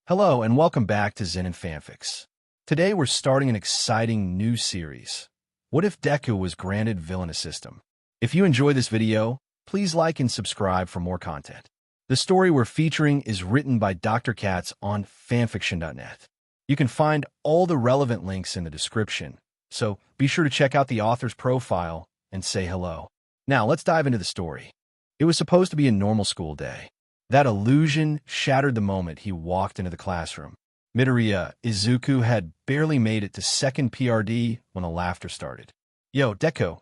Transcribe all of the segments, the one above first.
Hello and welcome back to Zenin Fanfics. Today we're starting an exciting new series. What if Deku was granted Villainous system? If you enjoy this video, please like and subscribe for more content. The story we're featuring is written by Dr.Cats on fanfiction.net. You can find all the relevant links in the description, so be sure to check out the author's profile and say hello. Now let's dive into the story. It was supposed to be a normal school day. That illusion shattered the moment he walked into the classroom. Midoriya, Izuku had barely made it to second PRD when the laughter started. "Yo, Deku!"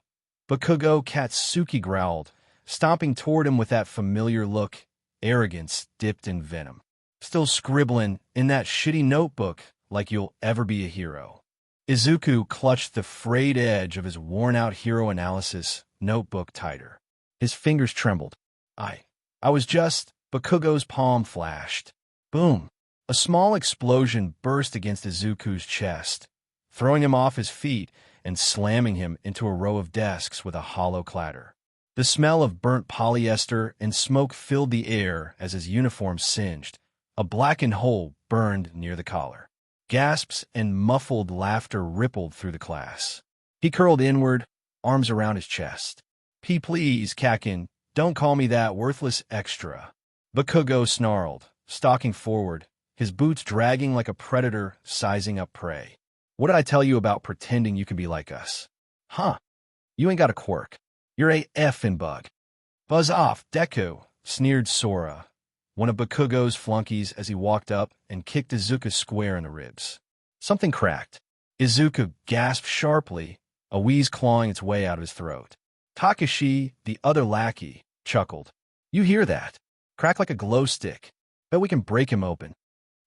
Bakugo Katsuki growled, stomping toward him with that familiar look, arrogance dipped in venom. "Still scribbling in that shitty notebook like you'll ever be a hero." Izuku clutched the frayed edge of his worn-out hero analysis notebook tighter. His fingers trembled. I was just... Bakugo's palm flashed. Boom! A small explosion burst against Izuku's chest, throwing him off his feet and slamming him into a row of desks with a hollow clatter. The smell of burnt polyester and smoke filled the air as his uniform singed. A blackened hole burned near the collar. Gasps and muffled laughter rippled through the class. He curled inward, arms around his chest. Please, Kakin, don't call me that worthless extra." Bakugo snarled, stalking forward, his boots dragging like a predator sizing up prey. "What did I tell you about pretending you can be like us? Huh? You ain't got a quirk. You're a effing bug." "Buzz off, Deku," sneered Sora, one of Bakugo's flunkies, as he walked up and kicked Izuku square in the ribs. Something cracked. Izuku gasped sharply, a wheeze clawing its way out of his throat. Takashi, the other lackey, chuckled. "You hear that? Crack like a glow stick. Bet we can break him open."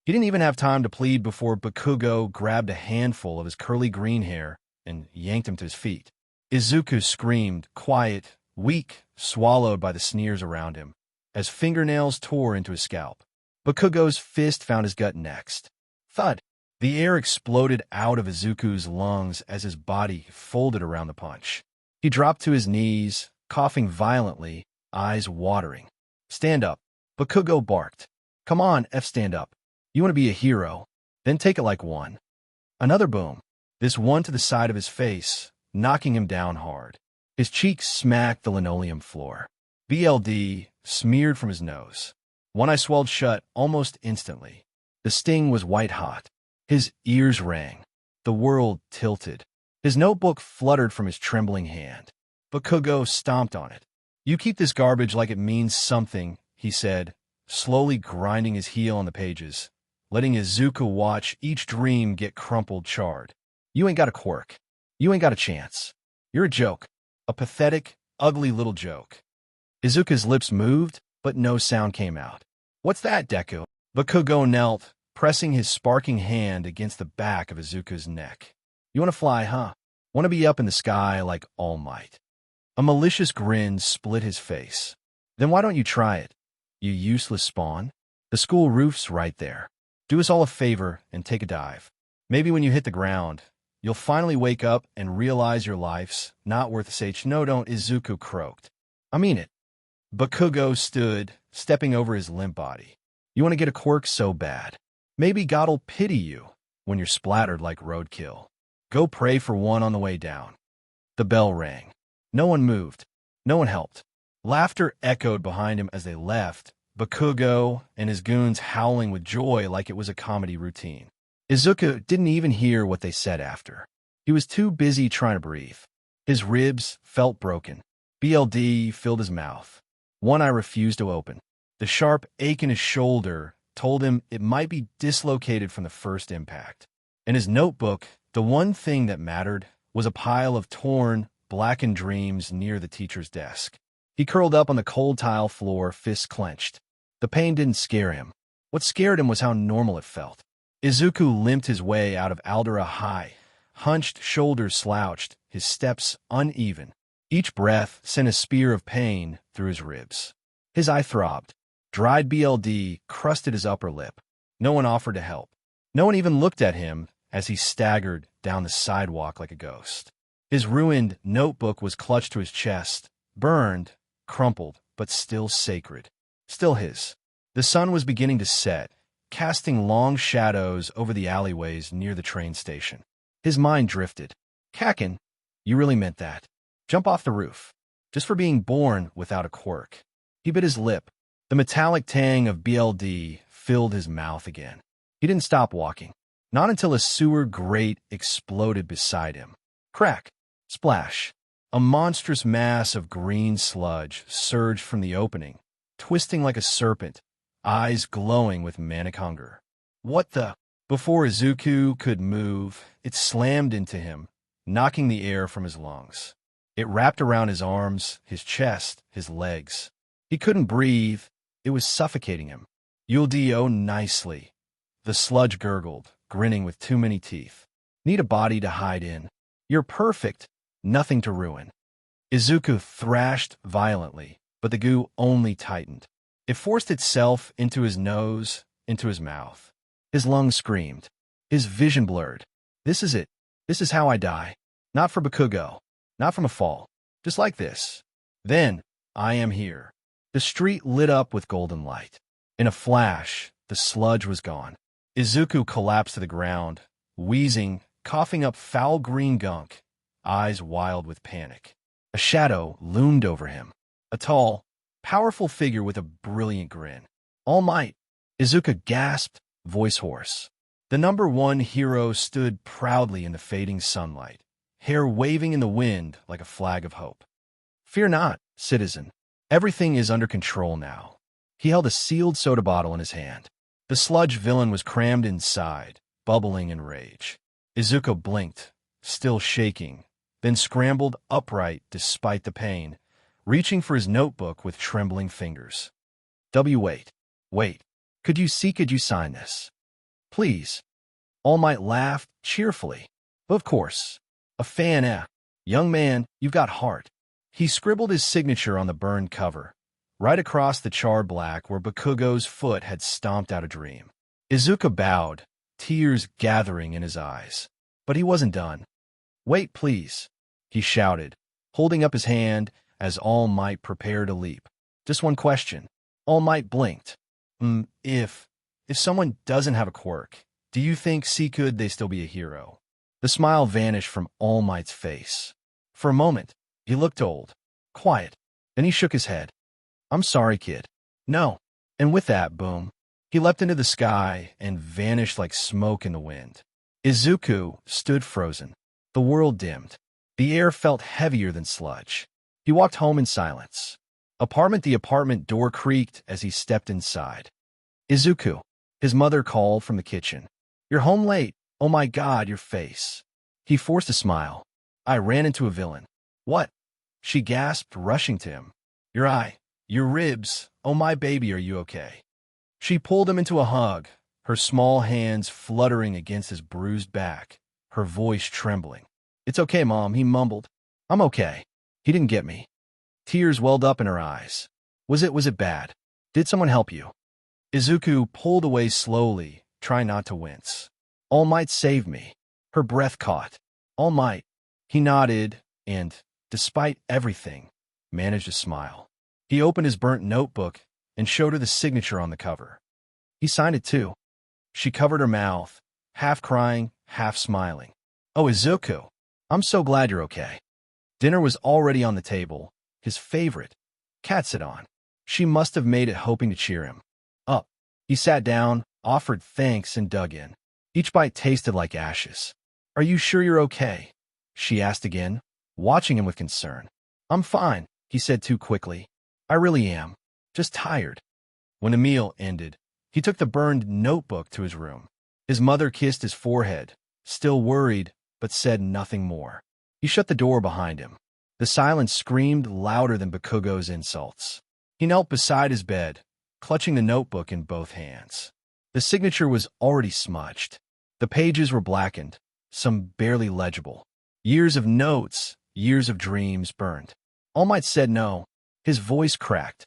He didn't even have time to plead before Bakugo grabbed a handful of his curly green hair and yanked him to his feet. Izuku screamed, quiet, weak, swallowed by the sneers around him, as fingernails tore into his scalp. Bakugo's fist found his gut next. Thud! The air exploded out of Izuku's lungs as his body folded around the punch. He dropped to his knees, coughing violently, eyes watering. "Stand up," Bakugo barked. "Come on, stand up. You want to be a hero? Then take it like one." Another boom, this one to the side of his face, knocking him down hard. His cheeks smacked the linoleum floor. BLD smeared from his nose. One eye swelled shut almost instantly. The sting was white-hot. His ears rang. The world tilted. His notebook fluttered from his trembling hand. Bakugo stomped on it. "You keep this garbage like it means something," he said, slowly grinding his heel on the pages, letting Izuku watch each dream get crumpled charred. "You ain't got a quirk. You ain't got a chance. You're a joke. A pathetic, ugly little joke." Izuku's lips moved, but no sound came out. "What's that, Deku?" Bakugo knelt, pressing his sparking hand against the back of Izuku's neck. "You want to fly, huh? Want to be up in the sky like All Might?" A malicious grin split his face. "Then why don't you try it, you useless spawn? The school roof's right there. Do us all a favor and take a dive. Maybe when you hit the ground, you'll finally wake up and realize your life's not worth a sage." "No, don't," Izuku croaked. "I mean it." Bakugo stood, stepping over his limp body. "You want to get a quirk so bad. Maybe God'll pity you when you're splattered like roadkill. Go pray for one on the way down." The bell rang. No one moved. No one helped. Laughter echoed behind him as they left, Bakugo and his goons howling with joy like it was a comedy routine. Izuku didn't even hear what they said after. He was too busy trying to breathe. His ribs felt broken. BLD filled his mouth. One eye refused to open. The sharp ache in his shoulder told him it might be dislocated from the first impact. In his notebook, the one thing that mattered was a pile of torn, blackened dreams near the teacher's desk. He curled up on the cold tile floor, fists clenched. The pain didn't scare him. What scared him was how normal it felt. Izuku limped his way out of Aldera High, hunched shoulders slouched, his steps uneven. Each breath sent a spear of pain through his ribs. His eye throbbed. Dried BLD crusted his upper lip. No one offered to help. No one even looked at him as he staggered down the sidewalk like a ghost. His ruined notebook was clutched to his chest, burned, crumpled, but still sacred. Still his. The sun was beginning to set, casting long shadows over the alleyways near the train station. His mind drifted. Kakin, you really meant that. Jump off the roof. Just for being born without a quirk. He bit his lip. The metallic tang of BLD filled his mouth again. He didn't stop walking. Not until a sewer grate exploded beside him. Crack. Splash. A monstrous mass of green sludge surged from the opening, twisting like a serpent, eyes glowing with manic hunger. What the? Before Izuku could move, it slammed into him, knocking the air from his lungs. It wrapped around his arms, his chest, his legs. He couldn't breathe. It was suffocating him. You'll do nicely. The sludge gurgled, grinning with too many teeth. Need a body to hide in. You're perfect. Nothing to ruin. Izuku thrashed violently, but the goo only tightened. It forced itself into his nose, into his mouth. His lungs screamed. His vision blurred. This is it. This is how I die. Not for Bakugo. Not from a fall. Just like this. Then, I am here. The street lit up with golden light. In a flash, the sludge was gone. Izuku collapsed to the ground, wheezing, coughing up foul green gunk, eyes wild with panic. A shadow loomed over him. A tall, powerful figure with a brilliant grin. All Might. Izuku gasped, voice hoarse. The #1 hero stood proudly in the fading sunlight, hair waving in the wind like a flag of hope. Fear not, citizen. Everything is under control now. He held a sealed soda bottle in his hand. The sludge villain was crammed inside, bubbling in rage. Izuku blinked, still shaking, then scrambled upright despite the pain, reaching for his notebook with trembling fingers. Wait. Could you sign this? Please. All Might laughed cheerfully. Of course. A fan, Young man, you've got heart. He scribbled his signature on the burned cover, right across the charred black where Bakugo's foot had stomped out a dream. Izuku bowed, tears gathering in his eyes. But he wasn't done. Wait, please, he shouted, holding up his hand as All Might prepared to leap. Just one question. All Might blinked. If someone doesn't have a quirk, do you think could they still be a hero? The smile vanished from All Might's face. For a moment, he looked old, quiet. Then he shook his head. I'm sorry, kid. No. And with that, boom, he leapt into the sky and vanished like smoke in the wind. Izuku stood frozen. The world dimmed. The air felt heavier than sludge. He walked home in silence. The apartment door creaked as he stepped inside. Izuku, his mother called from the kitchen. You're home late. Oh my God, your face. He forced a smile. I ran into a villain. What? She gasped, rushing to him. Your eye. Your ribs. Oh my baby, are you okay? She pulled him into a hug, her small hands fluttering against his bruised back, her voice trembling. It's okay, Mom, he mumbled. I'm okay. He didn't get me. Tears welled up in her eyes. Was it bad? Did someone help you? Izuku pulled away slowly, trying not to wince. All Might saved me. Her breath caught. All Might. He nodded and, despite everything, managed a smile. He opened his burnt notebook and showed her the signature on the cover. He signed it too. She covered her mouth, half crying, half smiling. Oh, Izuku, I'm so glad you're okay. Dinner was already on the table, his favorite, katsudan. She must have made it hoping to cheer him up. He sat down, offered thanks, and dug in. Each bite tasted like ashes. Are you sure you're okay? She asked again, watching him with concern. I'm fine, he said too quickly. I really am. Just tired. When the meal ended, he took the burned notebook to his room. His mother kissed his forehead, still worried, but said nothing more. He shut the door behind him. The silence screamed louder than Bakugo's insults. He knelt beside his bed, clutching the notebook in both hands. The signature was already smudged. The pages were blackened, some barely legible. Years of notes, years of dreams burned. All Might said no. His voice cracked.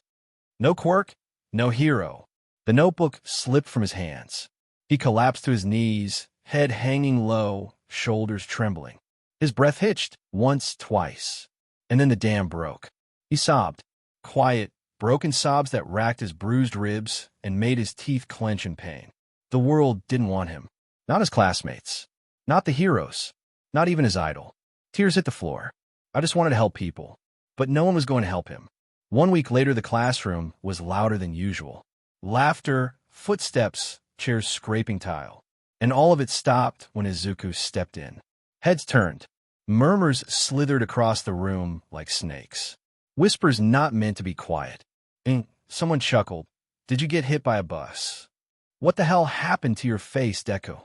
No quirk, no hero. The notebook slipped from his hands. He collapsed to his knees, head hanging low, shoulders trembling. His breath hitched once, twice. And then the dam broke. He sobbed. Quiet, broken sobs that racked his bruised ribs and made his teeth clench in pain. The world didn't want him. Not his classmates. Not the heroes. Not even his idol. Tears hit the floor. I just wanted to help people. But no one was going to help him. 1 week later, the classroom was louder than usual. Laughter, footsteps, chairs scraping tile. And all of it stopped when Izuku stepped in. Heads turned. Murmurs slithered across the room like snakes. Whispers not meant to be quiet. And someone chuckled. Did you get hit by a bus? What the hell happened to your face, Deku?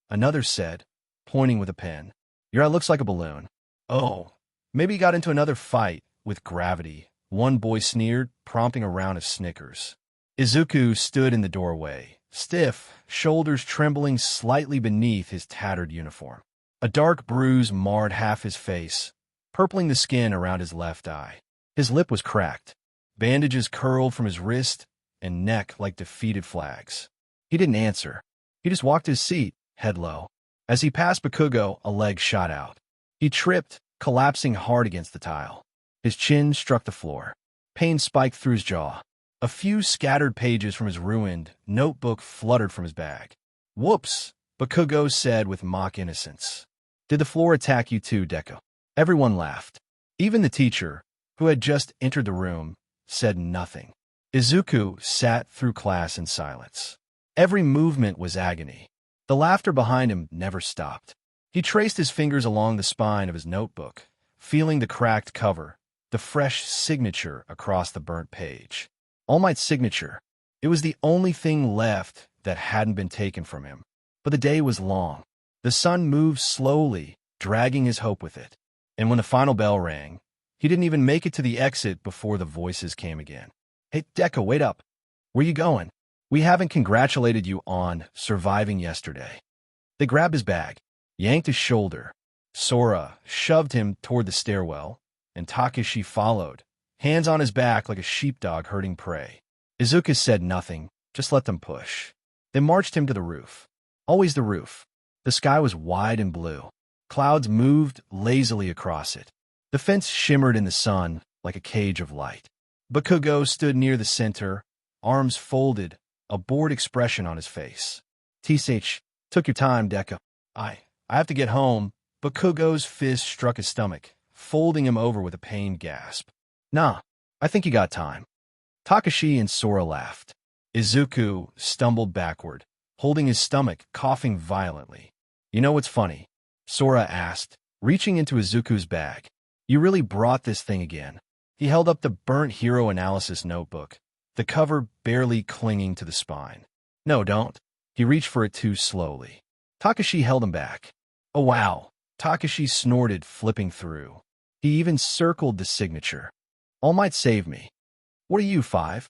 Another said, pointing with a pen. Your eye looks like a balloon. Oh, maybe you got into another fight with gravity. One boy sneered, prompting a round of snickers. Izuku stood in the doorway, stiff, shoulders trembling slightly beneath his tattered uniform. A dark bruise marred half his face, purpling the skin around his left eye. His lip was cracked. Bandages curled from his wrist and neck like defeated flags. He didn't answer. He just walked his seat, head low. As he passed Bakugo, a leg shot out. He tripped, collapsing hard against the tile. His chin struck the floor. Pain spiked through his jaw. A few scattered pages from his ruined notebook fluttered from his bag. Whoops, Bakugo said with mock innocence. Did the floor attack you too, Deku? Everyone laughed. Even the teacher, who had just entered the room, said nothing. Izuku sat through class in silence. Every movement was agony. The laughter behind him never stopped. He traced his fingers along the spine of his notebook, feeling the cracked cover, the fresh signature across the burnt page. All Might's signature. It was the only thing left that hadn't been taken from him. But the day was long. The sun moved slowly, dragging his hope with it. And when the final bell rang, he didn't even make it to the exit before the voices came again. Hey, Deku, wait up. Where you going? We haven't congratulated you on surviving yesterday. They grabbed his bag, yanked his shoulder. Sora shoved him toward the stairwell, and Takashi followed, hands on his back like a sheepdog herding prey. Izuku said nothing, just let them push. They marched him to the roof. Always the roof. The sky was wide and blue. Clouds moved lazily across it. The fence shimmered in the sun like a cage of light. Bakugo stood near the center, arms folded, a bored expression on his face. T.H. Took your time, Deku. I have to get home. Bakugo's fist struck his stomach, folding him over with a pained gasp. Nah, I think you got time. Takashi and Sora laughed. Izuku stumbled backward, holding his stomach, coughing violently. You know what's funny? Sora asked, reaching into Izuku's bag. You really brought this thing again. He held up the burnt hero analysis notebook, the cover barely clinging to the spine. No, don't. He reached for it too slowly. Takashi held him back. Oh, wow. Takashi snorted, flipping through. He even circled the signature. All Might save me. What are you, 5?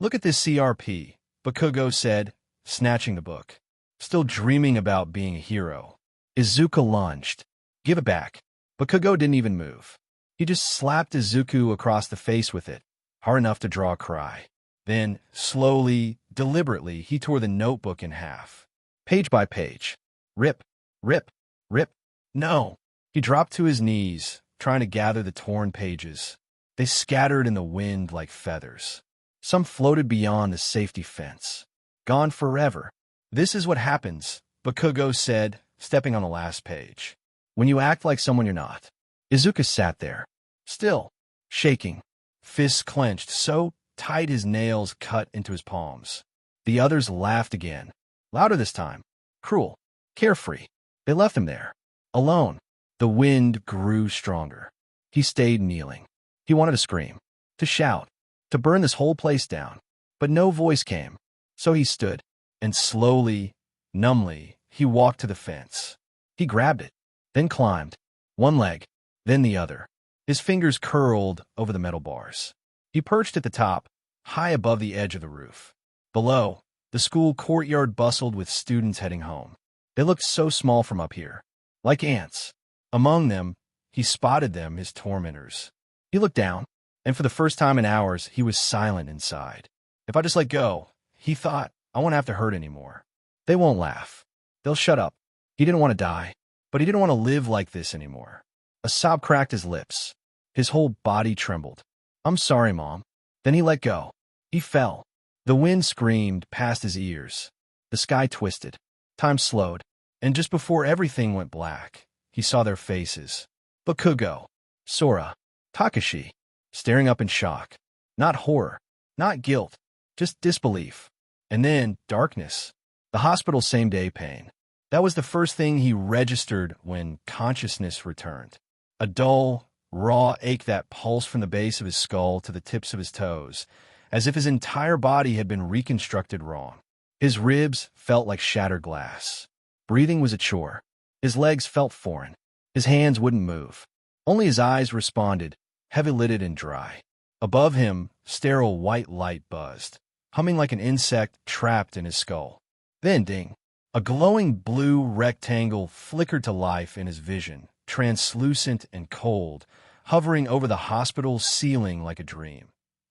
Look at this CRP, Bakugo said, snatching the book. Still dreaming about being a hero. Izuku lunged. Give it back. Bakugo didn't even move. He just slapped Izuku across the face with it, hard enough to draw a cry. Then, slowly, deliberately, he tore the notebook in half. Page by page. Rip, rip, rip. No. He dropped to his knees, trying to gather the torn pages. They scattered in the wind like feathers. Some floated beyond the safety fence. Gone forever. This is what happens, Bakugo said, stepping on the last page. When you act like someone you're not. Izuku sat there, still, shaking, fists clenched so tight his nails cut into his palms. The others laughed again, louder this time, cruel, carefree. They left him there, alone. The wind grew stronger. He stayed kneeling. He wanted to scream, to shout, to burn this whole place down. But no voice came. So he stood, and slowly, numbly, he walked to the fence. He grabbed it, then climbed, one leg, then the other. His fingers curled over the metal bars. He perched at the top, high above the edge of the roof. Below, the school courtyard bustled with students heading home. They looked so small from up here, like ants. Among them, he spotted them, his tormentors. He looked down, and for the first time in hours, he was silent inside. If I just let go, he thought, I won't have to hurt anymore. They won't laugh. They'll shut up. He didn't want to die, but he didn't want to live like this anymore. A sob cracked his lips. His whole body trembled. I'm sorry, Mom. Then he let go. He fell. The wind screamed past his ears. The sky twisted. Time slowed. And just before everything went black, he saw their faces. Bakugo, Sora, Takashi, staring up in shock. Not horror, not guilt, just disbelief. And then darkness. The hospital's same-day pain. That was the first thing he registered when consciousness returned. A dull, raw ache that pulsed from the base of his skull to the tips of his toes, as if his entire body had been reconstructed wrong. His ribs felt like shattered glass. Breathing was a chore. His legs felt foreign. His hands wouldn't move. Only his eyes responded, heavy-lidded and dry. Above him, sterile white light buzzed, humming like an insect trapped in his skull. Then, ding! A glowing blue rectangle flickered to life in his vision, translucent and cold, hovering over the hospital's ceiling like a dream.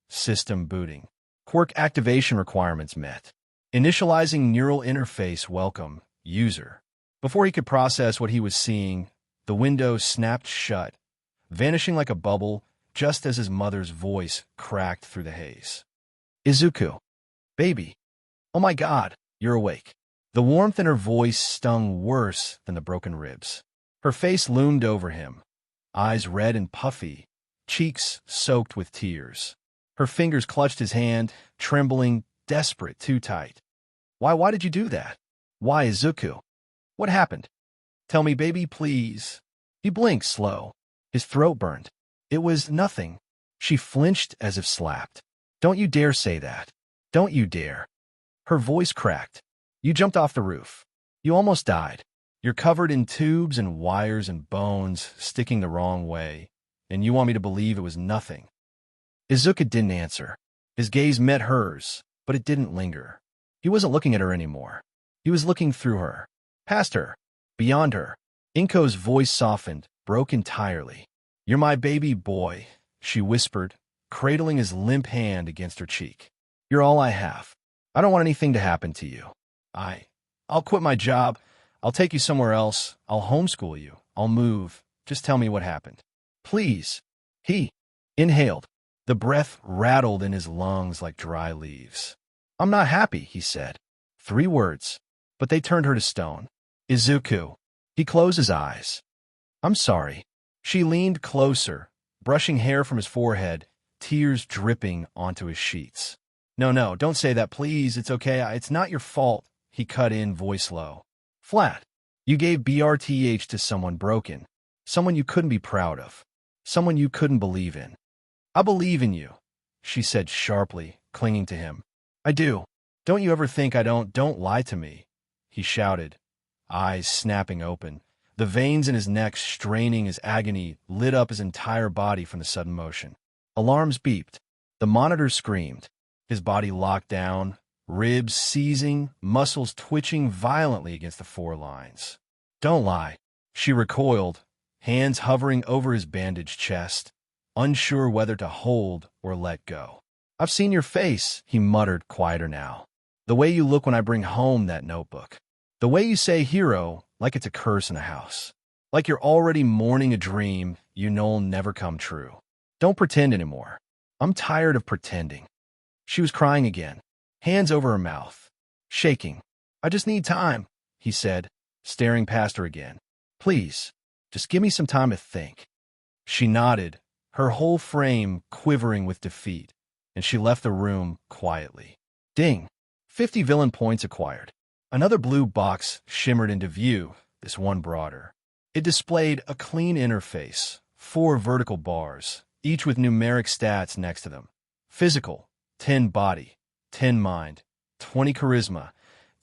System booting. Quirk activation requirements met. Initializing neural interface welcome, user. Before he could process what he was seeing, the window snapped shut, vanishing like a bubble just as his mother's voice cracked through the haze. Izuku. Baby. Oh my God, you're awake. The warmth in her voice stung worse than the broken ribs. Her face loomed over him, eyes red and puffy, cheeks soaked with tears. Her fingers clutched his hand, trembling, desperate, too tight. Why did you do that? Why, Izuku? What happened? Tell me, baby, please. He blinked slow. His throat burned. It was nothing. She flinched as if slapped. Don't you dare say that. Don't you dare. Her voice cracked. You jumped off the roof. You almost died. You're covered in tubes and wires and bones sticking the wrong way, and you want me to believe it was nothing. Izuku didn't answer. His gaze met hers, but it didn't linger. He wasn't looking at her anymore. He was looking through her, past her, beyond her. Inko's voice softened, broke entirely. You're my baby boy, she whispered, cradling his limp hand against her cheek. You're all I have. I don't want anything to happen to you. I'll quit my job. I'll take you somewhere else. I'll homeschool you. I'll move. Just tell me what happened. Please. He inhaled. The breath rattled in his lungs like dry leaves. I'm not happy, he said. 3 words, but they turned her to stone. Izuku. He closed his eyes. I'm sorry. She leaned closer, brushing hair from his forehead, tears dripping onto his sheets. No, don't say that, please. It's okay. It's not your fault, he cut in, voice low. Flat. You gave BRTH to someone broken, someone you couldn't be proud of, someone you couldn't believe in. I believe in you, she said sharply, clinging to him. I do. Don't you ever think I don't? Don't lie to me, he shouted, eyes snapping open. The veins in his neck straining as agony lit up his entire body from the sudden motion. Alarms beeped. The monitor screamed. His body locked down, ribs seizing, muscles twitching violently against the 4 lines. Don't lie. She recoiled, hands hovering over his bandaged chest, unsure whether to hold or let go. I've seen your face, he muttered, quieter now. The way you look when I bring home that notebook. The way you say hero like it's a curse in a house. Like you're already mourning a dream you know'll never come true. Don't pretend anymore. I'm tired of pretending. She was crying again, hands over her mouth, shaking. I just need time, he said, staring past her again. Please, just give me some time to think. She nodded, her whole frame quivering with defeat, and she left the room quietly. Ding! 50 villain points acquired. Another blue box shimmered into view, this one broader. It displayed a clean interface, 4 vertical bars, each with numeric stats next to them. Physical, 10 body, 10 mind, 20 charisma,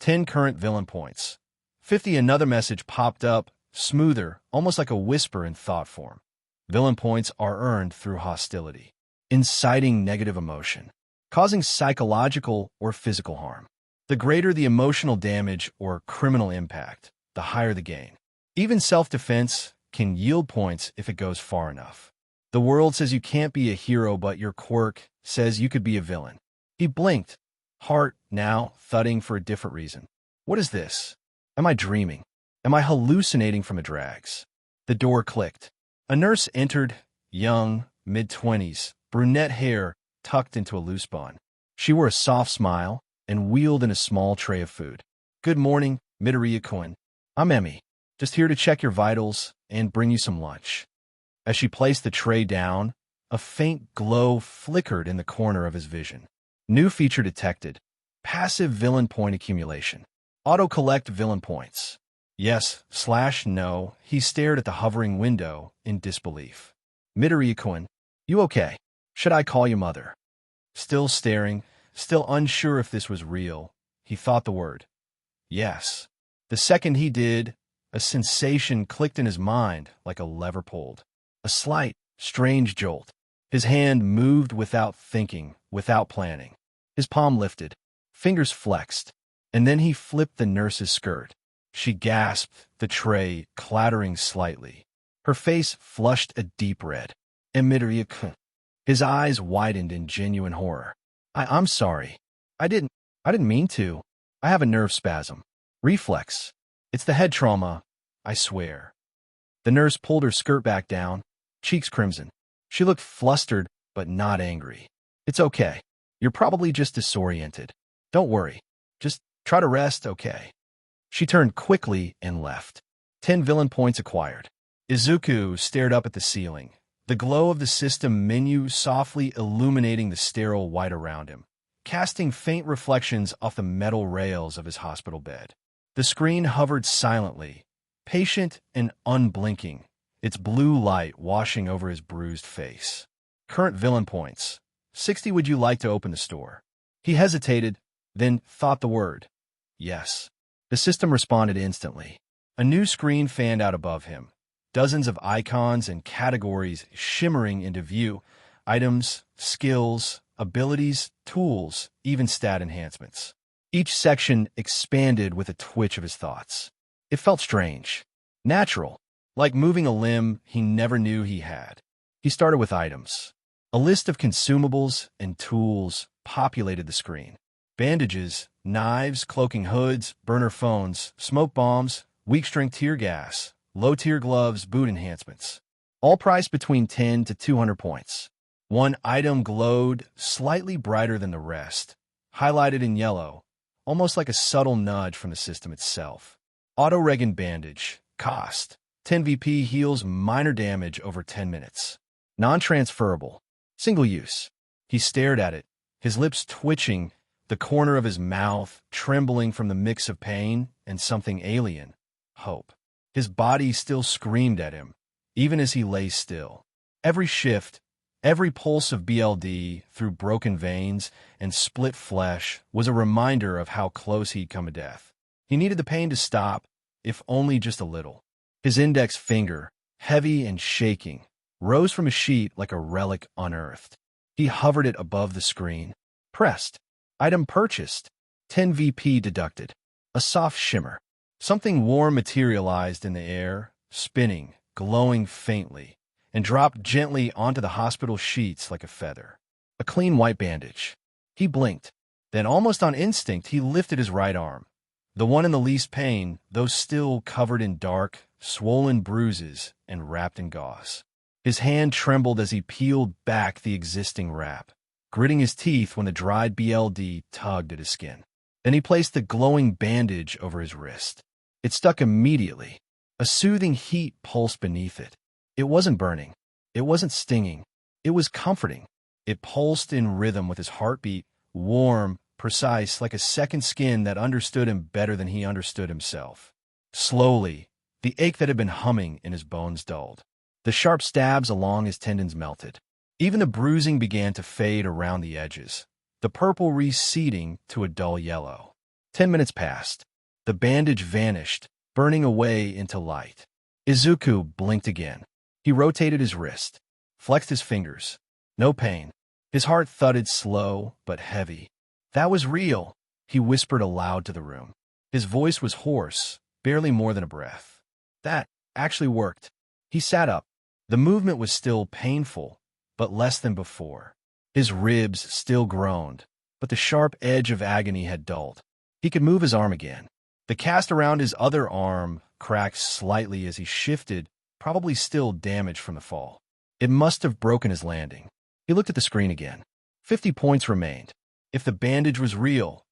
10 current villain points. 50 another message popped up, smoother, almost like a whisper in thought form. Villain points are earned through hostility, inciting negative emotion, causing psychological or physical harm. The greater the emotional damage or criminal impact, the higher the gain. Even self-defense can yield points if it goes far enough. The world says you can't be a hero, but your quirk says you could be a villain. He blinked, heart now thudding for a different reason. What is this? Am I dreaming? Am I hallucinating from a drags? The door clicked. A nurse entered, young, mid-20s, brunette hair tucked into a loose bun. She wore a soft smile and wheeled in a small tray of food. Good morning, Midoriya-kun. I'm Emmy. Just here to check your vitals and bring you some lunch. As she placed the tray down, a faint glow flickered in the corner of his vision. New feature detected. Passive villain point accumulation. Auto-collect villain points. Yes/no. He stared at the hovering window in disbelief. Midoriya-kun, you okay? Should I call you mother? Still staring, still unsure if this was real, he thought the word. Yes. The second he did, a sensation clicked in his mind like a lever pulled. A slight, strange jolt. His hand moved without thinking, without planning. His palm lifted, fingers flexed, and then he flipped the nurse's skirt. She gasped, the tray clattering slightly. Her face flushed a deep red. Midoriya-kun. His eyes widened in genuine horror. I'm sorry. I didn't mean to. I have a nerve spasm. Reflex. It's the head trauma, I swear. The nurse pulled her skirt back down, cheeks crimson. She looked flustered, but not angry. It's okay. You're probably just disoriented. Don't worry. Just try to rest, okay? She turned quickly and left. 10 villain points acquired. Izuku stared up at the ceiling, the glow of the system menu softly illuminating the sterile white around him, casting faint reflections off the metal rails of his hospital bed. The screen hovered silently, patient and unblinking, its blue light washing over his bruised face. Current villain points. 60. Would you like to open the store? He hesitated, then thought the word. Yes. The system responded instantly. A new screen fanned out above him, dozens of icons and categories shimmering into view, items, skills, abilities, tools, even stat enhancements. Each section expanded with a twitch of his thoughts. It felt strange, natural, like moving a limb he never knew he had. He started with items. A list of consumables and tools populated the screen. Bandages, knives, cloaking hoods, burner phones, smoke bombs, weak-strength tear gas, low-tier gloves, boot enhancements. All priced between 10 to 200 points. One item glowed slightly brighter than the rest, highlighted in yellow, almost like a subtle nudge from the system itself. Auto-regen bandage. Cost. 10 VP heals minor damage over 10 minutes. Non-transferable. Single use. He stared at it, his lips twitching, the corner of his mouth trembling from the mix of pain and something alien, hope. His body still screamed at him, even as he lay still. Every shift, every pulse of BLD through broken veins and split flesh was a reminder of how close he'd come to death. He needed the pain to stop, if only just a little. His index finger, heavy and shaking, rose from a sheet like a relic unearthed. He hovered it above the screen. Pressed. Item purchased. 10 VP deducted. A soft shimmer. Something warm materialized in the air, spinning, glowing faintly, and dropped gently onto the hospital sheets like a feather. A clean white bandage. He blinked. Then, almost on instinct, he lifted his right arm. The one in the least pain, though still covered in dark, swollen bruises and wrapped in gauze. His hand trembled as he peeled back the existing wrap, gritting his teeth when the dried BLD tugged at his skin. Then he placed the glowing bandage over his wrist. It stuck immediately. A soothing heat pulsed beneath it. It wasn't burning. It wasn't stinging. It was comforting. It pulsed in rhythm with his heartbeat, warm, precise, like a second skin that understood him better than he understood himself. Slowly, the ache that had been humming in his bones dulled. The sharp stabs along his tendons melted. Even the bruising began to fade around the edges, the purple receding to a dull yellow. 10 minutes passed. The bandage vanished, burning away into light. Izuku blinked again. He rotated his wrist, flexed his fingers. No pain. His heart thudded slow but heavy. That was real, he whispered aloud to the room. His voice was hoarse, barely more than a breath. That actually worked. He sat up. The movement was still painful, but less than before. His ribs still groaned, but the sharp edge of agony had dulled. He could move his arm again. The cast around his other arm cracked slightly as he shifted, probably still damaged from the fall. It must have broken his landing. He looked at the screen again. 50 points remained. If the bandage was real,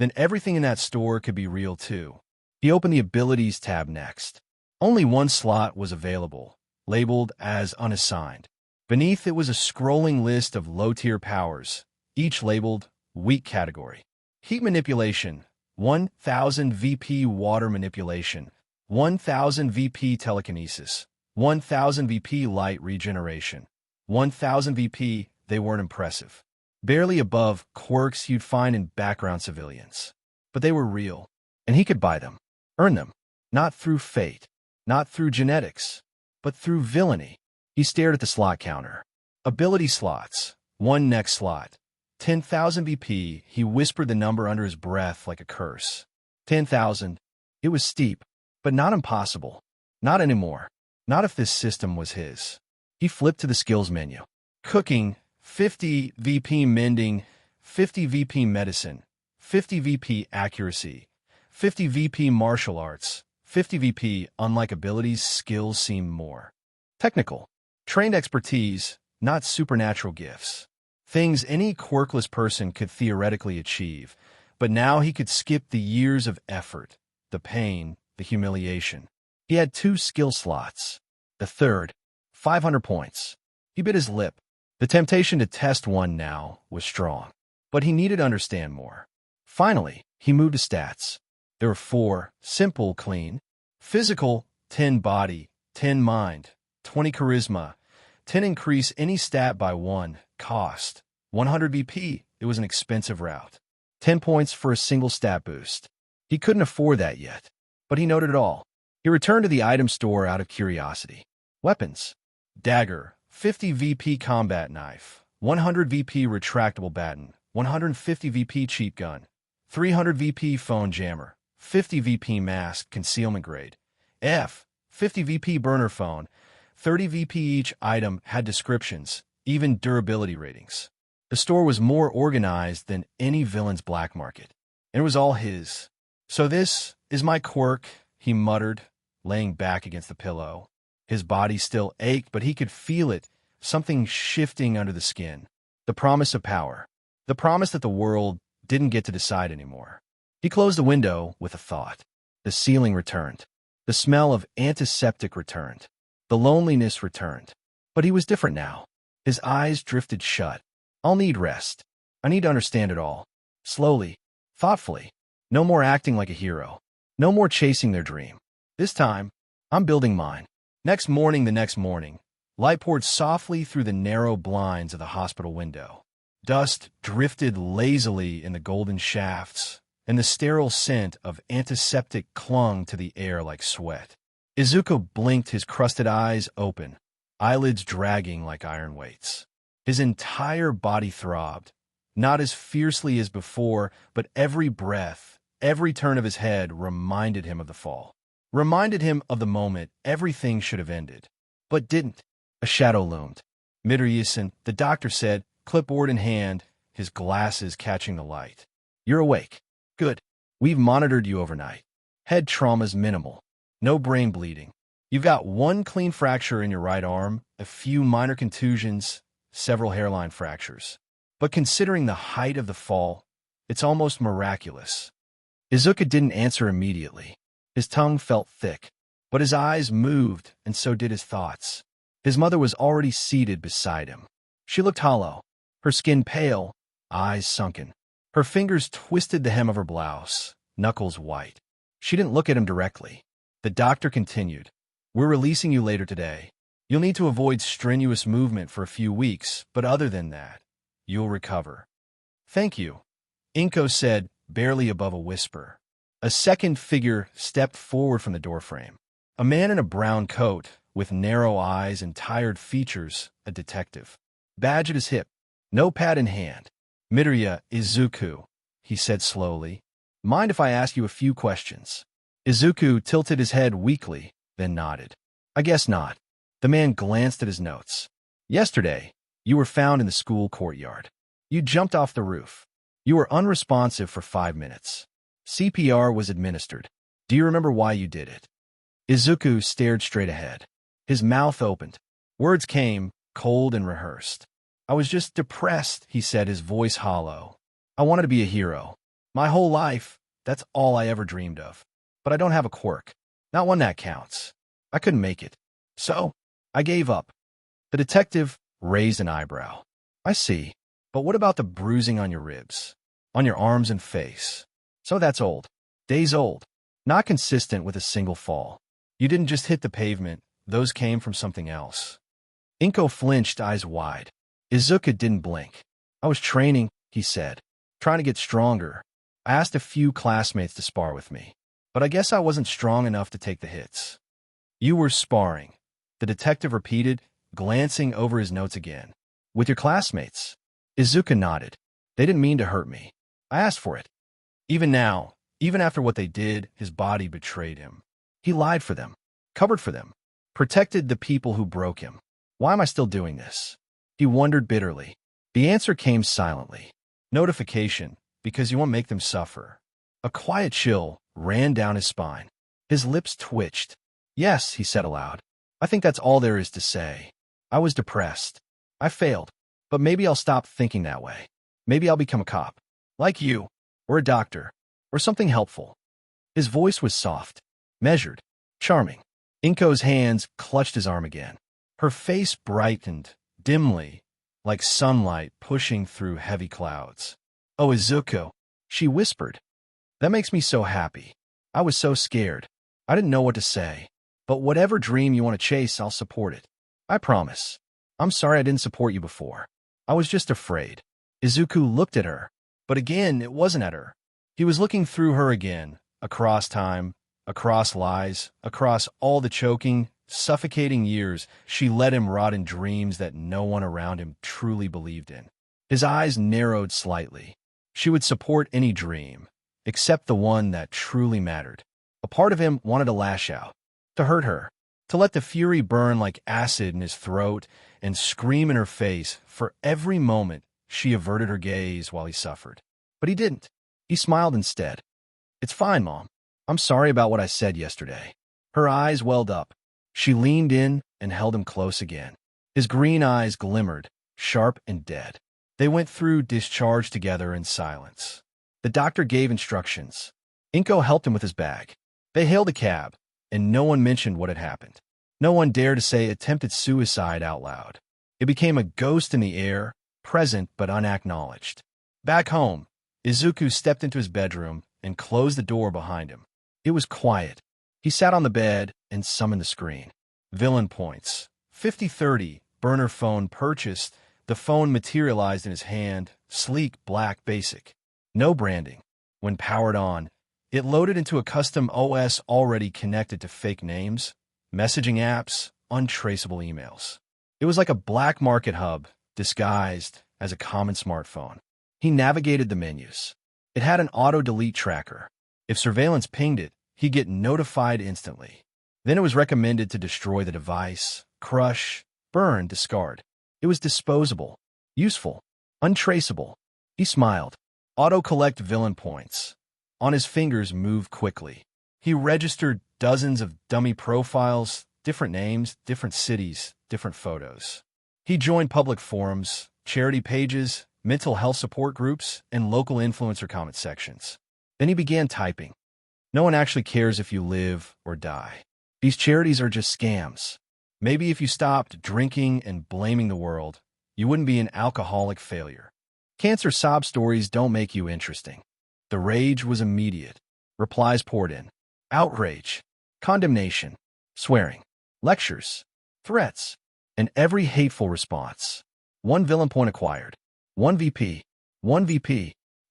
then everything in that store could be real too. He opened the Abilities tab next. Only one slot was available, labeled as unassigned. Beneath it was a scrolling list of low-tier powers, each labeled Weak Category. Heat Manipulation, 1000 VP Water Manipulation, 1000 VP Telekinesis, 1000 VP Light Regeneration, 1000 VP. They weren't impressive. Barely above quirks you'd find in background civilians. But they were real, and he could buy them, earn them, not through fate, not through genetics, but through villainy. He stared at the slot counter. Ability slots, 1 next slot, 10,000 VP. He whispered the number under his breath like a curse. 10,000. It was steep, but not impossible. Not anymore. Not if this system was his. He flipped to the skills menu. Cooking, 50 VP Mending, 50 VP Medicine, 50 VP Accuracy, 50 VP Martial Arts, 50 VP. Unlike abilities, skills seem more technical. Trained expertise, not supernatural gifts. Things any quirkless person could theoretically achieve, but now he could skip the years of effort, the pain, the humiliation. He had 2 skill slots. The third, 500 points. He bit his lip. The temptation to test one now was strong, but he needed to understand more. Finally, he moved to stats. There were 4, simple, clean. Physical, 10 body, 10 mind, 20 charisma, 10 increase any stat by 1, cost, 100 VP. It was an expensive route. 10 points for a single stat boost. He couldn't afford that yet, but he noted it all. He returned to the item store out of curiosity. Weapons. Dagger, 50 VP combat knife, 100 VP retractable baton, 150 VP cheap gun, 300 VP phone jammer, 50 VP mask concealment grade, 50 VP burner phone, 30 VP. Each item had descriptions, even durability ratings. The store was more organized than any villain's black market, and it was all his. So this is my quirk, he muttered, laying back against the pillow. His body still ached, but he could feel it, something shifting under the skin. The promise of power. The promise that the world didn't get to decide anymore. He closed the window with a thought. The ceiling returned. The smell of antiseptic returned. The loneliness returned. But he was different now. His eyes drifted shut. I'll need rest. I need to understand it all. Slowly. Thoughtfully. No more acting like a hero. No more chasing their dream. This time, I'm building mine. The next morning, light poured softly through the narrow blinds of the hospital window. Dust drifted lazily in the golden shafts, and the sterile scent of antiseptic clung to the air like sweat. Izuku blinked, his crusted eyes open, eyelids dragging like iron weights. His entire body throbbed, not as fiercely as before, but every breath, every turn of his head reminded him of the fall. Reminded him of the moment everything should have ended, but didn't. A shadow loomed. Midoriya, the doctor said, clipboard in hand, his glasses catching the light. You're awake. Good. We've monitored you overnight. Head trauma's minimal. No brain bleeding. You've got 1 clean fracture in your right arm, a few minor contusions, several hairline fractures. But considering the height of the fall, it's almost miraculous. Izuku didn't answer immediately. His tongue felt thick, but his eyes moved, and so did his thoughts. His mother was already seated beside him. She looked hollow, her skin pale, eyes sunken. Her fingers twisted the hem of her blouse, knuckles white. She didn't look at him directly. The doctor continued, We're releasing you later today. You'll need to avoid strenuous movement for a few weeks, but other than that, you'll recover. Thank you, Inko said, barely above a whisper. A second figure stepped forward from the doorframe. A man in a brown coat, with narrow eyes and tired features, a detective. Badge at his hip, notepad in hand. Midoriya, Izuku, he said slowly. Mind if I ask you a few questions? Izuku tilted his head weakly, then nodded. I guess not. The man glanced at his notes. Yesterday, you were found in the school courtyard. You jumped off the roof. You were unresponsive for 5 minutes. CPR was administered. Do you remember why you did it? Izuku stared straight ahead. His mouth opened. Words came, cold and rehearsed. I was just depressed, he said, his voice hollow. I wanted to be a hero. My whole life, that's all I ever dreamed of. But I don't have a quirk. Not one that counts. I couldn't make it. So, I gave up. The detective raised an eyebrow. I see. But what about the bruising on your ribs? On your arms and face? So that's old. Days old. Not consistent with a single fall. You didn't just hit the pavement. Those came from something else. Inko flinched, eyes wide. Izuku didn't blink. I was training, he said. Trying to get stronger. I asked a few classmates to spar with me. But I guess I wasn't strong enough to take the hits. You were sparring, the detective repeated, glancing over his notes again. With your classmates? Izuku nodded. They didn't mean to hurt me. I asked for it. Even now, even after what they did, his body betrayed him. He lied for them, covered for them, protected the people who broke him. Why am I still doing this? He wondered bitterly. The answer came silently. Notification, because you won't make them suffer. A quiet chill ran down his spine. His lips twitched. Yes, he said aloud. I think that's all there is to say. I was depressed. I failed. But maybe I'll stop thinking that way. Maybe I'll become a cop. Like you. Or a doctor. Or something helpful. His voice was soft, measured, charming. Inko's hands clutched his arm again. Her face brightened, dimly, like sunlight pushing through heavy clouds. Oh, Izuku, she whispered. That makes me so happy. I was so scared. I didn't know what to say. But whatever dream you want to chase, I'll support it. I promise. I'm sorry I didn't support you before. I was just afraid. Izuku looked at her. But again, it wasn't at her. He was looking through her again, across time, across lies, across all the choking, suffocating years she let him rot in dreams that no one around him truly believed in. His eyes narrowed slightly. She would support any dream, except the one that truly mattered. A part of him wanted to lash out, to hurt her, to let the fury burn like acid in his throat and scream in her face for every moment she averted her gaze while he suffered. But he didn't. He smiled instead. It's fine, Mom. I'm sorry about what I said yesterday. Her eyes welled up. She leaned in and held him close again. His green eyes glimmered, sharp and dead. They went through discharge together in silence. The doctor gave instructions. Inko helped him with his bag. They hailed a cab, and no one mentioned what had happened. No one dared to say attempted suicide out loud. It became a ghost in the air, present but unacknowledged. Back home, Izuku stepped into his bedroom and closed the door behind him. It was quiet. He sat on the bed and summoned the screen. Villain points. 5030, burner phone purchased. The phone materialized in his hand, sleek, black, basic. No branding. When powered on, it loaded into a custom OS already connected to fake names, messaging apps, untraceable emails. It was like a black market hub, disguised as a common smartphone. He navigated the menus. It had an auto-delete tracker. If surveillance pinged it, he'd get notified instantly. Then it was recommended to destroy the device, crush, burn, discard. It was disposable, useful, untraceable. He smiled. Auto-collect villain points. On his fingers moved quickly. He registered dozens of dummy profiles, different names, different cities, different photos. He joined public forums, charity pages, mental health support groups, and local influencer comment sections. Then he began typing. No one actually cares if you live or die. These charities are just scams. Maybe if you stopped drinking and blaming the world, you wouldn't be an alcoholic failure. Cancer sob stories don't make you interesting. The rage was immediate. Replies poured in. Outrage, condemnation, swearing, lectures, threats, and every hateful response. One villain point acquired. 1 VP.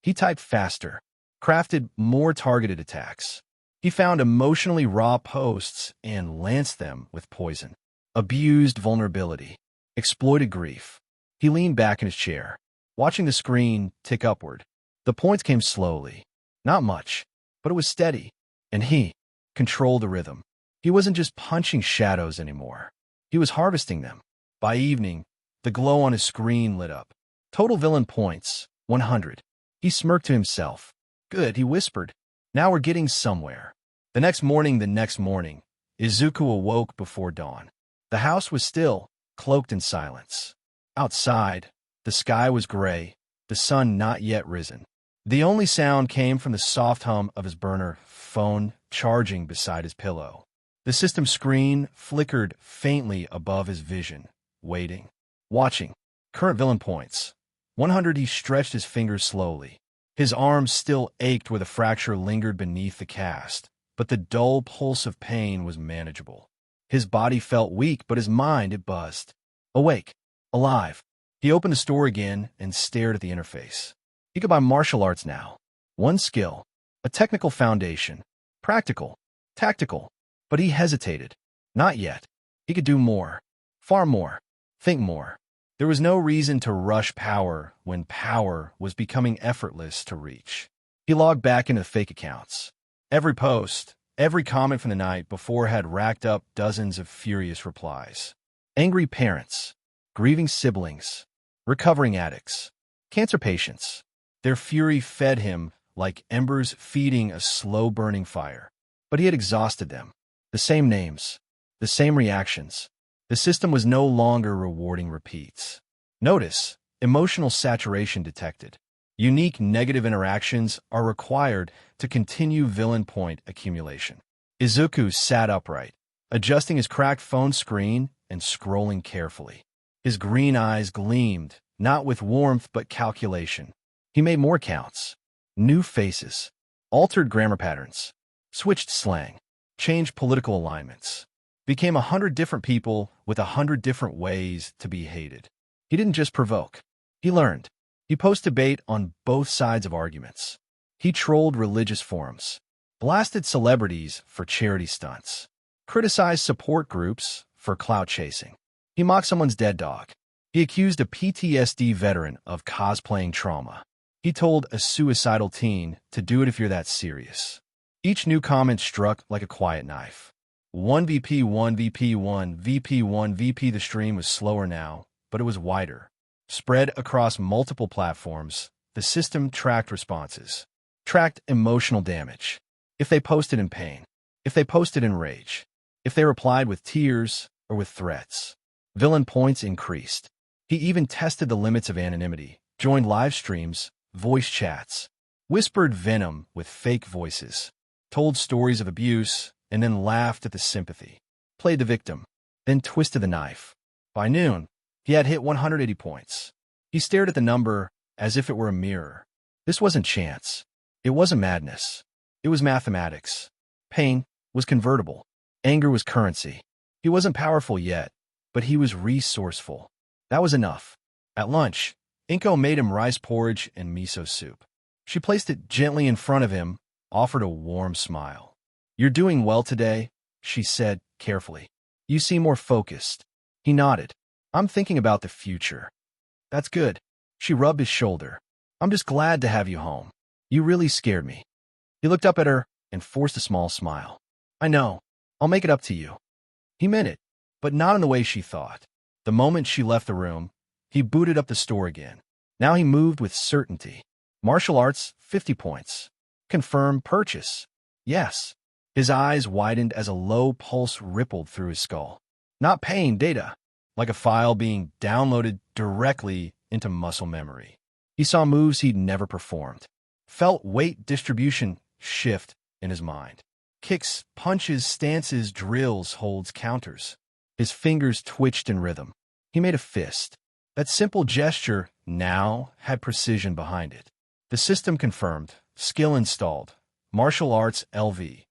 He typed faster, crafted more targeted attacks. He found emotionally raw posts and lanced them with poison. Abused vulnerability, exploited grief. He leaned back in his chair, watching the screen tick upward. The points came slowly. Not much, but it was steady, and he controlled the rhythm. He wasn't just punching shadows anymore. He was harvesting them. By evening, the glow on his screen lit up. Total villain points, 100. He smirked to himself. Good, he whispered. Now we're getting somewhere. The next morning, Izuku awoke before dawn. The house was still, cloaked in silence. Outside, the sky was gray, the sun not yet risen. The only sound came from the soft hum of his burner phone charging beside his pillow. The system screen flickered faintly above his vision, waiting. Watching. Current villain points. 100. He stretched his fingers slowly. His arms still ached where the fracture lingered beneath the cast, but the dull pulse of pain was manageable. His body felt weak, but his mind, it buzzed. Awake. Alive. He opened the store again and stared at the interface. He could buy martial arts now. One skill. A technical foundation. Practical. Tactical. But he hesitated. Not yet. He could do more. Far more. Think more. There was no reason to rush power when power was becoming effortless to reach. He logged back into the fake accounts. Every post, every comment from the night before had racked up dozens of furious replies. Angry parents, grieving siblings, recovering addicts, cancer patients. Their fury fed him like embers feeding a slow-burning fire. But he had exhausted them. The same names, the same reactions. The system was no longer rewarding repeats. Notice, emotional saturation detected. Unique negative interactions are required to continue villain point accumulation. Izuku sat upright, adjusting his cracked phone screen and scrolling carefully. His green eyes gleamed, not with warmth but calculation. He made more counts. New faces, altered grammar patterns, switched slang, changed political alignments. Became 100 different people with 100 different ways to be hated. He didn't just provoke. He learned. He posed debate on both sides of arguments. He trolled religious forums, blasted celebrities for charity stunts, criticized support groups for clout chasing. He mocked someone's dead dog. He accused a PTSD veteran of cosplaying trauma. He told a suicidal teen to do it if you're that serious. Each new comment struck like a quiet knife. 1 VP, 1 VP, 1 VP, 1 VP. The stream was slower now, but it was wider. Spread across multiple platforms, the system tracked responses, tracked emotional damage. If they posted in pain, if they posted in rage, if they replied with tears or with threats. Villain points increased. He even tested the limits of anonymity, joined live streams, voice chats, whispered venom with fake voices, told stories of abuse, and then laughed at the sympathy, played the victim, then twisted the knife. By noon, he had hit 180 points. He stared at the number as if it were a mirror. This wasn't chance. It wasn't madness. It was mathematics. Pain was convertible. Anger was currency. He wasn't powerful yet, but he was resourceful. That was enough. At lunch, Inko made him rice porridge and miso soup. She placed it gently in front of him, offered a warm smile. "You're doing well today," she said carefully. "You seem more focused." He nodded. "I'm thinking about the future." "That's good." She rubbed his shoulder. "I'm just glad to have you home. You really scared me." He looked up at her and forced a small smile. "I know. I'll make it up to you." He meant it, but not in the way she thought. The moment she left the room, he booted up the store again. Now he moved with certainty. Martial arts, 50 points. Confirm purchase. Yes. His eyes widened as a low pulse rippled through his skull. Not pain, data. Like a file being downloaded directly into muscle memory. He saw moves he'd never performed. Felt weight distribution shift in his mind. Kicks, punches, stances, drills, holds, counters. His fingers twitched in rhythm. He made a fist. That simple gesture now had precision behind it. The system confirmed. Skill installed. Martial arts LV.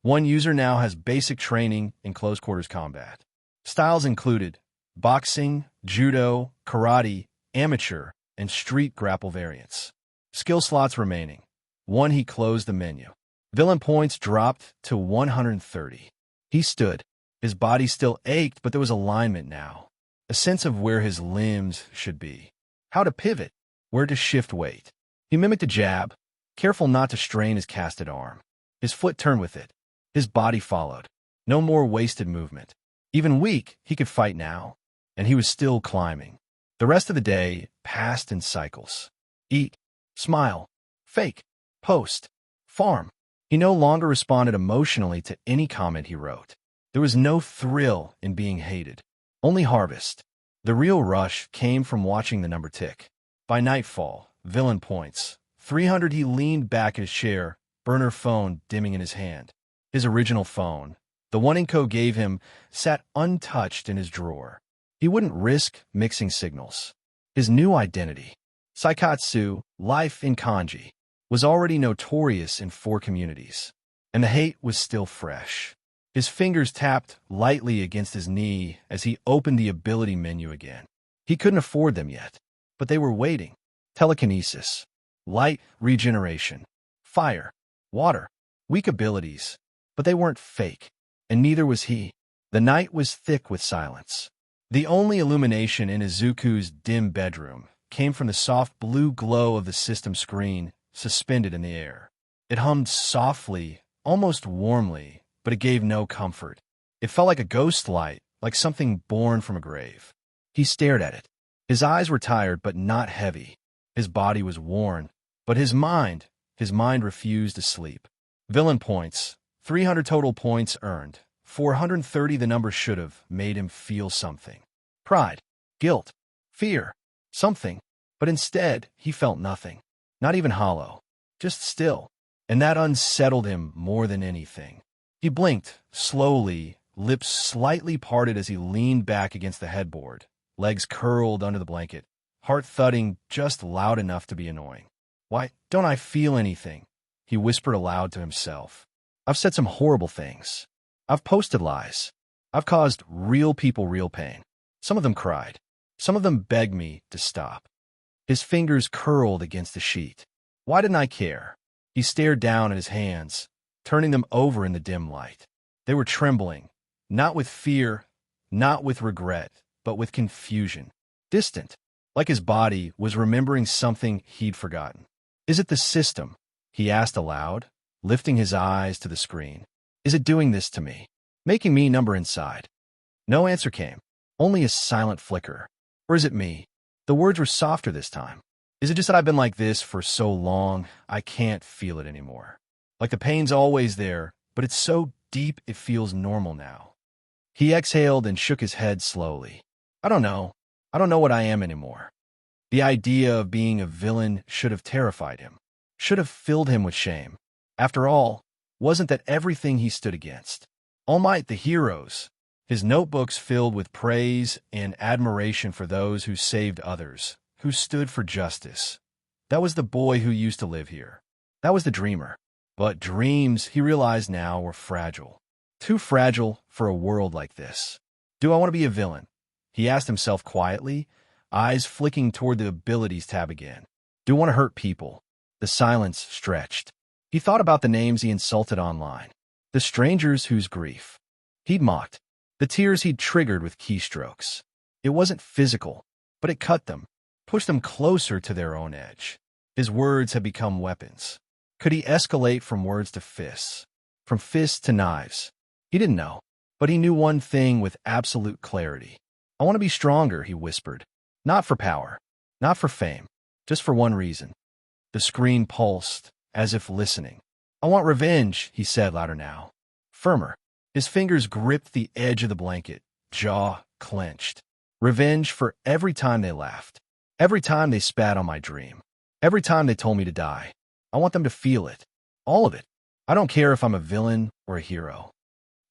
One user now has basic training in close quarters combat. Styles included boxing, judo, karate, amateur, and street grapple variants. Skill slots remaining. 1. He closed the menu. Villain points dropped to 130. He stood. His body still ached, but there was alignment now. A sense of where his limbs should be. How to pivot. Where to shift weight. He mimicked a jab, careful not to strain his casted arm. His foot turned with it. His body followed. No more wasted movement. Even weak, he could fight now. And he was still climbing. The rest of the day passed in cycles. Eat, smile, fake, post, farm. He no longer responded emotionally to any comment he wrote. There was no thrill in being hated. Only harvest. The real rush came from watching the number tick. By nightfall, villain points, 300. He leaned back in his chair, burner phone dimming in his hand. His original phone, the one Inko gave him, sat untouched in his drawer. He wouldn't risk mixing signals. His new identity, Saikatsu, life in kanji, was already notorious in 4 communities, and the hate was still fresh. His fingers tapped lightly against his knee as he opened the ability menu again. He couldn't afford them yet, but they were waiting. Telekinesis, light regeneration, fire, water, weak abilities, but they weren't fake, and neither was he. The night was thick with silence. The only illumination in Izuku's dim bedroom came from the soft blue glow of the system screen suspended in the air. It hummed softly, almost warmly, but it gave no comfort. It felt like a ghost light, like something born from a grave. He stared at it. His eyes were tired but not heavy. His body was worn, but his mind refused to sleep. Villain points, 300 total points earned. 430 the number should have made him feel something. Pride, guilt, fear, something. But instead, he felt nothing. Not even hollow. Just still. And that unsettled him more than anything. He blinked, slowly, lips slightly parted as he leaned back against the headboard, legs curled under the blanket, heart thudding just loud enough to be annoying. Why don't I feel anything? He whispered aloud to himself. I've said some horrible things. I've posted lies. I've caused real people real pain. Some of them cried. Some of them begged me to stop. His fingers curled against the sheet. Why didn't I care? He stared down at his hands, turning them over in the dim light. They were trembling, not with fear, not with regret, but with confusion. Distant, like his body was remembering something he'd forgotten. Is it the system? He asked aloud, lifting his eyes to the screen. Is it doing this to me? Making me number inside? No answer came, only a silent flicker. Or is it me? The words were softer this time. Is it just that I've been like this for so long, I can't feel it anymore? Like the pain's always there, but it's so deep it feels normal now. He exhaled and shook his head slowly. I don't know. I don't know what I am anymore. The idea of being a villain should have terrified him, should have filled him with shame. After all, wasn't that everything he stood against? All Might, the heroes, his notebooks filled with praise and admiration for those who saved others, who stood for justice. That was the boy who used to live here. That was the dreamer. But dreams, he realized now, were fragile. Too fragile for a world like this. Do I want to be a villain? He asked himself quietly, eyes flicking toward the abilities tab again. Do I want to hurt people? The silence stretched. He thought about the names he insulted online, the strangers whose grief he'd mocked, the tears he'd triggered with keystrokes. It wasn't physical, but it cut them, pushed them closer to their own edge. His words had become weapons. Could he escalate from words to fists, from fists to knives? He didn't know, but he knew one thing with absolute clarity. I want to be stronger, he whispered. Not for power, not for fame, just for one reason. The screen pulsed, as if listening. I want revenge, he said louder now. Firmer. His fingers gripped the edge of the blanket, jaw clenched. Revenge for every time they laughed, every time they spat on my dream, every time they told me to die. I want them to feel it, all of it. I don't care if I'm a villain or a hero.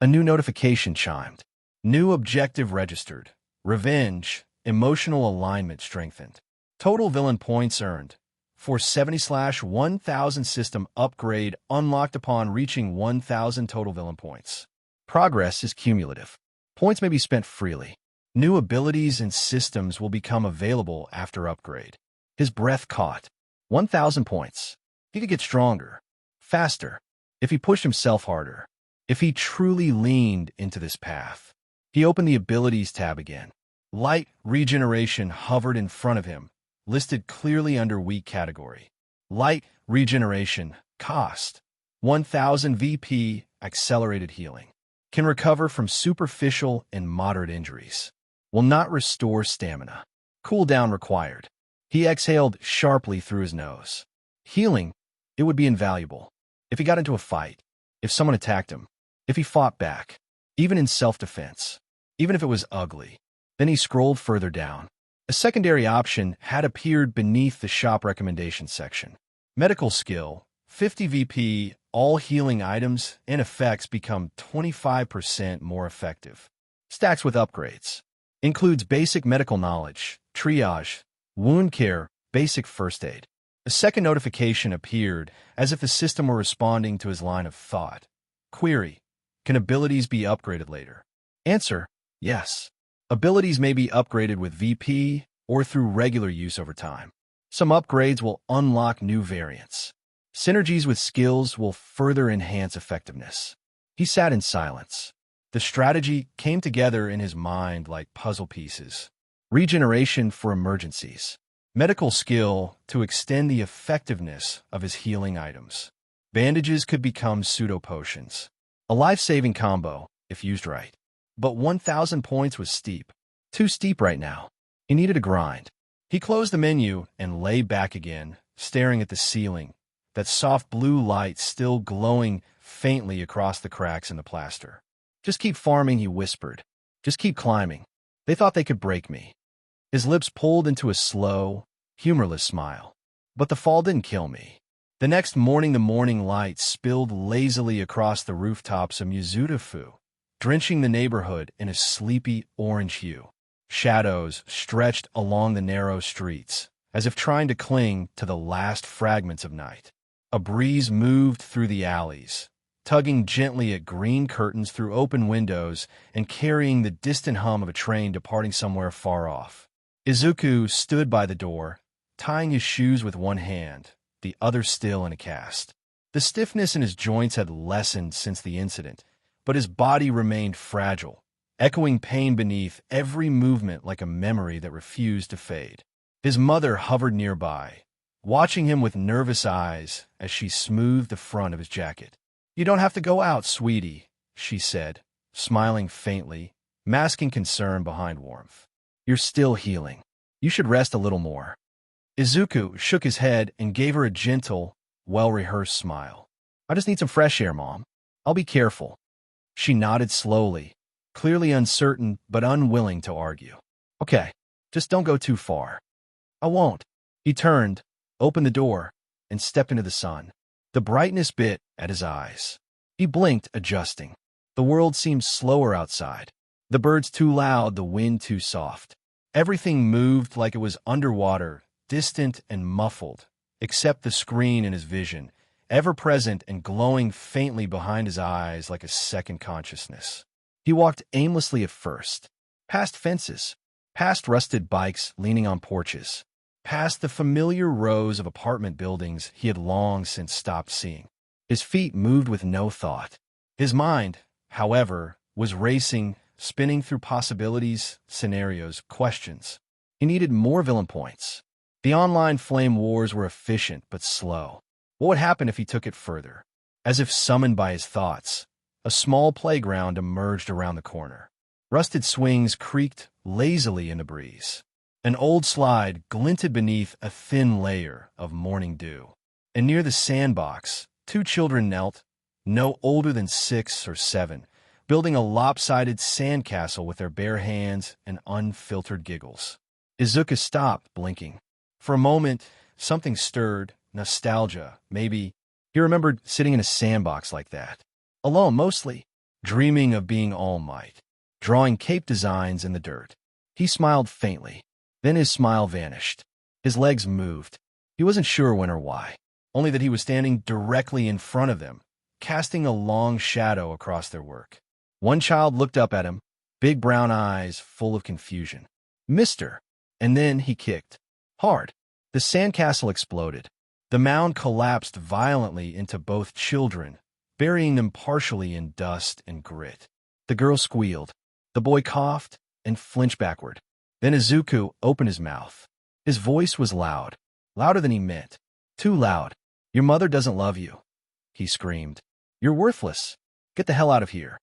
A new notification chimed. New objective registered. Revenge, emotional alignment strengthened. Total villain points earned. 470/1000 system upgrade unlocked upon reaching 1000 total villain points. Progress is cumulative. Points may be spent freely. New abilities and systems will become available after upgrade. His breath caught. 1000 points. He could get stronger, faster, if he pushed himself harder, if he truly leaned into this path. He opened the abilities tab again. Light regeneration hovered in front of him, listed clearly under weak category. Light regeneration, cost, 1000 VP, accelerated healing. Can recover from superficial and moderate injuries. Will not restore stamina. Cooldown required. He exhaled sharply through his nose. Healing, it would be invaluable. If he got into a fight, if someone attacked him, if he fought back, even in self-defense, even if it was ugly. Then he scrolled further down. A secondary option had appeared beneath the shop recommendation section. Medical skill, 50 VP, all healing items and effects become 25% more effective. Stacks with upgrades. Includes basic medical knowledge, triage, wound care, basic first aid. A second notification appeared as if the system were responding to his line of thought. Query: can abilities be upgraded later? Answer: yes. Abilities may be upgraded with VP or through regular use over time. Some upgrades will unlock new variants. Synergies with skills will further enhance effectiveness. He sat in silence. The strategy came together in his mind like puzzle pieces. Regeneration for emergencies. Medical skill to extend the effectiveness of his healing items. Bandages could become pseudo-potions. A life-saving combo, if used right. But 1,000 points was steep. Too steep right now. He needed a grind. He closed the menu and lay back again, staring at the ceiling, that soft blue light still glowing faintly across the cracks in the plaster. Just keep farming, he whispered. Just keep climbing. They thought they could break me. His lips pulled into a slow, humorless smile. But the fall didn't kill me. The next morning, the morning light spilled lazily across the rooftops of Mizutofu, drenching the neighborhood in a sleepy orange hue. Shadows stretched along the narrow streets, as if trying to cling to the last fragments of night. A breeze moved through the alleys, tugging gently at green curtains through open windows and carrying the distant hum of a train departing somewhere far off. Izuku stood by the door, tying his shoes with one hand, the other still in a cast. The stiffness in his joints had lessened since the incident, but his body remained fragile, echoing pain beneath every movement like a memory that refused to fade. His mother hovered nearby, watching him with nervous eyes as she smoothed the front of his jacket. "You don't have to go out, sweetie," she said, smiling faintly, masking concern behind warmth. "You're still healing. You should rest a little more." Izuku shook his head and gave her a gentle, well-rehearsed smile. "I just need some fresh air, Mom. I'll be careful." She nodded slowly, clearly uncertain but unwilling to argue. "Okay, just don't go too far." "I won't." He turned, opened the door, and stepped into the sun. The brightness bit at his eyes. He blinked, adjusting. The world seemed slower outside. The birds too loud, the wind too soft. Everything moved like it was underwater, distant and muffled, except the screen in his vision, ever present and glowing faintly behind his eyes like a second consciousness. He walked aimlessly at first, past fences, past rusted bikes leaning on porches, past the familiar rows of apartment buildings he had long since stopped seeing. His feet moved with no thought. His mind, however, was racing, spinning through possibilities, scenarios, questions. He needed more villain points. The online flame wars were efficient but slow. What would happen if he took it further? As if summoned by his thoughts, a small playground emerged around the corner. Rusted swings creaked lazily in the breeze. An old slide glinted beneath a thin layer of morning dew. And near the sandbox, two children knelt, no older than 6 or 7, building a lopsided sandcastle with their bare hands and unfiltered giggles. Izuku stopped, blinking. For a moment, something stirred, nostalgia, maybe. He remembered sitting in a sandbox like that, alone mostly, dreaming of being All Might, drawing cape designs in the dirt. He smiled faintly. Then his smile vanished. His legs moved. He wasn't sure when or why, only that he was standing directly in front of them, casting a long shadow across their work. One child looked up at him, big brown eyes full of confusion. "Mister," and then he kicked. Hard. The sandcastle exploded. The mound collapsed violently into both children, burying them partially in dust and grit. The girl squealed. The boy coughed and flinched backward. Then Izuku opened his mouth. His voice was loud, louder than he meant. Too loud. "Your mother doesn't love you," he screamed. "You're worthless. Get the hell out of here."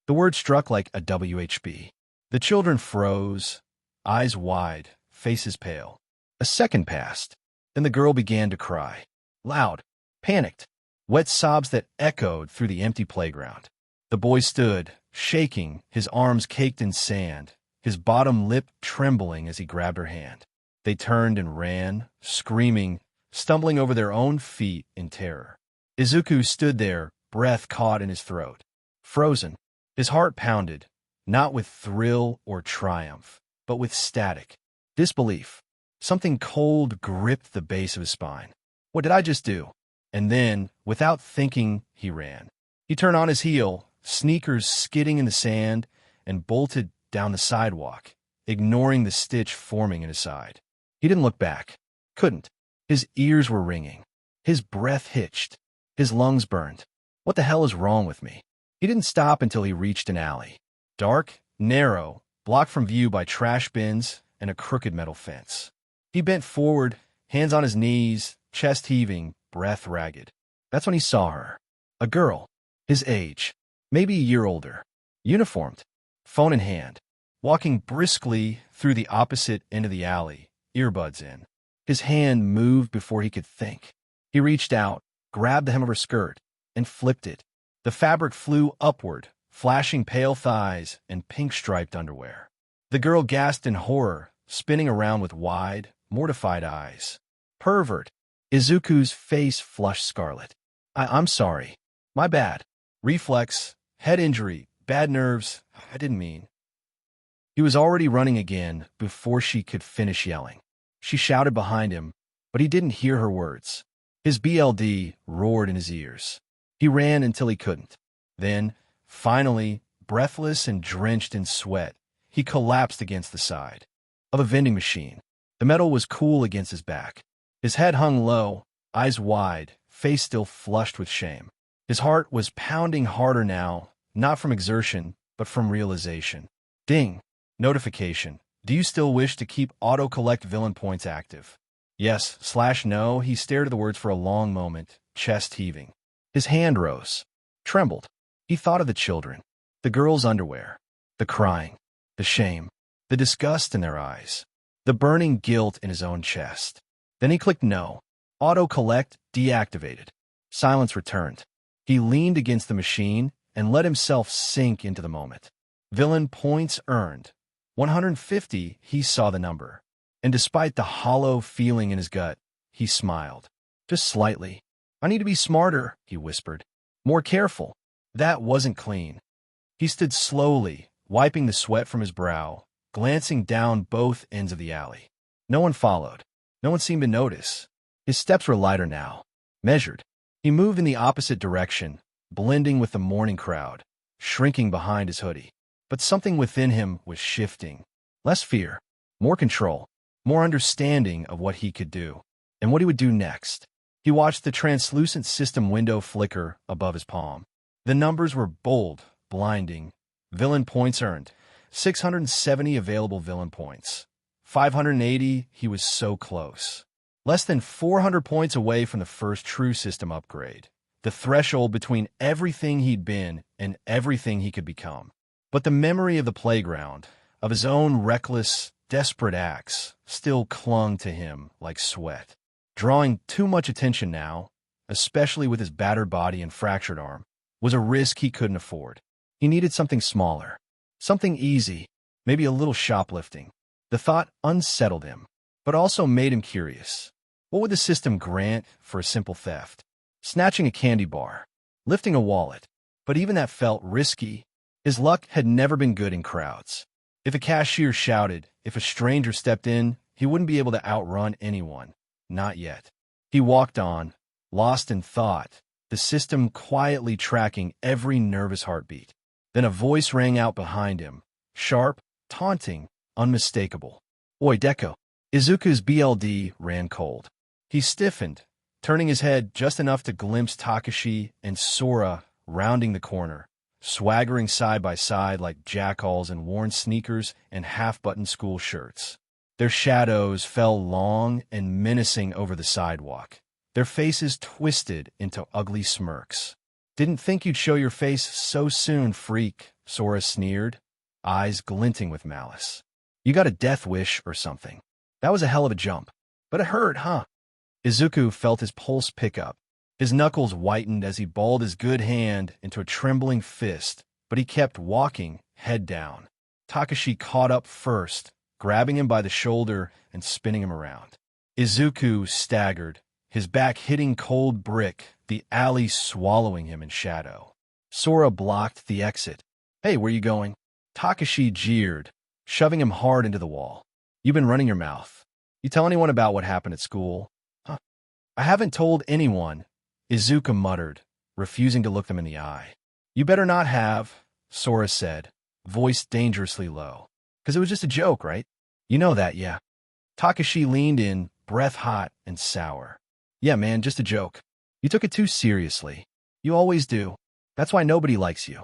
The word struck like a WHB. The children froze, eyes wide, faces pale. A second passed. Then the girl began to cry. Loud, panicked, wet sobs that echoed through the empty playground. The boy stood, shaking, his arms caked in sand, his bottom lip trembling as he grabbed her hand. They turned and ran, screaming, stumbling over their own feet in terror. Izuku stood there, breath caught in his throat. Frozen. His heart pounded, not with thrill or triumph, but with static. Disbelief. Something cold gripped the base of his spine. What did I just do? And then, without thinking, he ran. He turned on his heel, sneakers skidding in the sand, and bolted down the sidewalk, ignoring the stitch forming in his side. He didn't look back. Couldn't. His ears were ringing. His breath hitched. His lungs burned. What the hell is wrong with me? He didn't stop until he reached an alley. Dark, narrow, blocked from view by trash bins and a crooked metal fence. He bent forward, hands on his knees, chest heaving, breath ragged. That's when he saw her. A girl. His age. Maybe a year older. Uniformed. Phone in hand. Walking briskly through the opposite end of the alley, earbuds in. His hand moved before he could think. He reached out, grabbed the hem of her skirt, and flipped it. The fabric flew upward, flashing pale thighs and pink-striped underwear. The girl gasped in horror, spinning around with wide, mortified eyes. Pervert. Izuku's face flushed scarlet. I'm sorry. My bad. Reflex, head injury, bad nerves. I didn't mean. He was already running again before she could finish yelling. She shouted behind him, but he didn't hear her words. His BLD roared in his ears. He ran until he couldn't. Then, finally, breathless and drenched in sweat, he collapsed against the side of a vending machine. The metal was cool against his back. His head hung low, eyes wide, face still flushed with shame. His heart was pounding harder now, not from exertion, but from realization. Ding. Notification. Do you still wish to keep auto-collect villain points active? Yes/no. He stared at the words for a long moment, chest heaving. His hand rose, trembled. He thought of the children, the girl's underwear, the crying, the shame, the disgust in their eyes, the burning guilt in his own chest. Then he clicked no. Auto-collect deactivated. Silence returned. He leaned against the machine and let himself sink into the moment. Villain points earned. 150, he saw the number. And despite the hollow feeling in his gut, he smiled. Just slightly. I need to be smarter, he whispered. More careful. That wasn't clean. He stood slowly, wiping the sweat from his brow, glancing down both ends of the alley. No one followed. No one seemed to notice. His steps were lighter now, measured. He moved in the opposite direction, blending with the morning crowd, shrinking behind his hoodie. But something within him was shifting. Less fear, more control, more understanding of what he could do, and what he would do next. He watched the translucent system window flicker above his palm. The numbers were bold, blinding. Villain points earned. 670 available villain points. 580, he was so close. Less than 400 points away from the first true system upgrade. The threshold between everything he'd been and everything he could become. But the memory of the playground, of his own reckless, desperate acts, still clung to him like sweat. Drawing too much attention now, especially with his battered body and fractured arm, was a risk he couldn't afford. He needed something smaller, something easy, maybe a little shoplifting. The thought unsettled him, but also made him curious. What would the system grant for a simple theft? Snatching a candy bar, lifting a wallet. But even that felt risky. His luck had never been good in crowds. If a cashier shouted, if a stranger stepped in, he wouldn't be able to outrun anyone. Not yet. He walked on, lost in thought, the system quietly tracking every nervous heartbeat. Then a voice rang out behind him, sharp, taunting, unmistakable. Oi, Deku. Izuku's BLD ran cold. He stiffened, turning his head just enough to glimpse Takashi and Sora rounding the corner, swaggering side by side like jackals in worn sneakers and half-buttoned school shirts. Their shadows fell long and menacing over the sidewalk, their faces twisted into ugly smirks. Didn't think you'd show your face so soon, freak, Sora sneered, eyes glinting with malice. You got a death wish or something. That was a hell of a jump. But it hurt, huh? Izuku felt his pulse pick up. His knuckles whitened as he balled his good hand into a trembling fist, but he kept walking, head down. Takashi caught up first, grabbing him by the shoulder and spinning him around. Izuku staggered, his back hitting cold brick, the alley swallowing him in shadow. Sora blocked the exit. "Hey, where you going?" Takashi jeered, shoving him hard into the wall. "You've been running your mouth. You tell anyone about what happened at school?" "Huh? I haven't told anyone," Izuku muttered, refusing to look them in the eye. "You better not have," Sora said, voice dangerously low. "'Cause it was just a joke, right? You know that, yeah." Takashi leaned in, breath hot and sour. "Yeah, man, just a joke. You took it too seriously. You always do. That's why nobody likes you."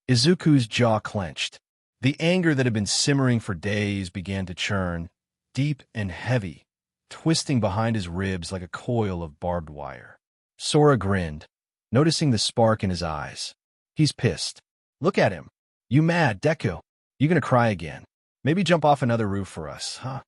Izuku's jaw clenched. The anger that had been simmering for days began to churn, deep and heavy, twisting behind his ribs like a coil of barbed wire. Sora grinned, noticing the spark in his eyes. "He's pissed. Look at him. You mad, Deku? You gonna cry again? Maybe jump off another roof for us, huh?"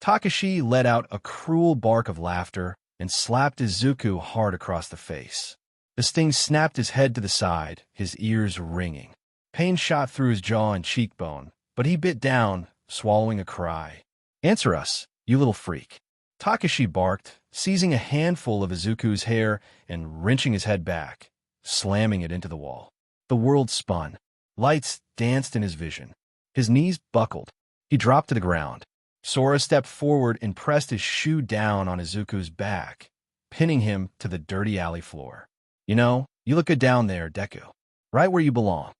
Takashi let out a cruel bark of laughter and slapped Izuku hard across the face. The sting snapped his head to the side, his ears ringing. Pain shot through his jaw and cheekbone, but he bit down, swallowing a cry. "Answer us, you little freak." Takashi barked, seizing a handful of Izuku's hair and wrenching his head back, slamming it into the wall. The world spun. Lights danced in his vision. His knees buckled. He dropped to the ground. Sora stepped forward and pressed his shoe down on Izuku's back, pinning him to the dirty alley floor. "You know, you look good down there, Deku. Right where you belong."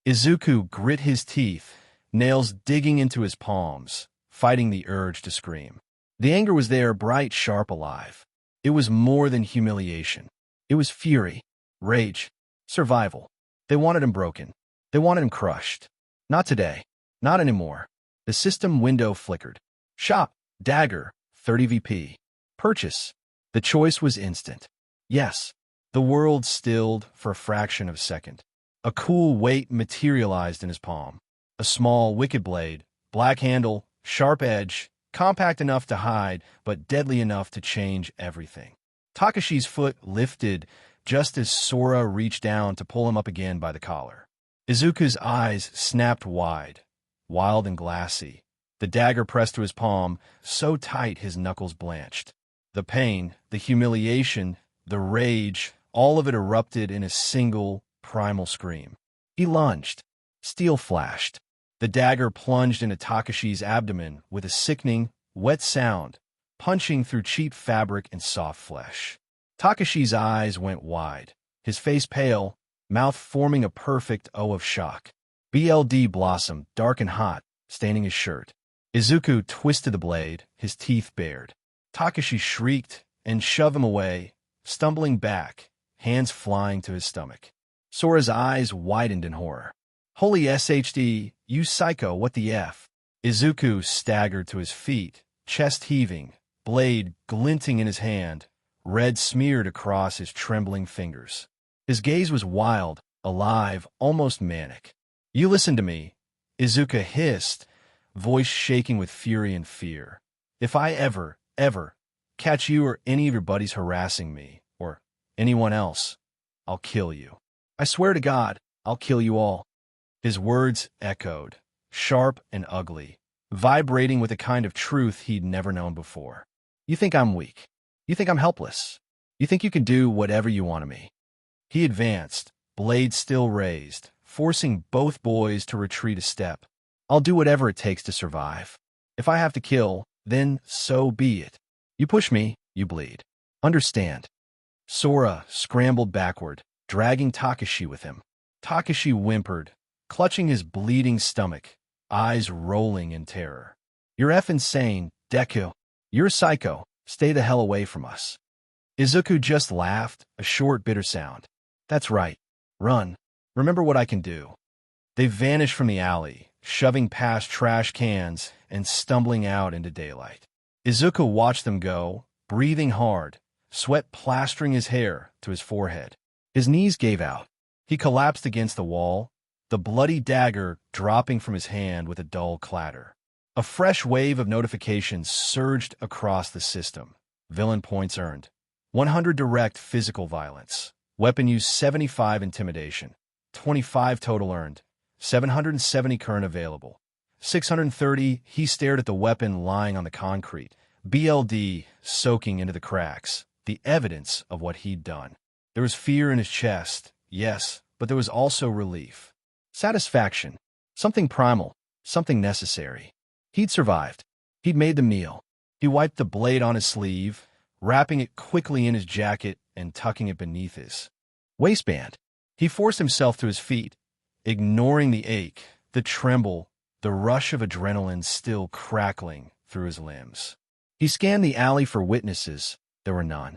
Izuku grit his teeth, nails digging into his palms, fighting the urge to scream. The anger was there, bright, sharp, alive. It was more than humiliation. It was fury, rage, survival. They wanted him broken. They wanted him crushed. Not today. Not anymore. The system window flickered. Shop, dagger, 30 VP. Purchase. The choice was instant. Yes. The world stilled for a fraction of a second. A cool weight materialized in his palm. A small, wicked blade, black handle, sharp edge, compact enough to hide, but deadly enough to change everything. Takashi's foot lifted just as Sora reached down to pull him up again by the collar. Izuku's eyes snapped wide, wild and glassy. The dagger pressed to his palm, so tight his knuckles blanched. The pain, the humiliation, the rage, all of it erupted in a single, primal scream. He lunged. Steel flashed. The dagger plunged into Takashi's abdomen with a sickening, wet sound, punching through cheap fabric and soft flesh. Takashi's eyes went wide, his face pale, mouth forming a perfect O of shock. BLD blossomed, dark and hot, staining his shirt. Izuku twisted the blade, his teeth bared. Takashi shrieked and shoved him away, stumbling back, hands flying to his stomach. Sora's eyes widened in horror. "Holy SHD, you psycho, what the F?" Izuku staggered to his feet, chest heaving, blade glinting in his hand, red smeared across his trembling fingers. His gaze was wild, alive, almost manic. "You listen to me," Izuku hissed, voice shaking with fury and fear. "If I ever catch you or any of your buddies harassing me, or anyone else, I'll kill you. I swear to God, I'll kill you all." His words echoed, sharp and ugly, vibrating with a kind of truth he'd never known before. "You think I'm weak. You think I'm helpless. You think you can do whatever you want of me." He advanced, blade still raised, forcing both boys to retreat a step. "I'll do whatever it takes to survive. If I have to kill, then so be it. You push me, you bleed. Understand?" Sora scrambled backward, dragging Takashi with him. Takashi whimpered, clutching his bleeding stomach, eyes rolling in terror. "You're effing insane, Deku. You're a psycho. Stay the hell away from us." Izuku just laughed, a short, bitter sound. "That's right. Run. Remember what I can do." They vanished from the alley, shoving past trash cans and stumbling out into daylight. Izuku watched them go, breathing hard, sweat plastering his hair to his forehead. His knees gave out. He collapsed against the wall, the bloody dagger dropping from his hand with a dull clatter. A fresh wave of notifications surged across the system. Villain points earned. 100 direct physical violence. Weapon use 75 intimidation. 25 total earned. 770 current available. 630, he stared at the weapon lying on the concrete. BLD soaking into the cracks. the evidence of what he'd done. There was fear in his chest, yes, but there was also relief. Satisfaction. Something primal, something necessary. He'd survived. He'd made the meal. He wiped the blade on his sleeve, wrapping it quickly in his jacket and tucking it beneath his waistband. He forced himself to his feet, ignoring the ache, the tremble, the rush of adrenaline still crackling through his limbs. He scanned the alley for witnesses. There were none.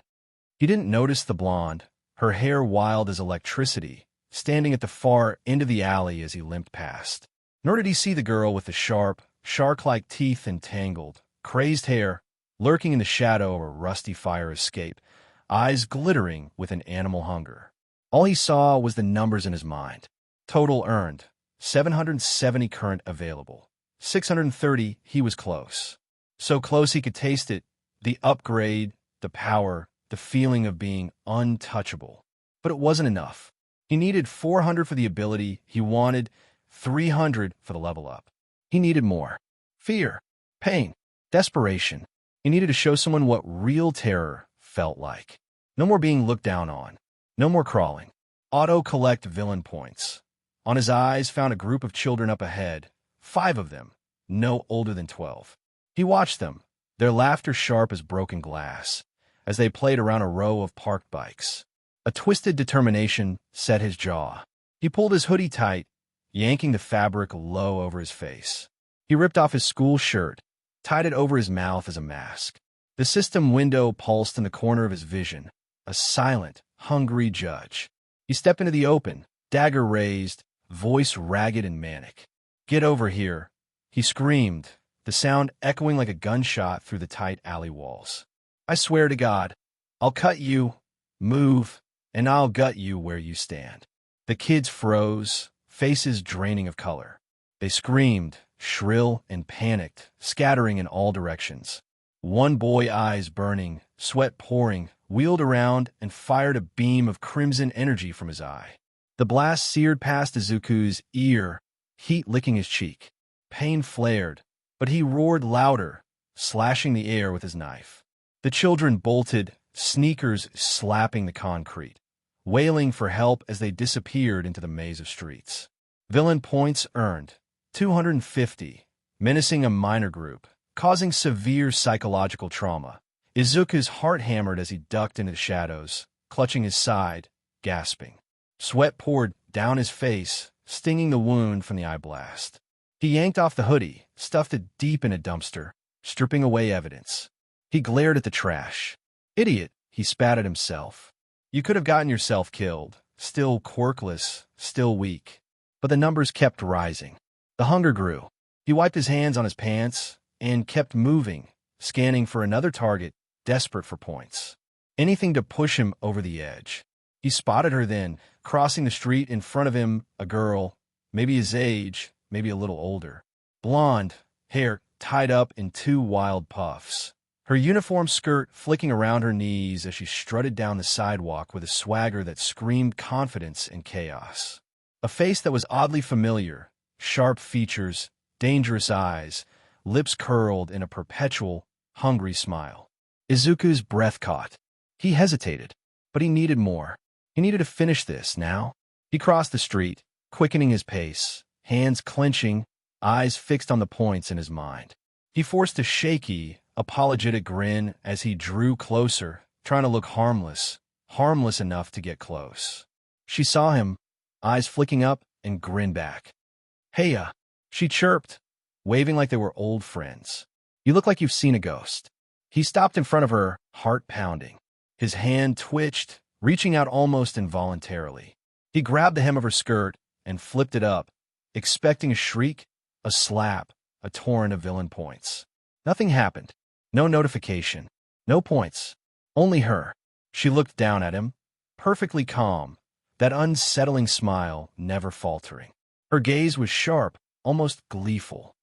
He didn't notice the blonde, her hair wild as electricity, standing at the far end of the alley as he limped past. Nor did he see the girl with the sharp, shark-like teeth and tangled, crazed hair, lurking in the shadow of a rusty fire escape, eyes glittering with an animal hunger. All he saw was the numbers in his mind. Total earned, 770 current available. 630, he was close. So close he could taste it, the upgrade, the power, the feeling of being untouchable. But it wasn't enough. He needed 400 for the ability he wanted, 300 for the level up. He needed more. Fear, pain, desperation. He needed to show someone what real terror felt like. No more being looked down on. No more crawling. Auto-collect villain points. On his eyes found a group of children up ahead, 5 of them, no older than 12. He watched them, their laughter sharp as broken glass, as they played around a row of parked bikes. A twisted determination set his jaw. He pulled his hoodie tight, yanking the fabric low over his face. He ripped off his school shirt, tied it over his mouth as a mask. The system window pulsed in the corner of his vision, a silent, hungry judge. He stepped into the open, dagger raised, voice ragged and manic. "Get over here," he screamed, the sound echoing like a gunshot through the tight alley walls. "I swear to God, I'll cut you, move, and I'll gut you where you stand." The kids froze, faces draining of color. They screamed, shrill and panicked, scattering in all directions. One boy, eyes burning, sweat pouring, wheeled around and fired a beam of crimson energy from his eye. The blast seared past Izuku's ear, heat licking his cheek. Pain flared, but he roared louder, slashing the air with his knife. The children bolted, sneakers slapping the concrete, wailing for help as they disappeared into the maze of streets. Villain points earned, 250, menacing a minor group, causing severe psychological trauma. Izuku's heart hammered as he ducked into the shadows, clutching his side, gasping. Sweat poured down his face, stinging the wound from the eye blast. He yanked off the hoodie, stuffed it deep in a dumpster, stripping away evidence. He glared at the trash. "Idiot," he spat at himself. "You could have gotten yourself killed, still quirkless, still weak." But the numbers kept rising. The hunger grew. He wiped his hands on his pants and kept moving, scanning for another target, desperate for points. Anything to push him over the edge. He spotted her then, crossing the street in front of him, a girl, maybe his age, maybe a little older. Blonde, hair tied up in 2 wild puffs. Her uniform skirt flicking around her knees as she strutted down the sidewalk with a swagger that screamed confidence and chaos. A face that was oddly familiar, sharp features, dangerous eyes, lips curled in a perpetual, hungry smile. Izuku's breath caught. He hesitated, but he needed more. He needed to finish this now. He crossed the street, quickening his pace, hands clenching, eyes fixed on the points in his mind. He forced a shaky, apologetic grin as he drew closer, trying to look harmless, harmless enough to get close. She saw him, eyes flicking up, and grinned back. "Heya," she chirped, waving like they were old friends. "You look like you've seen a ghost." He stopped in front of her, heart pounding. His hand twitched, reaching out almost involuntarily. He grabbed the hem of her skirt and flipped it up, expecting a shriek, a slap, a torrent of villain points. Nothing happened. No notification. No points. Only her. She looked down at him, perfectly calm, that unsettling smile never faltering. Her gaze was sharp, almost gleeful.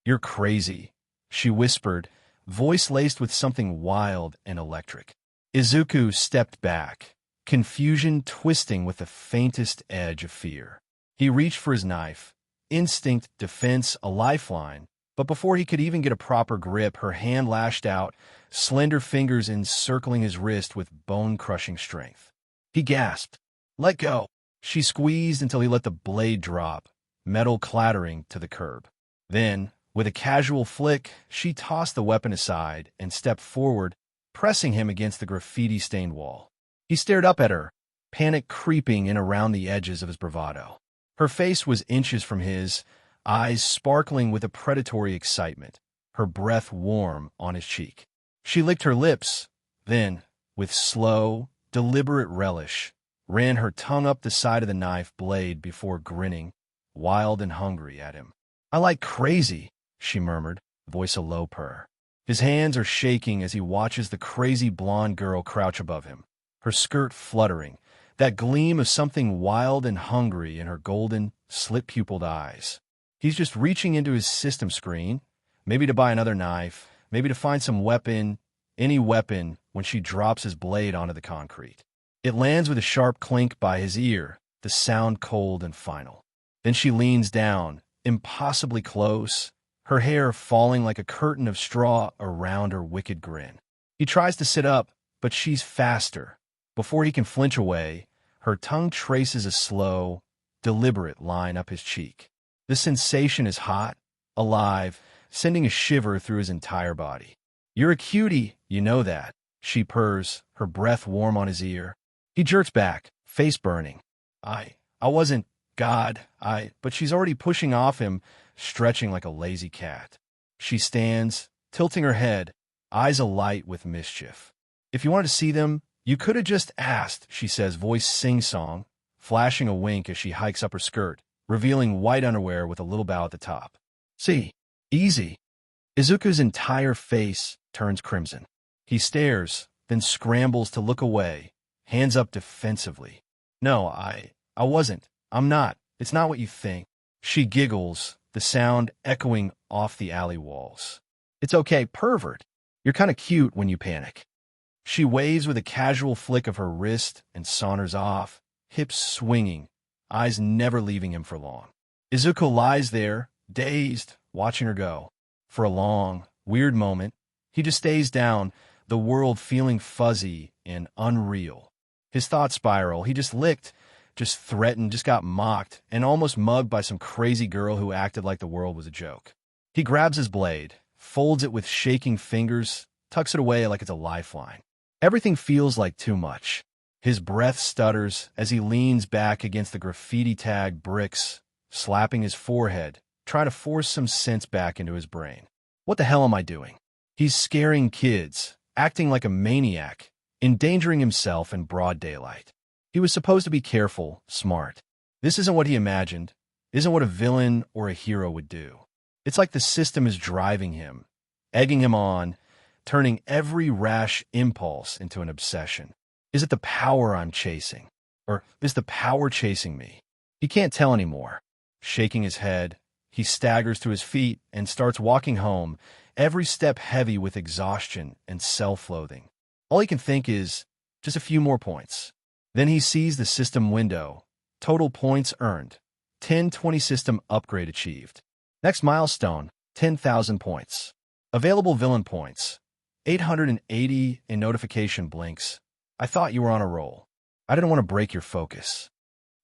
"You're crazy," she whispered, voice laced with something wild and electric. Izuku stepped back, confusion twisting with the faintest edge of fear. He reached for his knife, instinct, defense, a lifeline, But before he could even get a proper grip, her hand lashed out, slender fingers encircling his wrist with bone-crushing strength. He gasped. "Let go!" She squeezed until he let the blade drop, metal clattering to the curb. Then, with a casual flick, she tossed the weapon aside and stepped forward, pressing him against the graffiti-stained wall. He stared up at her, panic creeping in around the edges of his bravado. Her face was inches from his, eyes sparkling with a predatory excitement, her breath warm on his cheek. She licked her lips, then, with slow, deliberate relish, ran her tongue up the side of the knife blade before grinning, wild and hungry, at him. "I like crazy," she murmured, voice a low purr. His hands are shaking as he watches the crazy blonde girl crouch above him, her skirt fluttering, that gleam of something wild and hungry in her golden, slit-pupiled eyes. He's just reaching into his system screen, maybe to buy another knife, maybe to find some weapon, any weapon, when she drops his blade onto the concrete. It lands with a sharp clink by his ear, the sound cold and final. Then she leans down, impossibly close, her hair falling like a curtain of straw around her wicked grin. He tries to sit up, but she's faster. Before he can flinch away, her tongue traces a slow, deliberate line up his cheek. The sensation is hot, alive, sending a shiver through his entire body. "You're a cutie, you know that," she purrs, her breath warm on his ear. He jerks back, face burning. I wasn't, God, But she's already pushing off him, stretching like a lazy cat. She stands, tilting her head, eyes alight with mischief. "If you wanted to see them, you could have just asked," she says, voice sing-song, flashing a wink as she hikes up her skirt, revealing white underwear with a little bow at the top. "See, easy." Izuku's entire face turns crimson. He stares, then scrambles to look away, hands up defensively. "No, I wasn't. I'm not. It's not what you think." She giggles, the sound echoing off the alley walls. "It's okay, pervert. You're kind of cute when you panic." She waves with a casual flick of her wrist and saunters off, hips swinging, eyes never leaving him for long. Izuku lies there, dazed, watching her go. For a long, weird moment, he just stays down, the world feeling fuzzy and unreal. His thoughts spiral. He just licked, just threatened, just got mocked, and almost mugged by some crazy girl who acted like the world was a joke. He grabs his blade, folds it with shaking fingers, tucks it away like it's a lifeline. Everything feels like too much. His breath stutters as he leans back against the graffiti-tagged bricks, slapping his forehead, trying to force some sense back into his brain. What the hell am I doing? He's scaring kids, acting like a maniac, endangering himself in broad daylight. He was supposed to be careful, smart. This isn't what he imagined, isn't what a villain or a hero would do. It's like the system is driving him, egging him on, turning every rash impulse into an obsession. Is it the power I'm chasing? Or is the power chasing me? He can't tell anymore. Shaking his head, he staggers to his feet and starts walking home, every step heavy with exhaustion and self-loathing. All he can think is, just a few more points. Then he sees the system window. Total points earned. 1020 system upgrade achieved. Next milestone, 10,000 points. Available villain points. 880 in notification blinks. I thought you were on a roll. I didn't want to break your focus.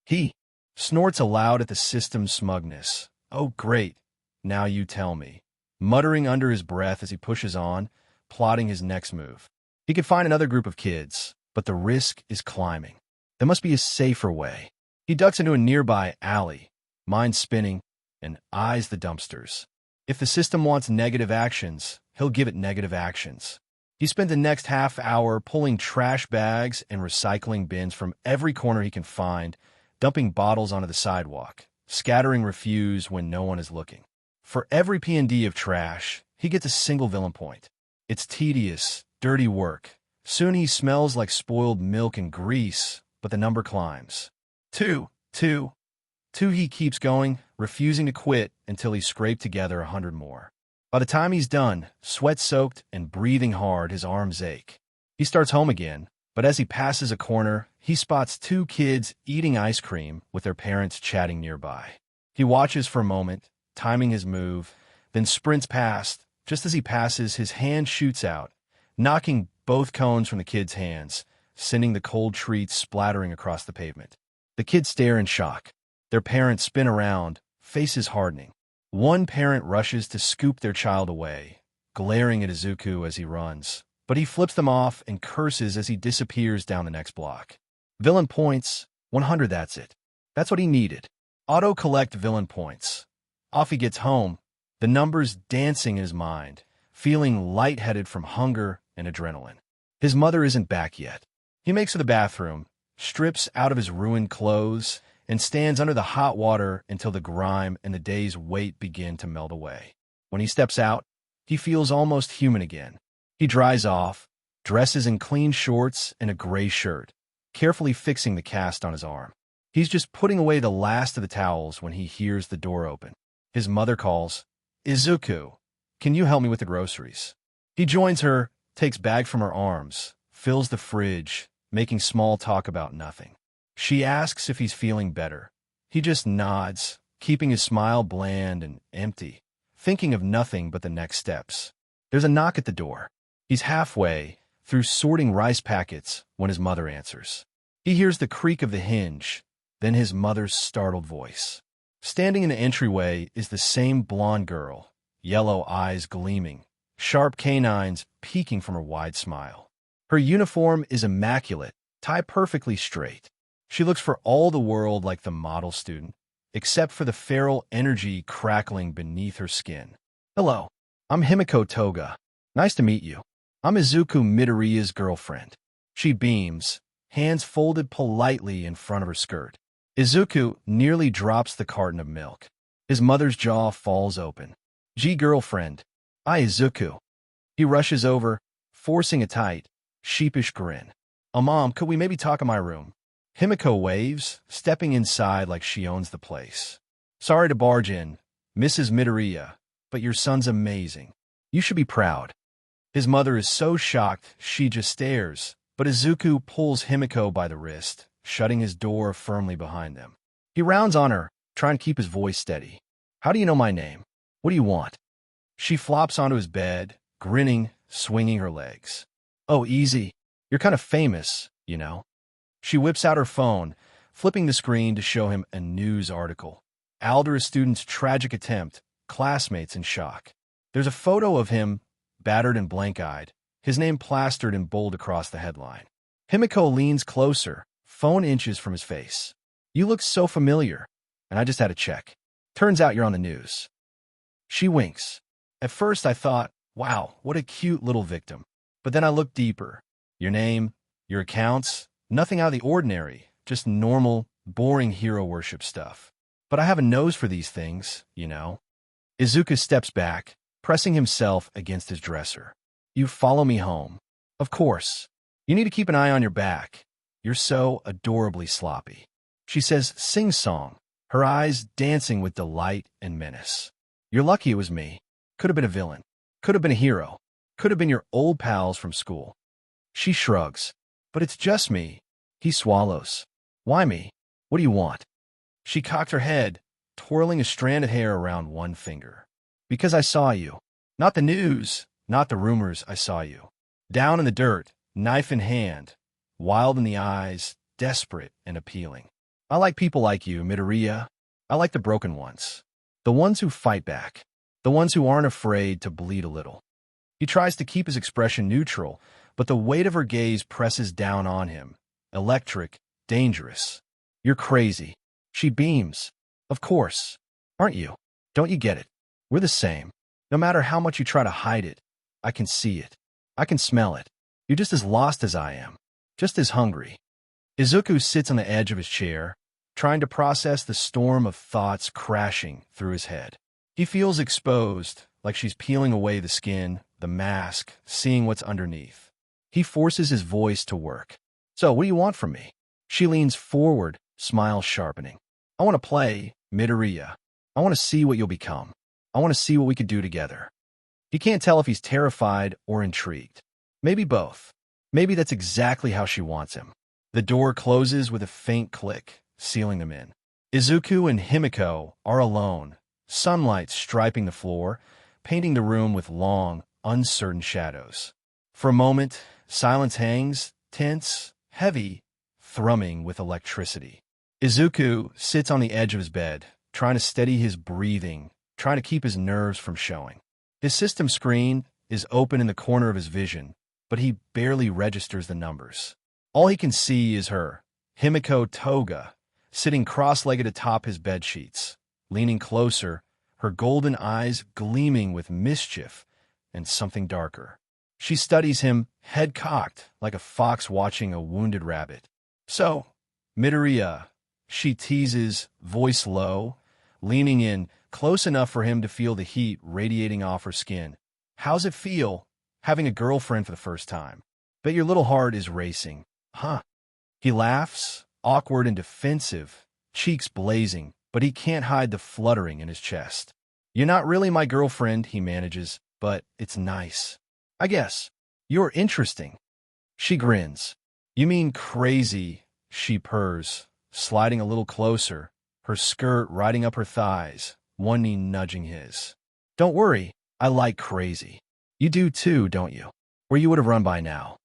He snorts aloud at the system's smugness. Oh, great. Now you tell me. Muttering under his breath as he pushes on, plotting his next move. He could find another group of kids, but the risk is climbing. There must be a safer way. He ducks into a nearby alley, mind spinning, and eyes the dumpsters. If the system wants negative actions, he'll give it negative actions. He spent the next half hour pulling trash bags and recycling bins from every corner he can find, dumping bottles onto the sidewalk, scattering refuse when no one is looking. For every P&D of trash, he gets a single villain point. It's tedious, dirty work. Soon he smells like spoiled milk and grease, but the number climbs. Two. He keeps going, refusing to quit until he's scraped together 100 more. By the time he's done, sweat-soaked and breathing hard, his arms ache. He starts home again, but as he passes a corner, he spots 2 kids eating ice cream with their parents chatting nearby. He watches for a moment, timing his move, then sprints past. Just as he passes, his hand shoots out, knocking both cones from the kid's hands, sending the cold treats splattering across the pavement. The kids stare in shock. Their parents spin around, faces hardening. One parent rushes to scoop their child away, glaring at Izuku as he runs, but he flips them off and curses as he disappears down the next block. Villain points, 100, that's it. That's what he needed. Auto-collect villain points. Off he gets home, the numbers dancing in his mind, feeling lightheaded from hunger and adrenaline. His mother isn't back yet. He makes it to the bathroom, strips out of his ruined clothes, and stands under the hot water until the grime and the day's weight begin to melt away. When he steps out, he feels almost human again. He dries off, dresses in clean shorts and a gray shirt, carefully fixing the cast on his arm. He's just putting away the last of the towels when he hears the door open. His mother calls, "Izuku, can you help me with the groceries?" He joins her, takes bag from her arms, fills the fridge, making small talk about nothing. She asks if he's feeling better. He just nods, keeping his smile bland and empty, thinking of nothing but the next steps. There's a knock at the door. He's halfway through sorting rice packets when his mother answers. He hears the creak of the hinge, then his mother's startled voice. Standing in the entryway is the same blonde girl, yellow eyes gleaming, sharp canines peeking from her wide smile. Her uniform is immaculate, tied perfectly straight. She looks for all the world like the model student, except for the feral energy crackling beneath her skin. "Hello, I'm Himiko Toga. Nice to meet you. I'm Izuku Midoriya's girlfriend." She beams, hands folded politely in front of her skirt. Izuku nearly drops the carton of milk. His mother's jaw falls open. "Girlfriend. I Izuku." He rushes over, forcing a tight, sheepish grin. Mom, could we maybe talk in my room?" Himiko waves, stepping inside like she owns the place. "Sorry to barge in, Mrs. Midoriya, but your son's amazing. You should be proud." His mother is so shocked she just stares, but Izuku pulls Himiko by the wrist, shutting his door firmly behind them. He rounds on her, trying to keep his voice steady. "How do you know my name? What do you want?" She flops onto his bed, grinning, swinging her legs. "Oh, easy. You're kind of famous, you know." She whips out her phone, flipping the screen to show him a news article. Aldera student's tragic attempt, classmates in shock. There's a photo of him, battered and blank-eyed, his name plastered in bold across the headline. Himiko leans closer, phone inches from his face. "You look so familiar, and I just had to check. Turns out you're on the news." She winks. "At first I thought, wow, what a cute little victim. But then I looked deeper. Your name, your accounts, nothing out of the ordinary, just normal, boring hero worship stuff. But I have a nose for these things, you know." Izuku steps back, pressing himself against his dresser. "You follow me home. Of course. You need to keep an eye on your back. You're so adorably sloppy." She says sing-song, her eyes dancing with delight and menace. "You're lucky it was me. Could have been a villain. Could have been a hero. Could have been your old pals from school." She shrugs. "But it's just me." He swallows. "Why me? What do you want?" She cocked her head, twirling a strand of hair around one finger. "Because I saw you. Not the news, not the rumors, I saw you. Down in the dirt, knife in hand, wild in the eyes, desperate and appealing. I like people like you, Midoriya. I like the broken ones. The ones who fight back. The ones who aren't afraid to bleed a little." He tries to keep his expression neutral, but the weight of her gaze presses down on him. Electric, dangerous. "You're crazy." She beams. "Of course. Aren't you? Don't you get it? We're the same. No matter how much you try to hide it, I can see it. I can smell it. You're just as lost as I am. Just as hungry." Izuku sits on the edge of his chair, trying to process the storm of thoughts crashing through his head. He feels exposed, like she's peeling away the skin, the mask, seeing what's underneath. He forces his voice to work. "So, what do you want from me?" She leans forward, smile sharpening. "I want to play, Midoriya. I want to see what you'll become. I want to see what we could do together." He can't tell if he's terrified or intrigued. Maybe both. Maybe that's exactly how she wants him. The door closes with a faint click, sealing them in. Izuku and Himiko are alone, sunlight striping the floor, painting the room with long, uncertain shadows. For a moment, silence hangs, tense, heavy, thrumming with electricity. Izuku sits on the edge of his bed, trying to steady his breathing, trying to keep his nerves from showing. His system screen is open in the corner of his vision, but he barely registers the numbers. All he can see is her, Himiko Toga, sitting cross-legged atop his bedsheets, leaning closer, her golden eyes gleaming with mischief and something darker. She studies him, head cocked, like a fox watching a wounded rabbit. "So, Midoriya," she teases, voice low, leaning in close enough for him to feel the heat radiating off her skin. "How's it feel, having a girlfriend for the first time? Bet your little heart is racing, huh?" He laughs, awkward and defensive, cheeks blazing, but he can't hide the fluttering in his chest. "You're not really my girlfriend," he manages, "but it's nice. I guess. You're interesting." She grins. "You mean crazy," she purrs, sliding a little closer, her skirt riding up her thighs, one knee nudging his. "Don't worry, I like crazy. You do too, don't you? Or you would have run by now."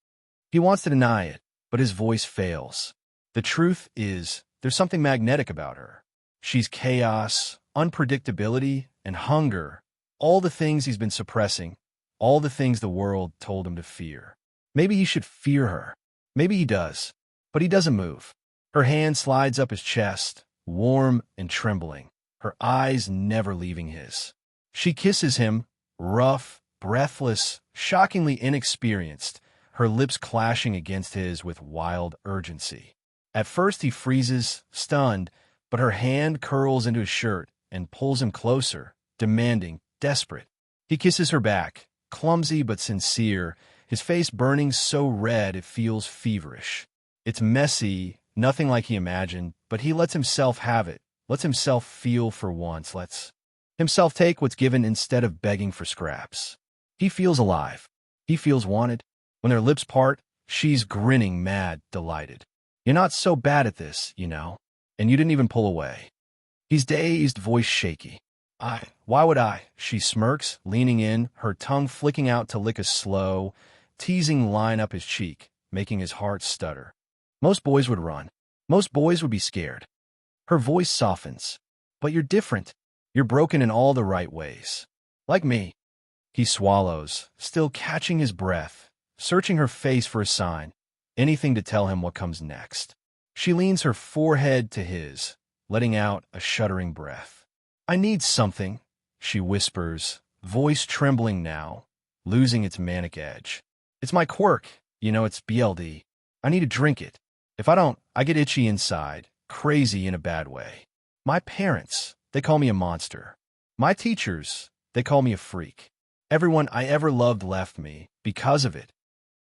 He wants to deny it, but his voice fails. The truth is, there's something magnetic about her. She's chaos, unpredictability, and hunger, all the things he's been suppressing, all the things the world told him to fear. Maybe he should fear her. Maybe he does, but he doesn't move. Her hand slides up his chest, warm and trembling, her eyes never leaving his. She kisses him, rough, breathless, shockingly inexperienced, her lips clashing against his with wild urgency. At first he freezes, stunned, but her hand curls into his shirt and pulls him closer, demanding, desperate. He kisses her back, clumsy but sincere, his face burning so red it feels feverish. It's messy, nothing like he imagined, but he lets himself have it, lets himself feel for once, lets himself take what's given instead of begging for scraps. He feels alive. He feels wanted. When their lips part, she's grinning, mad, delighted. "You're not so bad at this, you know, and you didn't even pull away." He's dazed, voice shaky. Why would I?" She smirks, leaning in, her tongue flicking out to lick a slow, teasing line up his cheek, making his heart stutter. "Most boys would run. Most boys would be scared." Her voice softens. "But you're different. You're broken in all the right ways. Like me." He swallows, still catching his breath, searching her face for a sign, anything to tell him what comes next. She leans her forehead to his, letting out a shuddering breath. "I need something," she whispers, voice trembling now, losing its manic edge. "It's my quirk, you know, it's BLD. I need to drink it. If I don't, I get itchy inside, crazy in a bad way. My parents, they call me a monster. My teachers, they call me a freak. Everyone I ever loved left me because of it."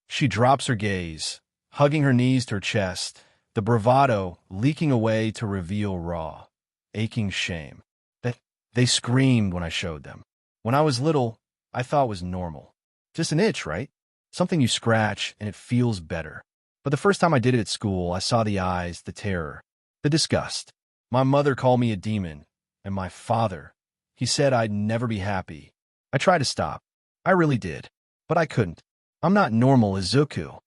She drops her gaze, hugging her knees to her chest, the bravado leaking away to reveal raw, aching shame. They screamed when I showed them. When I was little, I thought it was normal. Just an itch, right? Something you scratch and it feels better. But the first time I did it at school, I saw the eyes, the terror, the disgust. My mother called me a demon, and my father, he said I'd never be happy. I tried to stop. I really did. But I couldn't. I'm not normal, Izuku.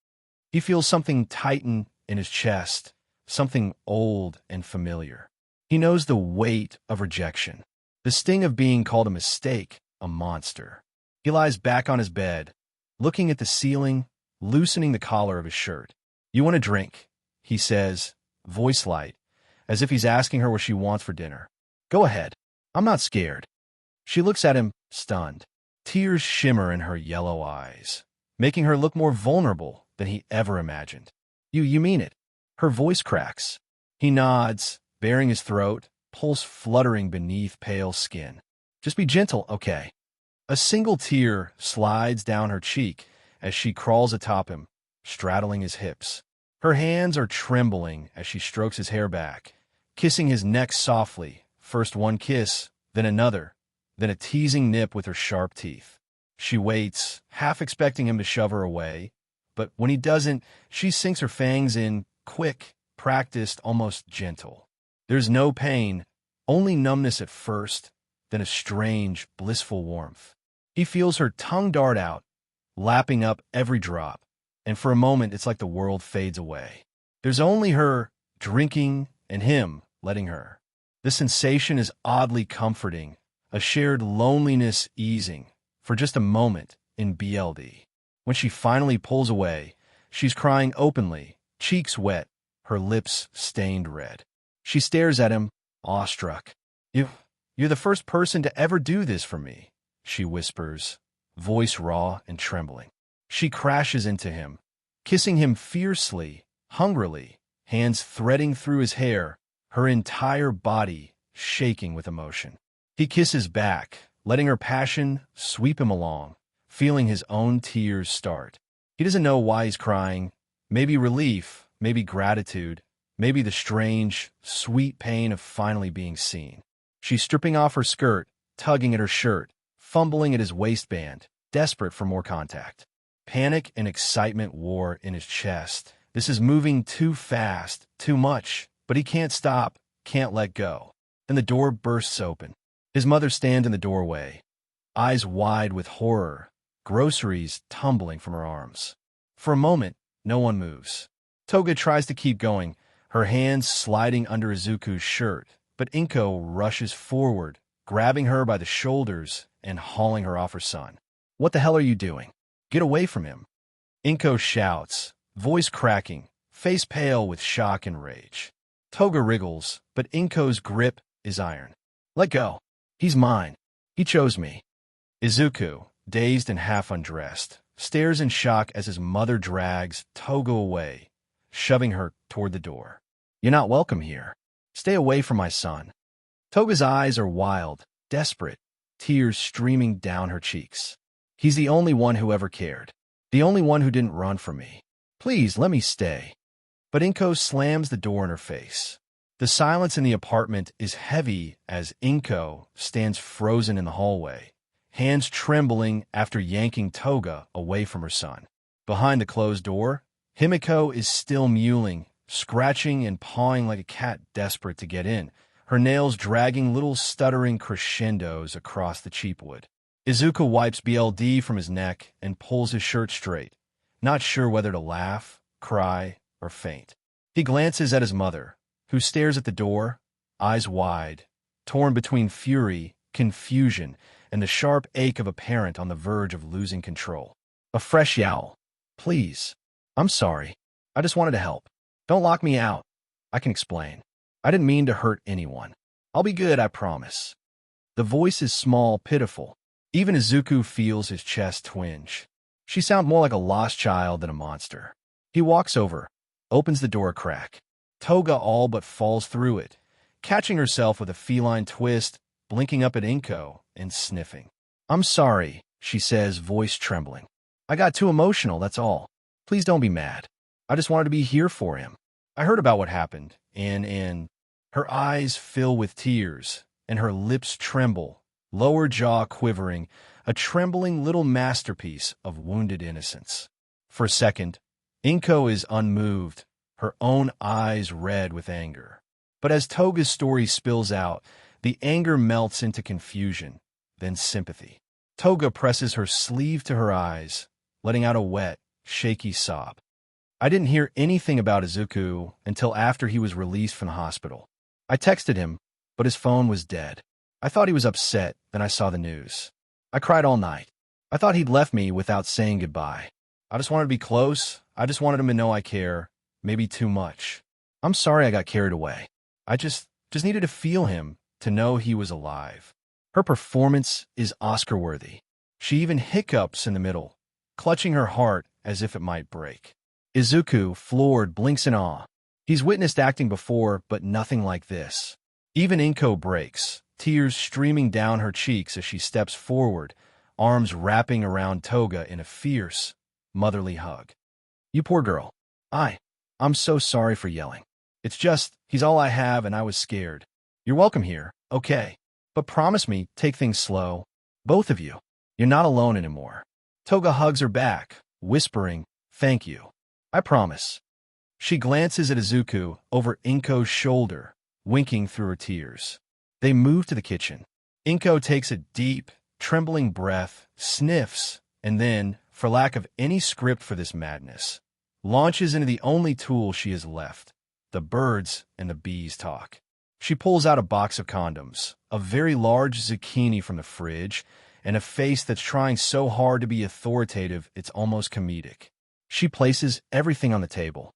He feels something tighten in his chest, something old and familiar. He knows the weight of rejection. The sting of being called a mistake, a monster. He lies back on his bed, looking at the ceiling, loosening the collar of his shirt. "You want a drink?" he says, voice light, as if he's asking her what she wants for dinner. "Go ahead. I'm not scared." She looks at him, stunned. Tears shimmer in her yellow eyes, making her look more vulnerable than he ever imagined. You mean it?" Her voice cracks. He nods, baring his throat, pulse fluttering beneath pale skin. "Just be gentle, okay?" A single tear slides down her cheek as she crawls atop him, straddling his hips. Her hands are trembling as she strokes his hair back, kissing his neck softly, first one kiss, then another, then a teasing nip with her sharp teeth. She waits, half expecting him to shove her away, but when he doesn't, she sinks her fangs in, quick, practiced, almost gentle. There's no pain, only numbness at first, then a strange, blissful warmth. He feels her tongue dart out, lapping up every drop, and for a moment it's like the world fades away. There's only her drinking and him letting her. The sensation is oddly comforting, a shared loneliness easing, for just a moment in BLD. When she finally pulls away, she's crying openly, cheeks wet, her lips stained red. She stares at him, awestruck. You're the first person to ever do this for me, she whispers, voice raw and trembling. She crashes into him, kissing him fiercely, hungrily, hands threading through his hair, her entire body shaking with emotion. He kisses back, letting her passion sweep him along, feeling his own tears start. He doesn't know why he's crying, maybe relief, maybe gratitude, maybe the strange, sweet pain of finally being seen. She's stripping off her skirt, tugging at her shirt, fumbling at his waistband, desperate for more contact. Panic and excitement war in his chest. This is moving too fast, too much, but he can't stop, can't let go. Then the door bursts open. His mother stands in the doorway, eyes wide with horror, groceries tumbling from her arms. For a moment, no one moves. Toga tries to keep going, her hands sliding under Izuku's shirt, but Inko rushes forward, grabbing her by the shoulders and hauling her off her son. What the hell are you doing? Get away from him. Inko shouts, voice cracking, face pale with shock and rage. Toga wriggles, but Inko's grip is iron. Let go. He's mine. He chose me. Izuku, dazed and half undressed, stares in shock as his mother drags Toga away, shoving her toward the door. You're not welcome here. Stay away from my son. Toga's eyes are wild, desperate, tears streaming down her cheeks. He's the only one who ever cared. The only one who didn't run from me. Please, let me stay. But Inko slams the door in her face. The silence in the apartment is heavy as Inko stands frozen in the hallway, hands trembling after yanking Toga away from her son. Behind the closed door, Himiko is still mewling, scratching and pawing like a cat desperate to get in, her nails dragging little stuttering crescendos across the cheap wood. Izuku wipes BLD from his neck and pulls his shirt straight, not sure whether to laugh, cry, or faint. He glances at his mother, who stares at the door, eyes wide, torn between fury, confusion, and the sharp ache of a parent on the verge of losing control. A fresh yowl. Please. I'm sorry. I just wanted to help. Don't lock me out. I can explain. I didn't mean to hurt anyone. I'll be good, I promise. The voice is small, pitiful. Even Izuku feels his chest twinge. She sounds more like a lost child than a monster. He walks over, opens the door a crack. Toga all but falls through it, catching herself with a feline twist, blinking up at Inko and sniffing. I'm sorry, she says, voice trembling. I got too emotional, that's all. Please don't be mad. I just wanted to be here for him. I heard about what happened, and her eyes fill with tears, and her lips tremble, lower jaw quivering, a trembling little masterpiece of wounded innocence. For a second, Inko is unmoved, her own eyes red with anger. But as Toga's story spills out, the anger melts into confusion, then sympathy. Toga presses her sleeve to her eyes, letting out a wet, shaky sob. I didn't hear anything about Izuku until after he was released from the hospital. I texted him, but his phone was dead. I thought he was upset, then I saw the news. I cried all night. I thought he'd left me without saying goodbye. I just wanted to be close. I just wanted him to know I care. Maybe too much. I'm sorry I got carried away. I just needed to feel him, to know he was alive. Her performance is Oscar-worthy. She even hiccups in the middle, clutching her heart as if it might break. Izuku, floored, blinks in awe. He's witnessed acting before, but nothing like this. Even Inko breaks, tears streaming down her cheeks as she steps forward, arms wrapping around Toga in a fierce, motherly hug. You poor girl. I'm so sorry for yelling. It's just, he's all I have and I was scared. You're welcome here, okay. But promise me, take things slow. Both of you. You're not alone anymore. Toga hugs her back, whispering, thank you. I promise. She glances at Izuku over Inko's shoulder, winking through her tears. They move to the kitchen. Inko takes a deep, trembling breath, sniffs, and then, for lack of any script for this madness, launches into the only tool she has left, the birds and the bees talk. She pulls out a box of condoms, a very large zucchini from the fridge, and a face that's trying so hard to be authoritative it's almost comedic. She places everything on the table.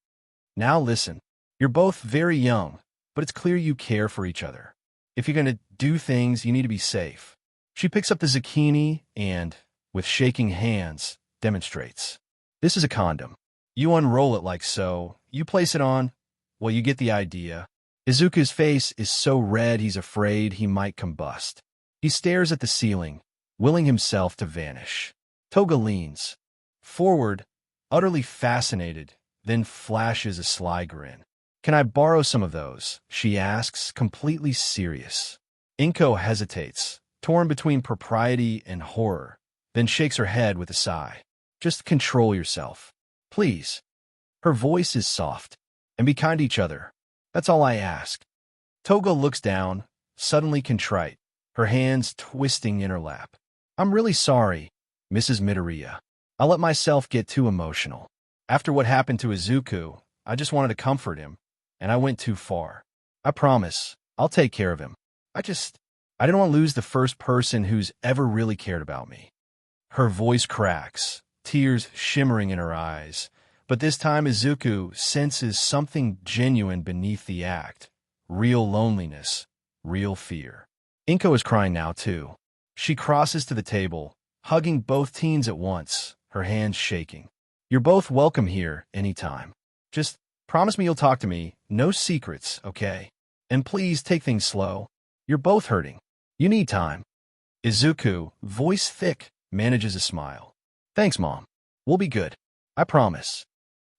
Now listen, you're both very young, but it's clear you care for each other. If you're going to do things, you need to be safe. She picks up the zucchini and, with shaking hands, demonstrates. This is a condom. You unroll it like so. You place it on. Well, you get the idea. Izuku's face is so red he's afraid he might combust. He stares at the ceiling, willing himself to vanish. Toga leans forward, utterly fascinated, then flashes a sly grin. Can I borrow some of those? She asks, completely serious. Inko hesitates, torn between propriety and horror, then shakes her head with a sigh. Just control yourself. Please. Her voice is soft. And be kind to each other. That's all I ask. Toga looks down, suddenly contrite, her hands twisting in her lap. I'm really sorry, Mrs. Midoriya. I let myself get too emotional. After what happened to Izuku, I just wanted to comfort him, and I went too far. I promise, I'll take care of him. I didn't want to lose the first person who's ever really cared about me. Her voice cracks, tears shimmering in her eyes. But this time Izuku senses something genuine beneath the act. Real loneliness, real fear. Inko is crying now too. She crosses to the table, hugging both teens at once, her hands shaking. You're both welcome here anytime. Just promise me you'll talk to me, no secrets, okay? And please take things slow. You're both hurting. You need time. Izuku, voice thick, manages a smile. Thanks, Mom. We'll be good. I promise.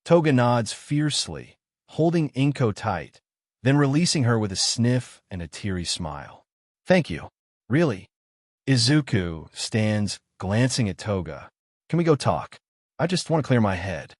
Toga nods fiercely, holding Inko tight, then releasing her with a sniff and a teary smile. Thank you. Really? Izuku stands, glancing at Toga. Can we go talk? I just want to clear my head.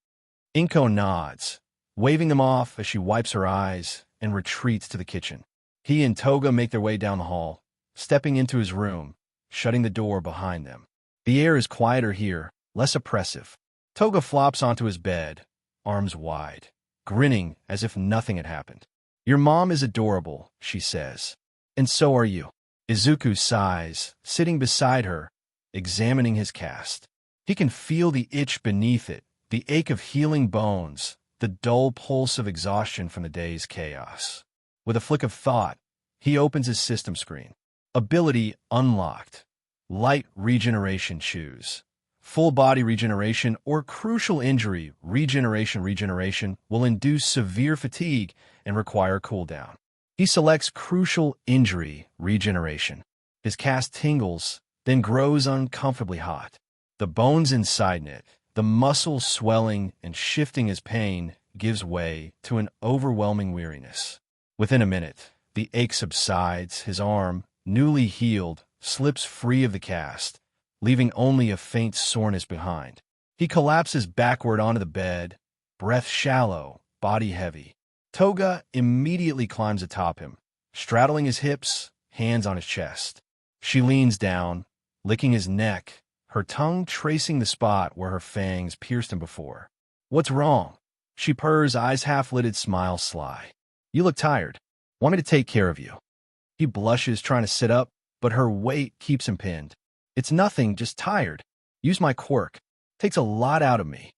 Inko nods, waving them off as she wipes her eyes and retreats to the kitchen. He and Toga make their way down the hall, stepping into his room, shutting the door behind them. The air is quieter here, less oppressive. Toga flops onto his bed, arms wide, grinning as if nothing had happened. Your mom is adorable, she says. And so are you. Izuku sighs, sitting beside her, examining his cast. He can feel the itch beneath it, the ache of healing bones, the dull pulse of exhaustion from the day's chaos. With a flick of thought, he opens his system screen. Ability unlocked. Light regeneration choose. Full body regeneration or crucial injury regeneration will induce severe fatigue and require cooldown. He selects crucial injury regeneration. His cast tingles, then grows uncomfortably hot. The bones inside it, the muscles swelling and shifting as pain, gives way to an overwhelming weariness. Within a minute, the ache subsides, his arm, newly healed, slips free of the cast, leaving only a faint soreness behind. He collapses backward onto the bed, breath shallow, body heavy. Toga immediately climbs atop him, straddling his hips, hands on his chest. She leans down, licking his neck, her tongue tracing the spot where her fangs pierced him before. What's wrong? She purrs, eyes half-lidded, smile sly. You look tired. Want me to take care of you? He blushes, trying to sit up, but her weight keeps him pinned. It's nothing, just tired. Use my quirk. Takes a lot out of me.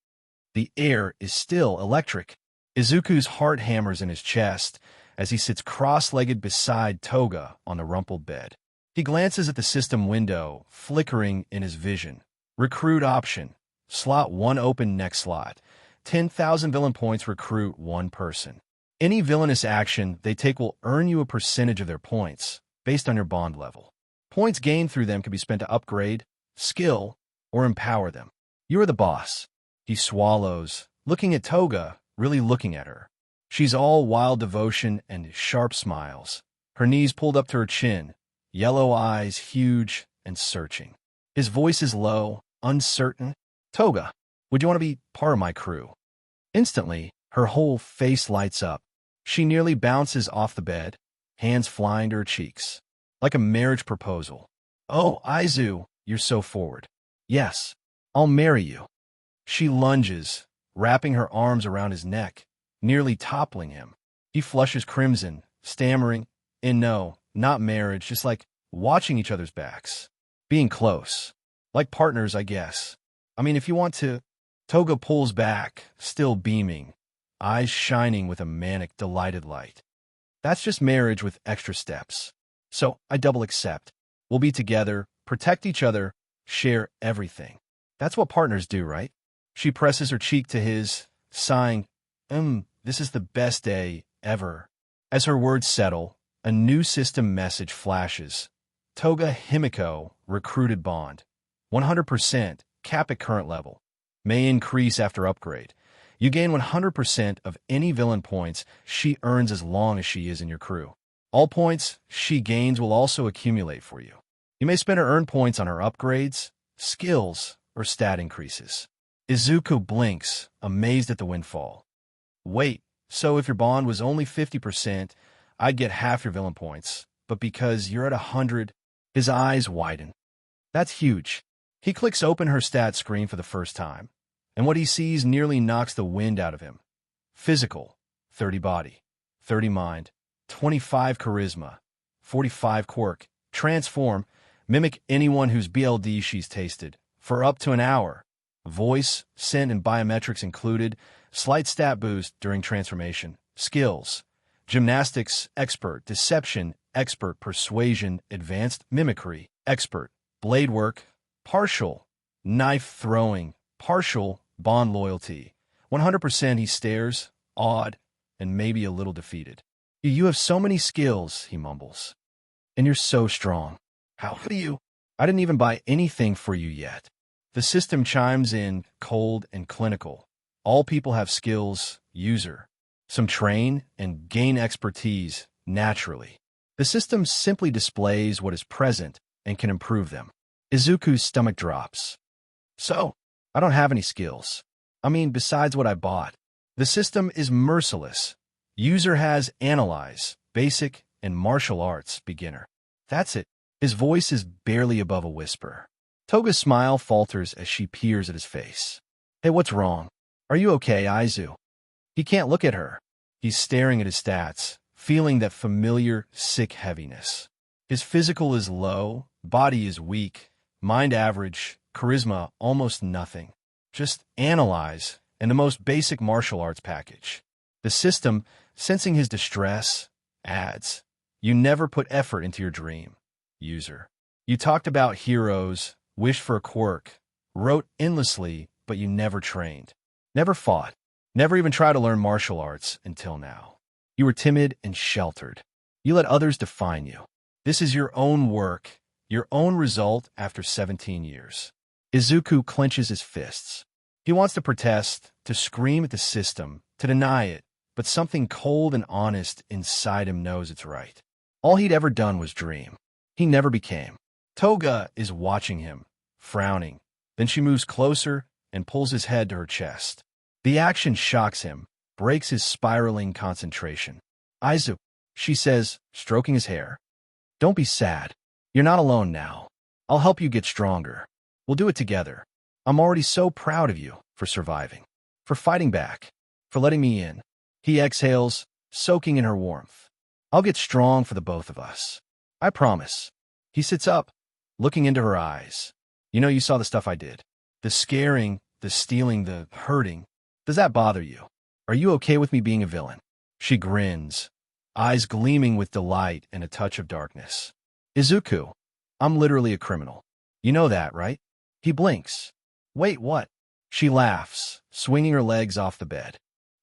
The air is still electric. Izuku's heart hammers in his chest as he sits cross-legged beside Toga on the rumpled bed. He glances at the system window, flickering in his vision. Recruit option. Slot 1 open, next slot. 10,000 villain points, recruit 1 person. Any villainous action they take will earn you a percentage of their points, based on your bond level. Points gained through them can be spent to upgrade, skill, or empower them. You are the boss. He swallows, looking at Toga, really looking at her. She's all wild devotion and sharp smiles, her knees pulled up to her chin, yellow eyes huge and searching. His voice is low, uncertain. Toga, would you want to be part of my crew? Instantly, her whole face lights up. She nearly bounces off the bed, hands flying to her cheeks. Like a marriage proposal. Oh, Izu, you're so forward. Yes, I'll marry you. She lunges, wrapping her arms around his neck, nearly toppling him. He flushes crimson, stammering, and no, not marriage, just like watching each other's backs. Being close. Like partners, I guess. I mean, if you want to. Toga pulls back, still beaming, eyes shining with a manic, delighted light. That's just marriage with extra steps. So I double accept. We'll be together, protect each other, share everything. That's what partners do, right? She presses her cheek to his, sighing, this is the best day ever. As her words settle, a new system message flashes. Toga Himiko, recruited bond. 100%, cap at current level. May increase after upgrade. You gain 100% of any villain points she earns as long as she is in your crew. All points she gains will also accumulate for you. You may spend or earn points on her upgrades, skills, or stat increases. Izuku blinks, amazed at the windfall. Wait, so if your bond was only 50%, I'd get half your villain points, but because you're at 100, his eyes widen. That's huge. He clicks open her stat screen for the first time, and what he sees nearly knocks the wind out of him. Physical, 30 body, 30 mind, 25 charisma, 45 quirk, transform, mimic anyone whose BLD she's tasted, for up to an hour. Voice, scent, and biometrics included, slight stat boost during transformation. Skills, gymnastics, expert, deception, expert, persuasion, advanced mimicry, expert, blade work, partial, knife throwing, partial, bond loyalty. 100% he stares, awed, and maybe a little defeated. You have so many skills, he mumbles. And you're so strong. How do you? I didn't even buy anything for you yet. The system chimes in, cold and clinical. All people have skills, user. Some train and gain expertise, naturally. The system simply displays what is present and can improve them. Izuku's stomach drops. So, I don't have any skills. I mean, besides what I bought. The system is merciless. User has analyze, basic, and martial arts, beginner. That's it. His voice is barely above a whisper. Toga's smile falters as she peers at his face. Hey, what's wrong? Are you okay, Izu? He can't look at her. He's staring at his stats, feeling that familiar, sick heaviness. His physical is low, body is weak, mind average, charisma almost nothing. Just analyze, and the most basic martial arts package. The system, sensing his distress, adds, you never put effort into your dream, user. You talked about heroes, wished for a quirk, wrote endlessly, but you never trained. Never fought. Never even tried to learn martial arts until now. You were timid and sheltered. You let others define you. This is your own work, your own result after 17 years. Izuku clenches his fists. He wants to protest, to scream at the system, to deny it, but something cold and honest inside him knows it's right. All he'd ever done was dream. He never became. Toga is watching him, frowning. Then she moves closer and pulls his head to her chest. The action shocks him, breaks his spiraling concentration. Izu, she says, stroking his hair. Don't be sad. You're not alone now. I'll help you get stronger. We'll do it together. I'm already so proud of you for surviving, for fighting back, for letting me in. He exhales, soaking in her warmth. I'll get strong for the both of us. I promise. He sits up, looking into her eyes. You know, you saw the stuff I did. The scaring, the stealing, the hurting. Does that bother you? Are you okay with me being a villain? She grins, eyes gleaming with delight and a touch of darkness. Izuku, I'm literally a criminal. You know that, right? He blinks. Wait, what? She laughs, swinging her legs off the bed.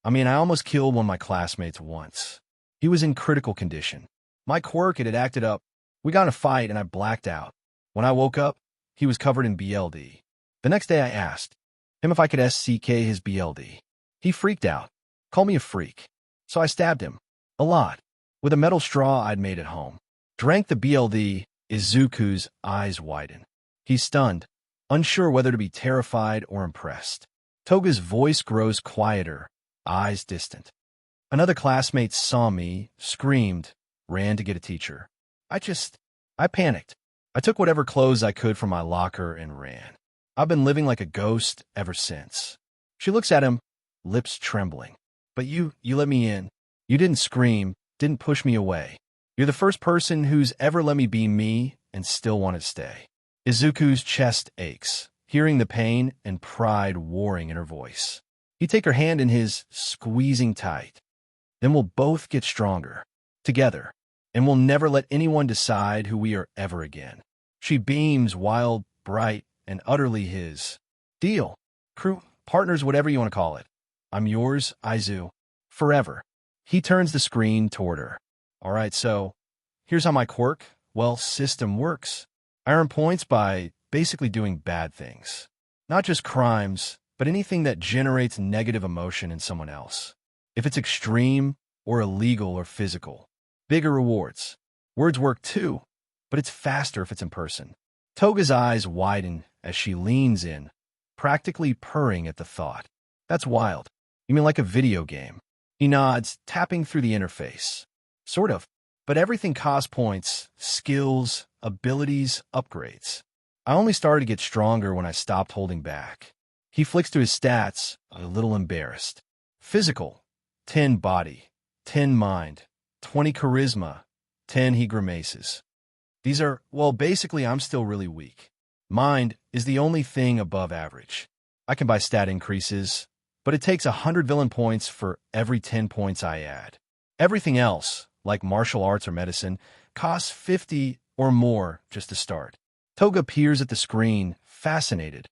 I mean, I almost killed one of my classmates once. He was in critical condition. My quirk, it had acted up. We got in a fight and I blacked out. When I woke up, he was covered in BLD. The next day I asked him if I could SCK his BLD. He freaked out, called me a freak. So I stabbed him. A lot. With a metal straw I'd made at home. Drank the BLD, Izuku's eyes widen. He's stunned, unsure whether to be terrified or impressed. Toga's voice grows quieter, eyes distant. Another classmate saw me, screamed, ran to get a teacher. I panicked. I took whatever clothes I could from my locker and ran. I've been living like a ghost ever since. She looks at him, lips trembling. But you let me in. You didn't scream, didn't push me away. You're the first person who's ever let me be me and still want to stay. Izuku's chest aches, hearing the pain and pride warring in her voice. He takes her hand in his, squeezing tight. Then we'll both get stronger, together, and we'll never let anyone decide who we are ever again. She beams, wild, bright, and utterly his. Deal. Crew, partners, whatever you want to call it. I'm yours, Izu. Forever. He turns the screen toward her. All right, so, here's how my quirk, system works. I earn points by basically doing bad things. Not just crimes, but anything that generates negative emotion in someone else. If it's extreme, or illegal, or physical. Bigger rewards. Words work too, but it's faster if it's in person. Toga's eyes widen as she leans in, practically purring at the thought. That's wild. You mean like a video game? He nods, tapping through the interface. Sort of. But everything costs points, skills, abilities, upgrades. I only started to get stronger when I stopped holding back. He flicks to his stats, a little embarrassed. Physical, 10 body, 10 mind, 20 charisma, 10 he grimaces. These are, basically I'm still really weak. Mind is the only thing above average. I can buy stat increases, but it takes 100 villain points for every 10 points I add. Everything else, like martial arts or medicine, costs 50 or more just to start. Toga peers at the screen, fascinated.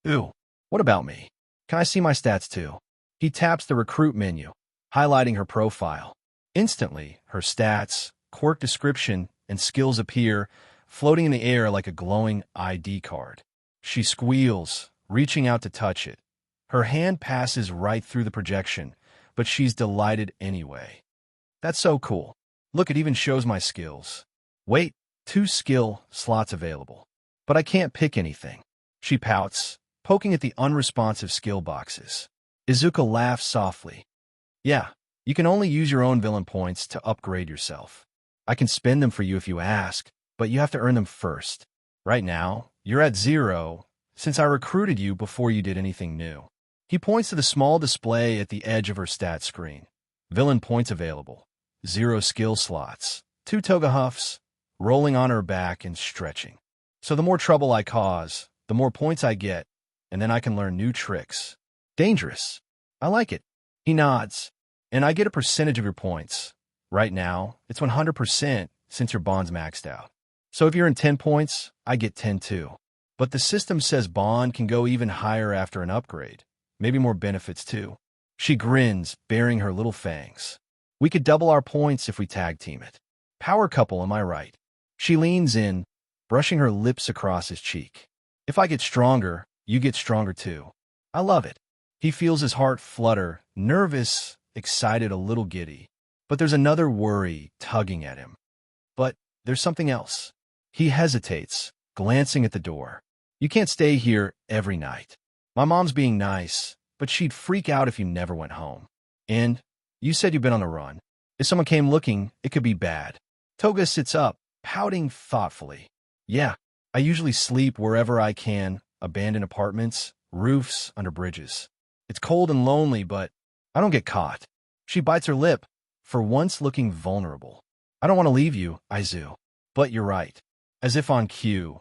Ooh, what about me? Can I see my stats too? He taps the recruit menu, highlighting her profile. Instantly, her stats, quirk description, and skills appear, floating in the air like a glowing ID card. She squeals, reaching out to touch it. Her hand passes right through the projection, but she's delighted anyway. That's so cool. Look, it even shows my skills. Wait, 2 skill slots available. But I can't pick anything. She pouts, poking at the unresponsive skill boxes. Izuku laughs softly. Yeah, you can only use your own villain points to upgrade yourself. I can spend them for you if you ask, but you have to earn them first. Right now, you're at 0, since I recruited you before you did anything new. He points to the small display at the edge of her stat screen. Villain points available. 0 skill slots. 2 toga huffs, rolling on her back and stretching. So the more trouble I cause, the more points I get, and then I can learn new tricks. Dangerous. I like it. He nods. And I get a percentage of your points. Right now, it's 100% since your bond's maxed out. So if you're in 10 points, I get 10 too. But the system says bond can go even higher after an upgrade. Maybe more benefits too. She grins, baring her little fangs. We could double our points if we tag team it. Power couple, am I right? She leans in, brushing her lips across his cheek. If I get stronger, you get stronger too. I love it. He feels his heart flutter, nervous, excited, a little giddy. But there's another worry tugging at him. But there's something else. He hesitates, glancing at the door. You can't stay here every night. My mom's being nice, but she'd freak out if you never went home. And you said you've been on the run. If someone came looking, it could be bad. Toga sits up, pouting thoughtfully. Yeah, I usually sleep wherever I can, abandoned apartments, roofs, under bridges. It's cold and lonely, but I don't get caught. She bites her lip, for once looking vulnerable. I don't want to leave you, Izu. But you're right. As if on cue,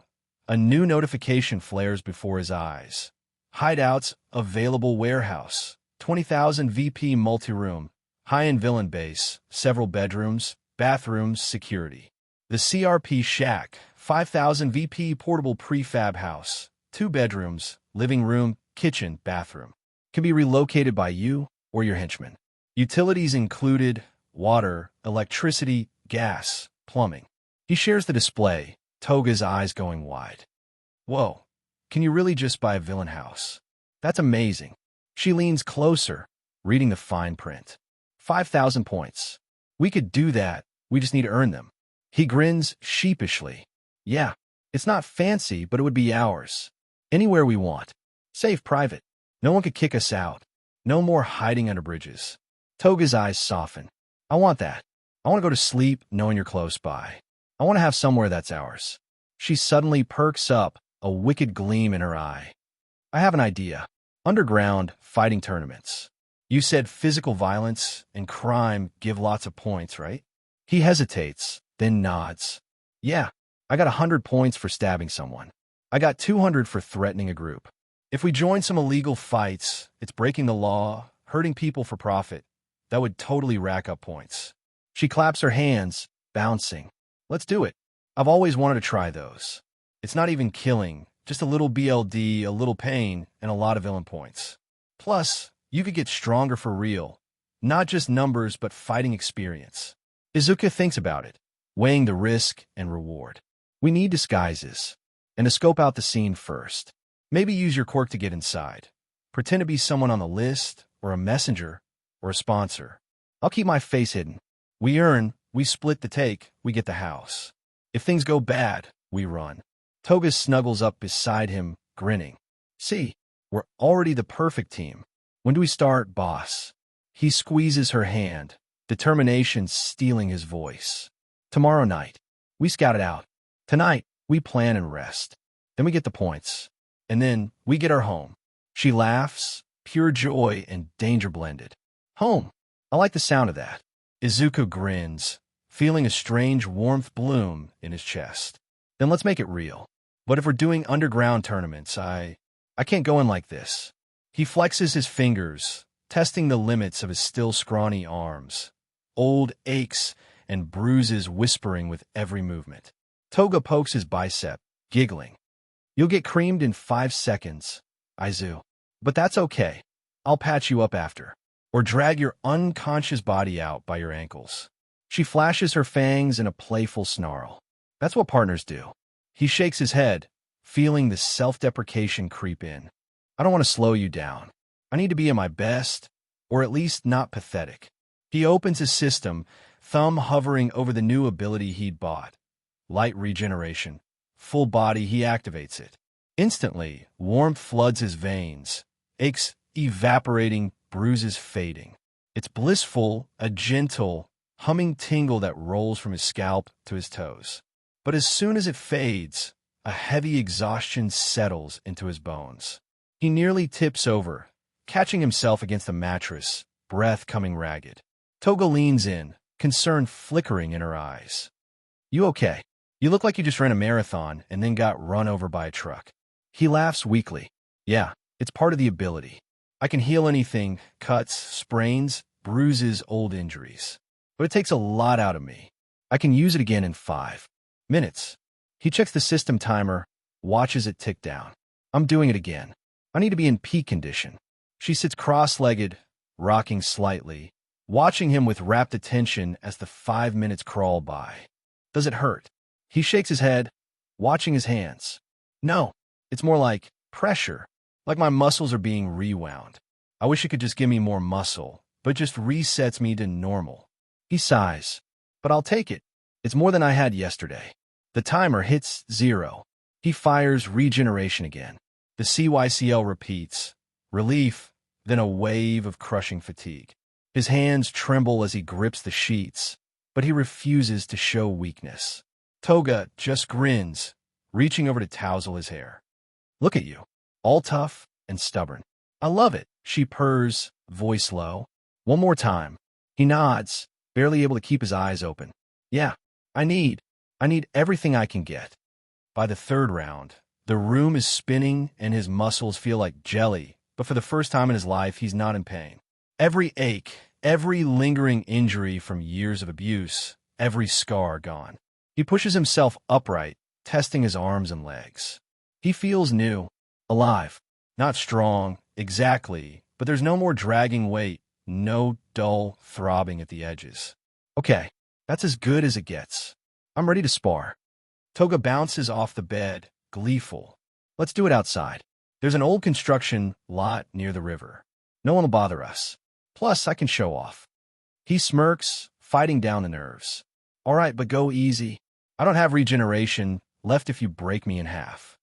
a new notification flares before his eyes. Hideouts available warehouse. 20,000 VP multi-room. High-end villain base. Several bedrooms. Bathrooms. Security. The CRP shack. 5,000 VP portable prefab house. 2 bedrooms. Living room. Kitchen. Bathroom. Can be relocated by you or your henchman. Utilities included water, electricity, gas, plumbing. He shares the display, Toga's eyes going wide. Whoa, can you really just buy a villain house? That's amazing. She leans closer, reading the fine print. 5,000 points. We could do that, we just need to earn them. He grins sheepishly. Yeah, it's not fancy, but it would be ours. Anywhere we want. Safe, private. No one could kick us out. No more hiding under bridges. Toga's eyes soften. I want that. I want to go to sleep knowing you're close by. I want to have somewhere that's ours. She suddenly perks up, a wicked gleam in her eye. I have an idea. Underground fighting tournaments. You said physical violence and crime give lots of points, right? He hesitates, then nods. Yeah, I got 100 points for stabbing someone. I got 200 for threatening a group. If we join some illegal fights, it's breaking the law, hurting people for profit. That would totally rack up points. She claps her hands, bouncing. Let's do it. I've always wanted to try those. It's not even killing, just a little BLD, a little pain, and a lot of villain points. Plus, you could get stronger for real. Not just numbers, but fighting experience. Izuku thinks about it, weighing the risk and reward. We need disguises. And to scope out the scene first. Maybe use your quirk to get inside. Pretend to be someone on the list, or a messenger, or a sponsor. I'll keep my face hidden. We earn, we split the take, we get the house. If things go bad, we run. Toga snuggles up beside him, grinning. See, we're already the perfect team. When do we start, boss? He squeezes her hand, determination stealing his voice. Tomorrow night. We scout it out. Tonight, we plan and rest. Then we get the points. And then we get our home. She laughs, pure joy and danger blended. Home. I like the sound of that. Izuku grins, feeling a strange warmth bloom in his chest. Then let's make it real. But if we're doing underground tournaments, I can't go in like this. He flexes his fingers, testing the limits of his still scrawny arms. Old aches and bruises whispering with every movement. Toga pokes his bicep, giggling. You'll get creamed in 5 seconds, Izu. But that's okay. I'll patch you up after. Or drag your unconscious body out by your ankles. She flashes her fangs in a playful snarl. That's what partners do. He shakes his head, feeling the self-deprecation creep in. I don't want to slow you down. I need to be at my best, or at least not pathetic. He opens his system, thumb hovering over the new ability he'd bought. Light regeneration. Full body, he activates it. Instantly, warmth floods his veins, aches evaporating, bruises fading. It's blissful, a gentle, humming tingle that rolls from his scalp to his toes. But as soon as it fades, a heavy exhaustion settles into his bones. He nearly tips over, catching himself against the mattress, breath coming ragged. Toga leans in, concern flickering in her eyes. You okay? You look like you just ran a marathon and then got run over by a truck. He laughs weakly. Yeah, it's part of the ability. I can heal anything, cuts, sprains, bruises, old injuries. But it takes a lot out of me. I can use it again in 5 minutes. He checks the system timer, watches it tick down. I'm doing it again. I need to be in peak condition. She sits cross-legged, rocking slightly, watching him with rapt attention as the 5 minutes crawl by. Does it hurt? He shakes his head, watching his hands. No, it's more like pressure, like my muscles are being rewound. I wish it could just give me more muscle, but it just resets me to normal. He sighs, but I'll take it. It's more than I had yesterday. The timer hits 0. He fires regeneration again. The CYCL repeats. Relief, then a wave of crushing fatigue. His hands tremble as he grips the sheets, but he refuses to show weakness. Toga just grins, reaching over to tousle his hair. Look at you, all tough and stubborn. I love it, she purrs, voice low. One more time. He nods, barely able to keep his eyes open. Yeah, I need everything I can get. By the 3rd round, the room is spinning and his muscles feel like jelly, but for the first time in his life, he's not in pain. Every ache, every lingering injury from years of abuse, every scar gone. He pushes himself upright, testing his arms and legs. He feels new, alive, not strong, exactly, but there's no more dragging weight, no dull throbbing at the edges. Okay, that's as good as it gets. I'm ready to spar. Toga bounces off the bed, gleeful. Let's do it outside. There's an old construction lot near the river. No one will bother us. Plus, I can show off. He smirks, fighting down the nerves. All right, but go easy. I don't have regeneration, left if you break me in half.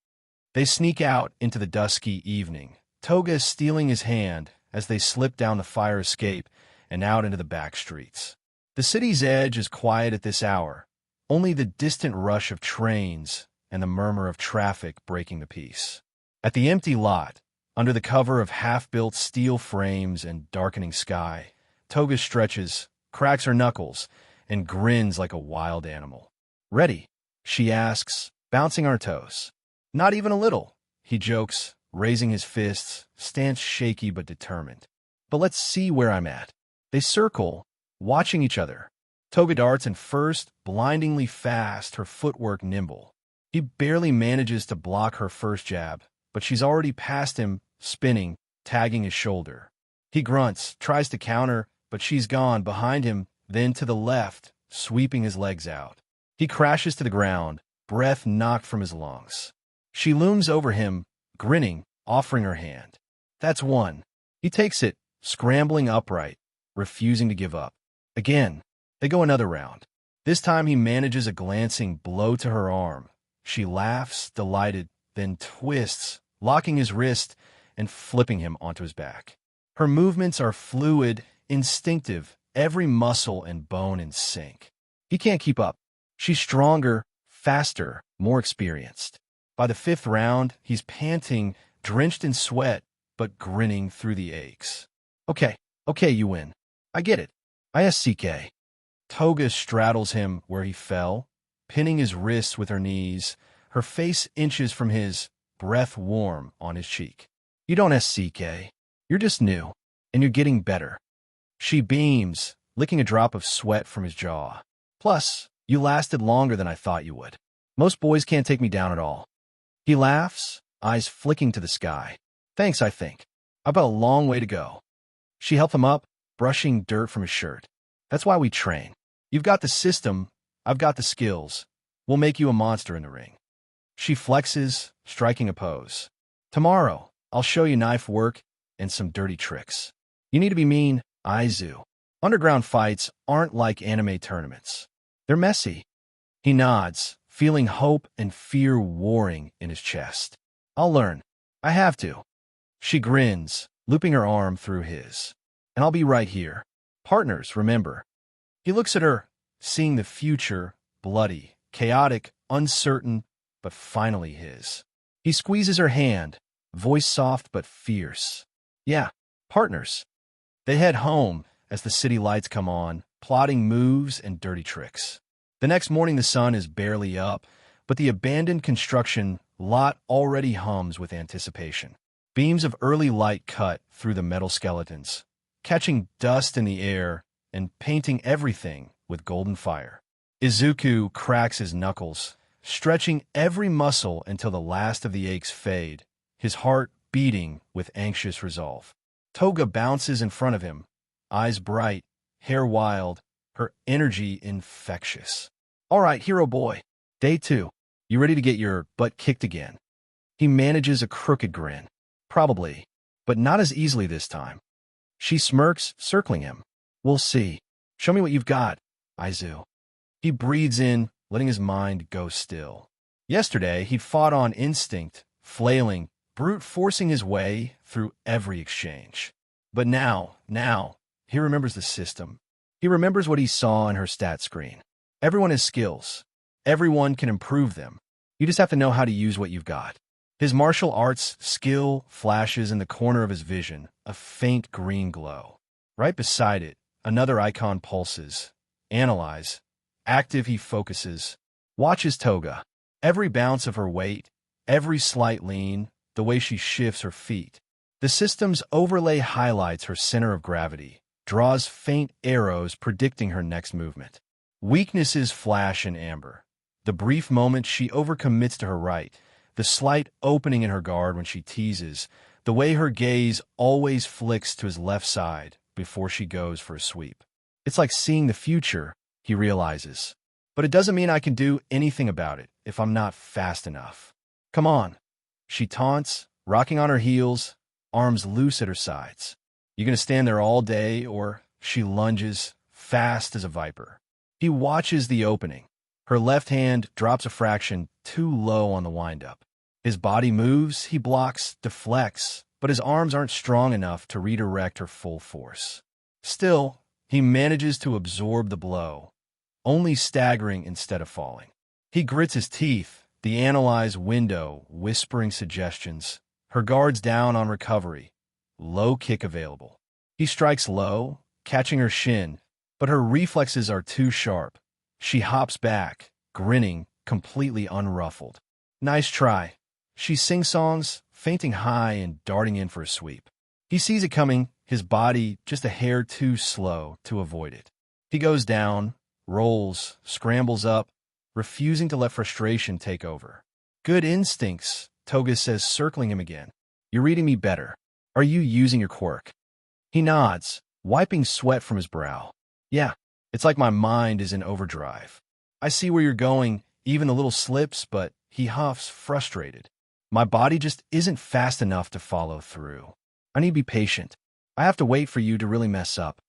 They sneak out into the dusky evening, Toga stealing his hand as they slip down the fire escape and out into the back streets. The city's edge is quiet at this hour, only the distant rush of trains and the murmur of traffic breaking the peace. At the empty lot, under the cover of half-built steel frames and darkening sky, Toga stretches, cracks her knuckles, and grins like a wild animal. "Ready?" she asks, bouncing on her toes. "Not even a little," he jokes, raising his fists, stance shaky but determined. "But let's see where I'm at." They circle, watching each other. Toga darts and first, blindingly fast, her footwork nimble. He barely manages to block her first jab, but she's already past him, spinning, tagging his shoulder. He grunts, tries to counter, but she's gone behind him, then to the left, sweeping his legs out. He crashes to the ground, breath knocked from his lungs. She looms over him, grinning, offering her hand. That's one. He takes it, scrambling upright, refusing to give up. Again, they go another round. This time he manages a glancing blow to her arm. She laughs, delighted, then twists, locking his wrist and flipping him onto his back. Her movements are fluid, instinctive, every muscle and bone in sync. He can't keep up. She's stronger, faster, more experienced. By the fifth round, he's panting, drenched in sweat, but grinning through the aches. Okay, you win. I get it. ISCK. Toga straddles him where he fell, pinning his wrists with her knees, her face inches from his, breath warm on his cheek. You don't SCK. You're just new, and you're getting better. She beams, licking a drop of sweat from his jaw. Plus, you lasted longer than I thought you would. Most boys can't take me down at all. He laughs, eyes flicking to the sky. Thanks, I think. I've got a long way to go. She helped him up, brushing dirt from his shirt. That's why we train. You've got the system, I've got the skills. We'll make you a monster in the ring. She flexes, striking a pose. Tomorrow, I'll show you knife work and some dirty tricks. You need to be mean, Izuku. Underground fights aren't like anime tournaments. They're messy. He nods, feeling hope and fear warring in his chest. I'll learn. I have to. She grins, looping her arm through his. And I'll be right here. Partners, remember. He looks at her, seeing the future, bloody, chaotic, uncertain, but finally his. He squeezes her hand, voice soft but fierce. Yeah, partners. They head home as the city lights come on, plotting moves and dirty tricks. The next morning the sun is barely up, but the abandoned construction lot already hums with anticipation. Beams of early light cut through the metal skeletons, catching dust in the air and painting everything with golden fire. Izuku cracks his knuckles, stretching every muscle until the last of the aches fade, his heart beating with anxious resolve. Toga bounces in front of him, eyes bright, hair wild, her energy infectious. All right, hero boy. Day 2. You ready to get your butt kicked again? He manages a crooked grin. Probably, but not as easily this time. She smirks, circling him. We'll see. Show me what you've got, Izuku. He breathes in, letting his mind go still. Yesterday, he'd fought on instinct, flailing, brute forcing his way through every exchange. But now, he remembers the system. He remembers what he saw in her stat screen. Everyone has skills. Everyone can improve them. You just have to know how to use what you've got. His martial arts skill flashes in the corner of his vision, a faint green glow. Right beside it, another icon pulses. Analyze. Active, he focuses. Watches Toga. Every bounce of her weight, every slight lean, the way she shifts her feet. The system's overlay highlights her center of gravity, draws faint arrows predicting her next movement. Weaknesses flash in amber. The brief moment she overcommits to her right, the slight opening in her guard when she teases, the way her gaze always flicks to his left side before she goes for a sweep. It's like seeing the future, he realizes. But it doesn't mean I can do anything about it if I'm not fast enough. Come on. She taunts, rocking on her heels, arms loose at her sides. You gonna stand there all day, or she lunges, fast as a viper. He watches the opening. Her left hand drops a fraction too low on the windup. His body moves, he blocks, deflects, but his arms aren't strong enough to redirect her full force. Still, he manages to absorb the blow, only staggering instead of falling. He grits his teeth, The analyze window, whispering suggestions. Her guards down on recovery. Low kick available. He strikes low, catching her shin, but her reflexes are too sharp. She hops back, grinning, completely unruffled. Nice try. She sing-songs, feinting high and darting in for a sweep. He sees it coming, his body just a hair too slow to avoid it. He goes down, rolls, scrambles up, refusing to let frustration take over. Good instincts, Toga says, circling him again. You're reading me better. Are you using your quirk? He nods, wiping sweat from his brow. Yeah, it's like my mind is in overdrive. I see where you're going, even the little slips, but he huffs, frustrated. My body just isn't fast enough to follow through. I need to be patient. I have to wait for you to really mess up.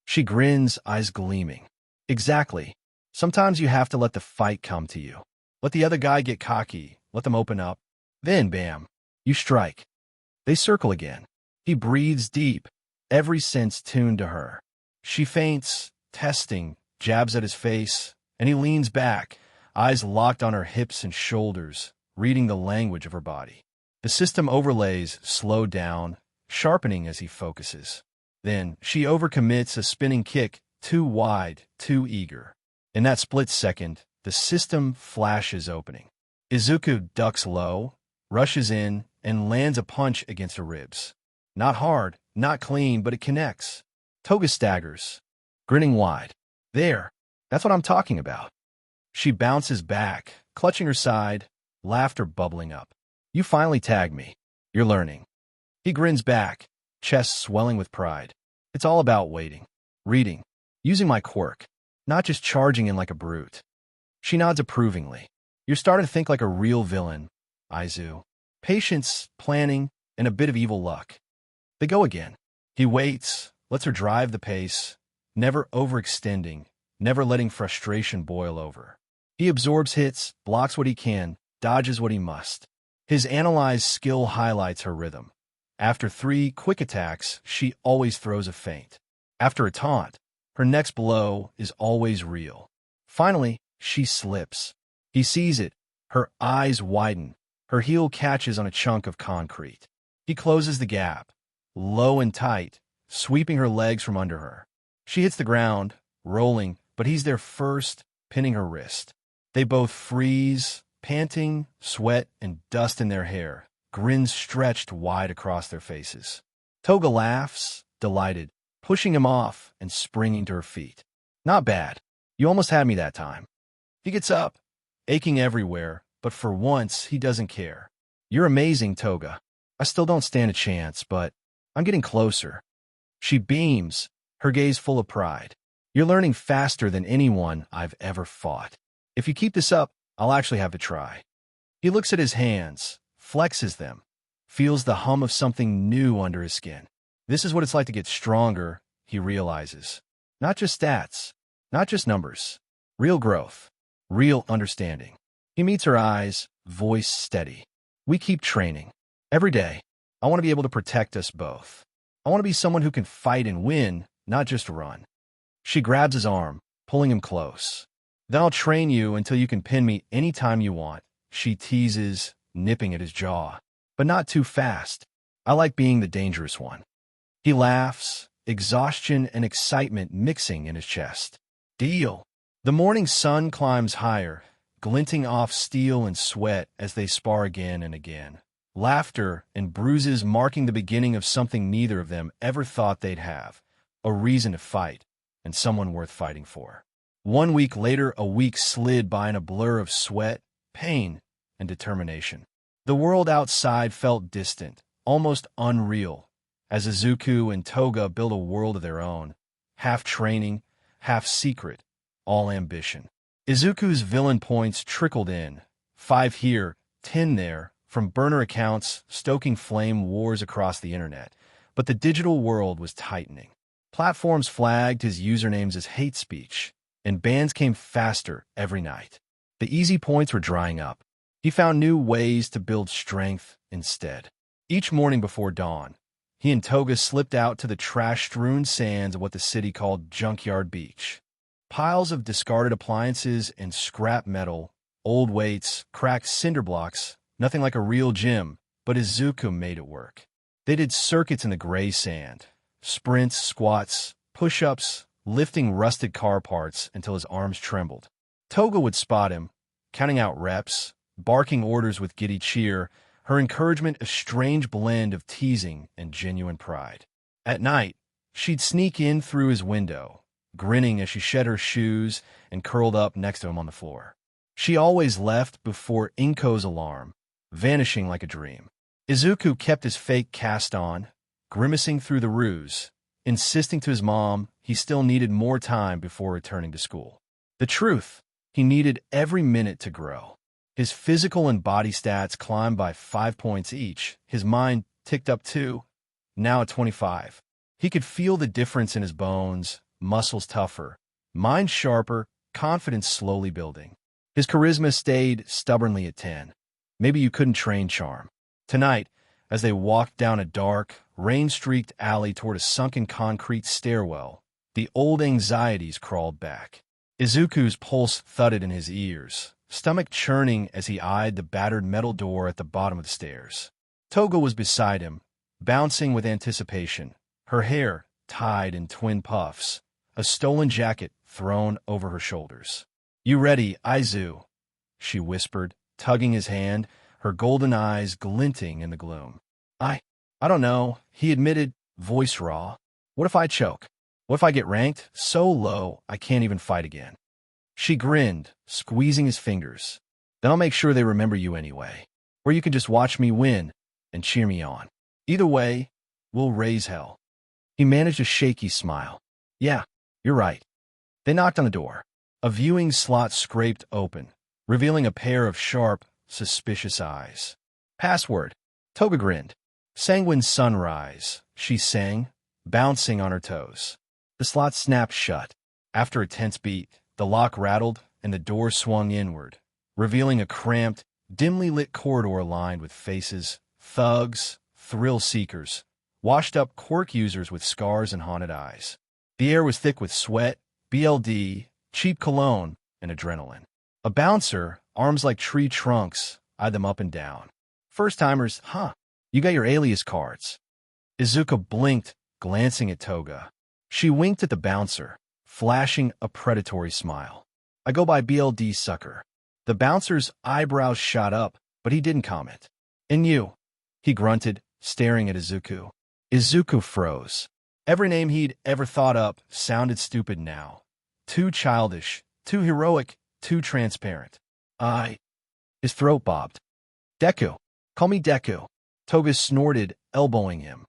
She grins, eyes gleaming. Exactly. Sometimes you have to let the fight come to you. Let the other guy get cocky, let them open up. Then, bam, you strike. They circle again. He breathes deep, every sense tuned to her. She faints, testing, jabs at his face, and he leans back, eyes locked on her hips and shoulders, reading the language of her body. The system overlays slow down, sharpening as he focuses. Then she overcommits a spinning kick, too wide, too eager. In that split second, the system flashes opening. Izuku ducks low, rushes in, and lands a punch against her ribs. Not hard, not clean, but it connects. Toga staggers, grinning wide. There, that's what I'm talking about. She bounces back, clutching her side, laughter bubbling up. You finally tagged me. You're learning. He grins back, chest swelling with pride. It's all about waiting, reading, using my quirk, not just charging in like a brute. She nods approvingly. You're starting to think like a real villain, Izu. Patience, planning, and a bit of evil luck. They go again. He waits, lets her drive the pace, never overextending, never letting frustration boil over. He absorbs hits, blocks what he can, dodges what he must. His analyzed skill highlights her rhythm. After 3 quick attacks, she always throws a feint. After a taunt, her next blow is always real. Finally, she slips. He sees it. Her eyes widen. Her heel catches on a chunk of concrete. He closes the gap, low and tight, sweeping her legs from under her. She hits the ground, rolling, but he's there first, pinning her wrist. They both freeze, panting, sweat and dust in their hair, grins stretched wide across their faces. Toga laughs, delighted, pushing him off and springing to her feet. Not bad. You almost had me that time. He gets up, aching everywhere, but for once he doesn't care. You're amazing, Toga. I still don't stand a chance, but I'm getting closer. She beams, her gaze full of pride. You're learning faster than anyone I've ever fought. If you keep this up, I'll actually have to try. He looks at his hands, flexes them, feels the hum of something new under his skin. This is what it's like to get stronger, he realizes. Not just stats, not just numbers. Real growth, real understanding. He meets her eyes, voice steady. We keep training. Every day, I want to be able to protect us both. I want to be someone who can fight and win, not just run. She grabs his arm, pulling him close. Then I'll train you until you can pin me anytime you want, she teases, nipping at his jaw. But not too fast. I like being the dangerous one. He laughs, exhaustion and excitement mixing in his chest. Deal. The morning sun climbs higher, glinting off steel and sweat as they spar again and again. Laughter and bruises marking the beginning of something neither of them ever thought they'd have. A reason to fight, and someone worth fighting for. 1 week later, a week slid by in a blur of sweat, pain, and determination. The world outside felt distant, almost unreal, as Izuku and Toga built a world of their own, half training, half secret, all ambition. Izuku's villain points trickled in, 5 here, 10 there, from burner accounts stoking flame wars across the internet, but the digital world was tightening. Platforms flagged his usernames as hate speech, and bans came faster every night. The easy points were drying up. He found new ways to build strength instead. Each morning before dawn, he and Toga slipped out to the trash-strewn sands of what the city called Junkyard Beach. Piles of discarded appliances and scrap metal, Old weights, cracked cinder blocks, nothing like a real gym, but Izuku made it work. They did circuits in the gray sand, sprints, squats, push-ups, lifting rusted car parts until his arms trembled. Toga would spot him, counting out reps, barking orders with giddy cheer, her encouragement a strange blend of teasing and genuine pride. At night, she'd sneak in through his window, grinning as she shed her shoes and curled up next to him on the floor. She always left before Inko's alarm, vanishing like a dream. Izuku kept his fake cast on, grimacing through the ruse, insisting to his mom he still needed more time before returning to school. The truth, he needed every minute to grow. His physical and body stats climbed by 5 points each. His mind ticked up 2, now at 25. He could feel the difference in his bones, muscles tougher, mind sharper, confidence slowly building. His charisma stayed stubbornly at 10. Maybe you couldn't train charm. Tonight, as they walked down a dark, rain-streaked alley toward a sunken concrete stairwell, the old anxieties crawled back. Izuku's pulse thudded in his ears, stomach churning as he eyed the battered metal door at the bottom of the stairs. Toga was beside him, bouncing with anticipation, her hair tied in twin puffs, a stolen jacket thrown over her shoulders. "You ready, Izu?" she whispered, tugging his hand, her golden eyes glinting in the gloom. I don't know," he admitted, voice raw. "What if I choke? What if I get ranked so low I can't even fight again?" She grinned, squeezing his fingers. "Then I'll make sure they remember you anyway. Or you can just watch me win and cheer me on. Either way, we'll raise hell." He managed a shaky smile. "Yeah, you're right." They knocked on the door. A viewing slot scraped open, revealing a pair of sharp, suspicious eyes. "Password." Toga grinned. "Sanguine sunrise," she sang, bouncing on her toes. The slot snapped shut. After a tense beat, the lock rattled and the door swung inward, revealing a cramped, dimly lit corridor lined with faces, thugs, thrill-seekers, washed-up quirk users with scars and haunted eyes. The air was thick with sweat, BLD, cheap cologne, and adrenaline. A bouncer, arms like tree trunks, eyed them up and down. "First-timers, huh? You got your alias cards." Izuku blinked, glancing at Toga. She winked at the bouncer, flashing a predatory smile. "I go by BLD Sucker." The bouncer's eyebrows shot up, but he didn't comment. "And you?" he grunted, staring at Izuku. Izuku froze. Every name he'd ever thought up sounded stupid now. Too childish, too heroic, too transparent. His throat bobbed. "Deku. Call me Deku." Toga snorted, elbowing him.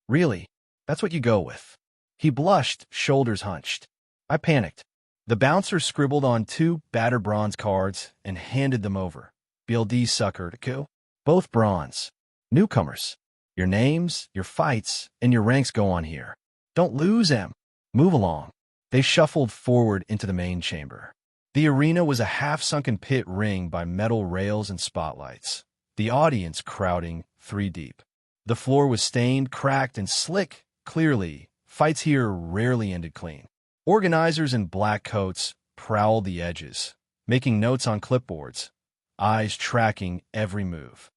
"Really? That's what you go with?" He blushed, shoulders hunched. I panicked. The bouncer scribbled on 2 battered bronze cards and handed them over. "BLD Sucker, Deku. Both bronze. Newcomers. Your names, your fights, and your ranks go on here. Don't lose them. Move along." They shuffled forward into the main chamber. The arena was a half-sunken pit ringed by metal rails and spotlights, the audience crowding 3 deep. The floor was stained, cracked, and slick. Clearly, fights here rarely ended clean. Organizers in black coats prowled the edges, making notes on clipboards, eyes tracking every move.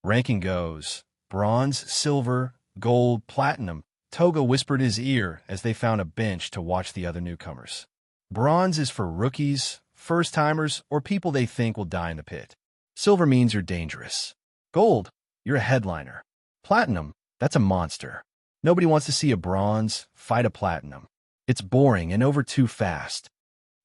Ranking goes: bronze, silver, gold, platinum. Toga whispered his ear as they found a bench to watch the other newcomers. Bronze is for rookies, first-timers, or people they think will die in the pit. Silver means you're dangerous. Gold, you're a headliner. Platinum, that's a monster. Nobody wants to see a bronze fight a platinum. It's boring and over too fast.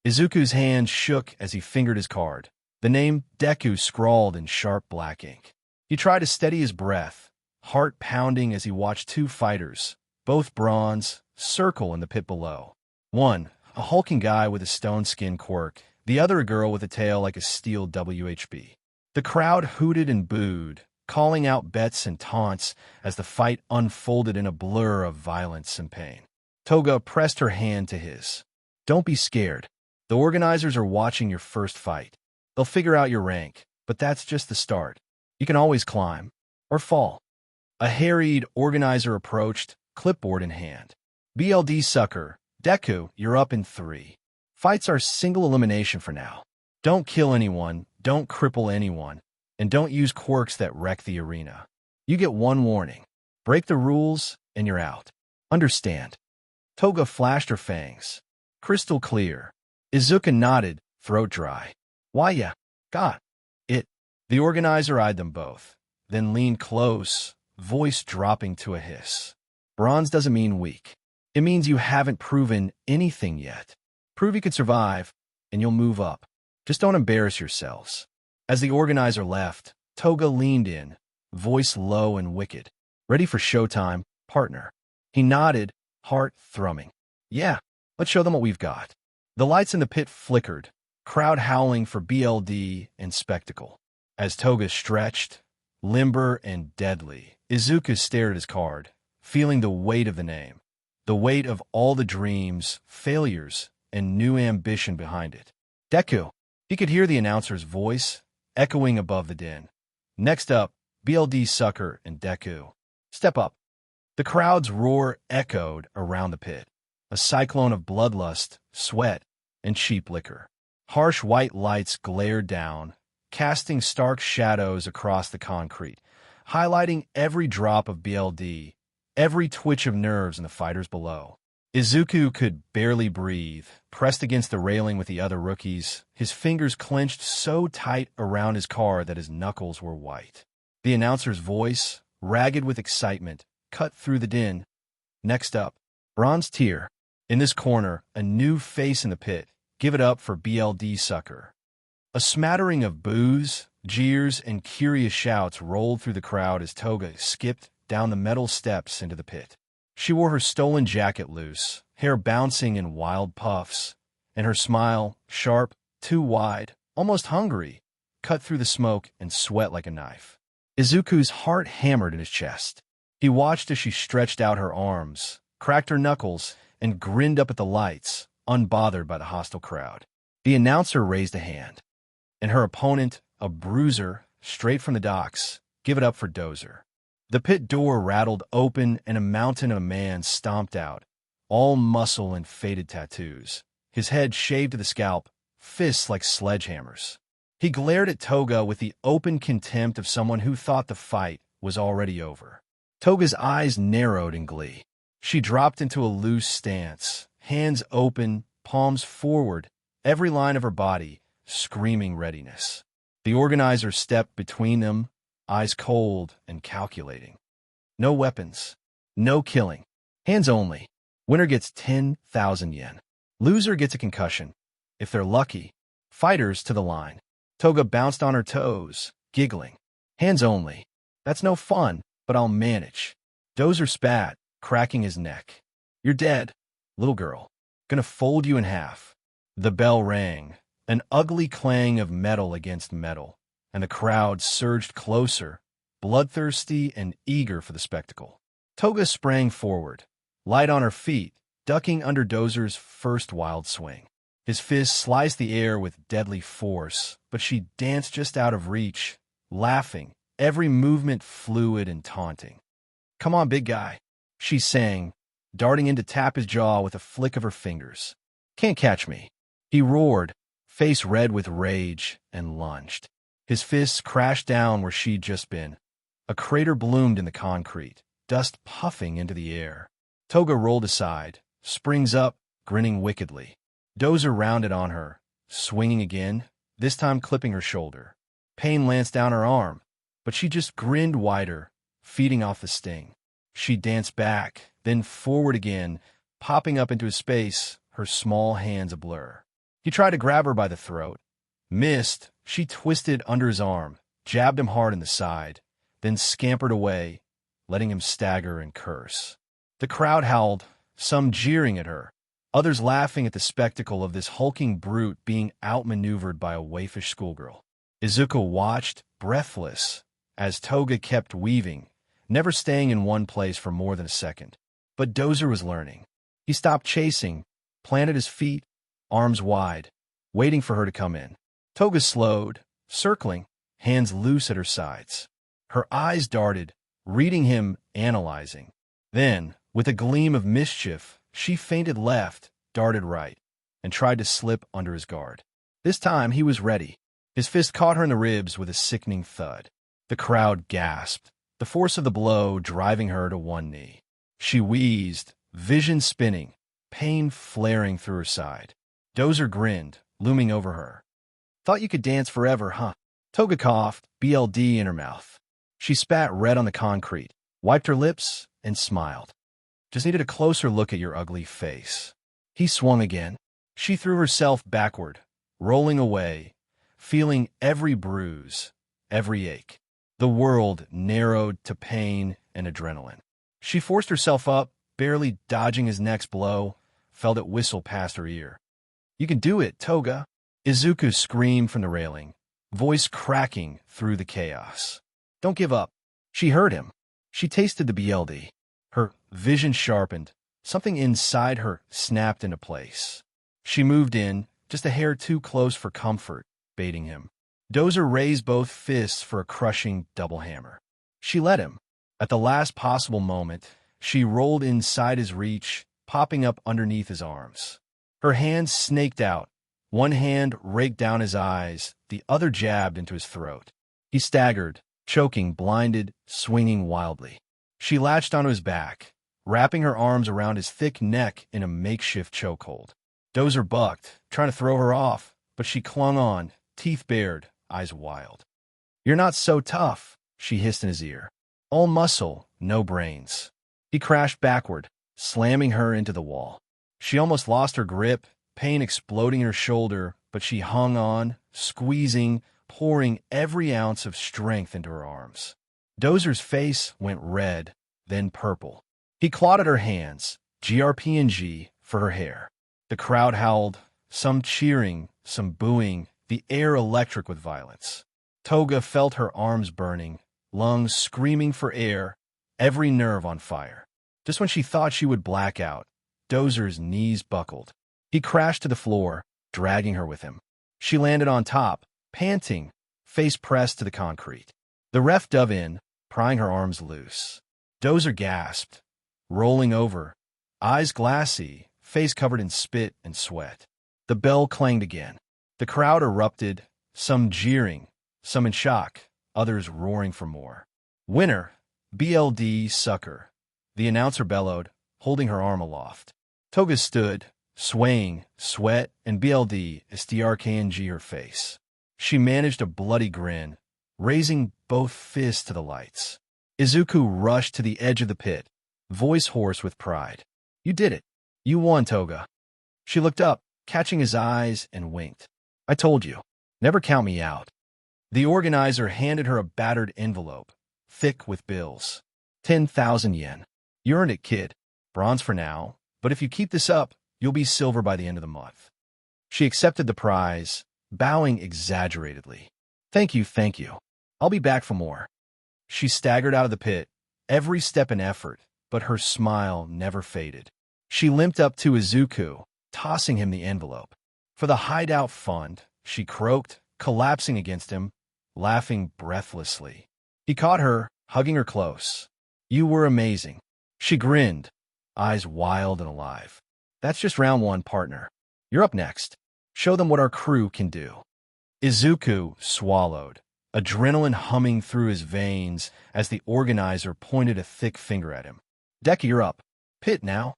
Izuku's hand shook as he fingered his card. The name Deku scrawled in sharp black ink. He tried to steady his breath, heart pounding as he watched 2 fighters, both bronze, circle in the pit below. One, a hulking guy with a stone skin quirk, the other a girl with a tail like a steel WHB. The crowd hooted and booed, calling out bets and taunts as the fight unfolded in a blur of violence and pain. Toga pressed her hand to his. "Don't be scared. The organizers are watching your first fight. They'll figure out your rank, but that's just the start. You can always climb. Or fall." A harried organizer approached, clipboard in hand. "BLD Sucker. Deku, you're up in 3. Fights are single elimination for now. Don't kill anyone, don't cripple anyone, and don't use quirks that wreck the arena. You get one warning. Break the rules, and you're out. Understand? Toga flashed her fangs. Crystal clear. Izuku nodded, throat dry. Why ya? Got it. The organizer eyed them both, then leaned close, voice dropping to a hiss. Bronze doesn't mean weak. It means you haven't proven anything yet. Prove you could survive, and you'll move up. Just don't embarrass yourselves. As the organizer left, Toga leaned in, voice low and wicked. Ready for showtime, partner. He nodded, heart thrumming. Yeah, let's show them what we've got. The lights in the pit flickered, crowd howling for BLD and spectacle. As Toga stretched, limber and deadly, Izuku stared at his card, feeling the weight of the name, the weight of all the dreams, failures, and new ambition behind it. Deku. He could hear the announcer's voice, echoing above the din. Next up, BLD Sucker and Deku. Step up. The crowd's roar echoed around the pit, a cyclone of bloodlust, sweat, and cheap liquor. Harsh white lights glared down, casting stark shadows across the concrete, highlighting every drop of BLD, every twitch of nerves in the fighters below. Izuku could barely breathe, pressed against the railing with the other rookies, his fingers clenched so tight around his card that his knuckles were white. The announcer's voice, ragged with excitement, cut through the din. Next up, Bronze Tier. In this corner, a new face in the pit. Give it up for BLD Sucker. A smattering of boos, jeers, and curious shouts rolled through the crowd as Toga skipped down the metal steps into the pit. She wore her stolen jacket loose, hair bouncing in wild puffs, and her smile, sharp, too wide, almost hungry, cut through the smoke and sweat like a knife. Izuku's heart hammered in his chest. He watched as she stretched out her arms, cracked her knuckles, and grinned up at the lights, unbothered by the hostile crowd. The announcer raised a hand, and her opponent, a bruiser, straight from the docks, give it up for Dozer. The pit door rattled open and a mountain of a man stomped out, all muscle and faded tattoos, his head shaved to the scalp, fists like sledgehammers. He glared at Toga with the open contempt of someone who thought the fight was already over. Toga's eyes narrowed in glee. She dropped into a loose stance, hands open, palms forward, every line of her body screaming readiness. The organizer stepped between them, eyes cold and calculating. No weapons, no killing, hands only. Winner gets 10,000 yen. Loser gets a concussion. If they're lucky, fighters to the line. Toga bounced on her toes, giggling. Hands only. That's no fun, but I'll manage. Dozer spat, cracking his neck. You're dead, little girl. Gonna fold you in half. The bell rang, an ugly clang of metal against metal, and the crowd surged closer, bloodthirsty and eager for the spectacle. Toga sprang forward, light on her feet, ducking under Dozer's first wild swing. His fist sliced the air with deadly force, but she danced just out of reach, laughing, every movement fluid and taunting. Come on, big guy, she sang, darting in to tap his jaw with a flick of her fingers. Can't catch me. He roared, face red with rage, and lunged. His fists crashed down where she'd just been. A crater bloomed in the concrete, dust puffing into the air. Toga rolled aside, springs up, grinning wickedly. Dozer rounded on her, swinging again, this time clipping her shoulder. Pain lanced down her arm, but she just grinned wider, feeding off the sting. She danced back, then forward again, popping up into his space, her small hands a blur. He tried to grab her by the throat. Missed, she twisted under his arm, jabbed him hard in the side, then scampered away, letting him stagger and curse. The crowd howled, some jeering at her, others laughing at the spectacle of this hulking brute being outmaneuvered by a waifish schoolgirl. Izuku watched, breathless, as Toga kept weaving, never staying in one place for more than a second. But Dozer was learning. He stopped chasing, planted his feet, arms wide, waiting for her to come in. Toga slowed, circling, hands loose at her sides. Her eyes darted, reading him, analyzing. Then, with a gleam of mischief, she feinted left, darted right, and tried to slip under his guard. This time he was ready. His fist caught her in the ribs with a sickening thud. The crowd gasped, the force of the blow driving her to one knee. She wheezed, vision spinning, pain flaring through her side. Dozer grinned, looming over her. Thought you could dance forever, huh? Toga coughed, BLD in her mouth. She spat red on the concrete, wiped her lips, and smiled. Just needed a closer look at your ugly face. He swung again. She threw herself backward, rolling away, feeling every bruise, every ache. The world narrowed to pain and adrenaline. She forced herself up, barely dodging his next blow, felt it whistle past her ear. You can do it, Toga. Izuku screamed from the railing, voice cracking through the chaos. Don't give up. She heard him. She tasted the BLD. Her vision sharpened. Something inside her snapped into place. She moved in, just a hair too close for comfort, baiting him. Dozer raised both fists for a crushing double hammer. She let him. At the last possible moment, she rolled inside his reach, popping up underneath his arms. Her hands snaked out. One hand raked down his eyes, the other jabbed into his throat. He staggered, choking, blinded, swinging wildly. She latched onto his back, wrapping her arms around his thick neck in a makeshift chokehold. Dozer bucked, trying to throw her off, but she clung on, teeth bared, eyes wild. You're not so tough, she hissed in his ear. All muscle, no brains. He crashed backward, slamming her into the wall. She almost lost her grip, pain exploding in her shoulder, but she hung on, squeezing, pouring every ounce of strength into her arms. Dozer's face went red, then purple. He clawed at her hands, GRPNG, for her hair. The crowd howled, some cheering, some booing, the air electric with violence. Toga felt her arms burning, lungs screaming for air, every nerve on fire. Just when she thought she would black out, Dozer's knees buckled. He crashed to the floor, dragging her with him. She landed on top, panting, face pressed to the concrete. The ref dove in, prying her arms loose. Dozer gasped, rolling over, eyes glassy, face covered in spit and sweat. The bell clanged again. The crowd erupted, some jeering, some in shock, others roaring for more. Winner, BLD sucker, the announcer bellowed, holding her arm aloft. Toga stood, swaying, sweat and BLD SDRKNG her face. She managed a bloody grin, raising both fists to the lights. Izuku rushed to the edge of the pit, voice hoarse with pride. You did it. You won, Toga. She looked up, catching his eyes, and winked. I told you. Never count me out. The organizer handed her a battered envelope, thick with bills. 10,000 yen. You earned it, kid. Bronze for now, but if you keep this up, you'll be silver by the end of the month. She accepted the prize, bowing exaggeratedly. Thank you, thank you. I'll be back for more. She staggered out of the pit, every step an effort, but her smile never faded. She limped up to Izuku, tossing him the envelope. For the hideout fund, she croaked, collapsing against him, laughing breathlessly. He caught her, hugging her close. You were amazing. She grinned, eyes wild and alive. That's just round one, partner. You're up next. Show them what our crew can do. Izuku swallowed, adrenaline humming through his veins as the organizer pointed a thick finger at him. Deku, you're up. Pit now.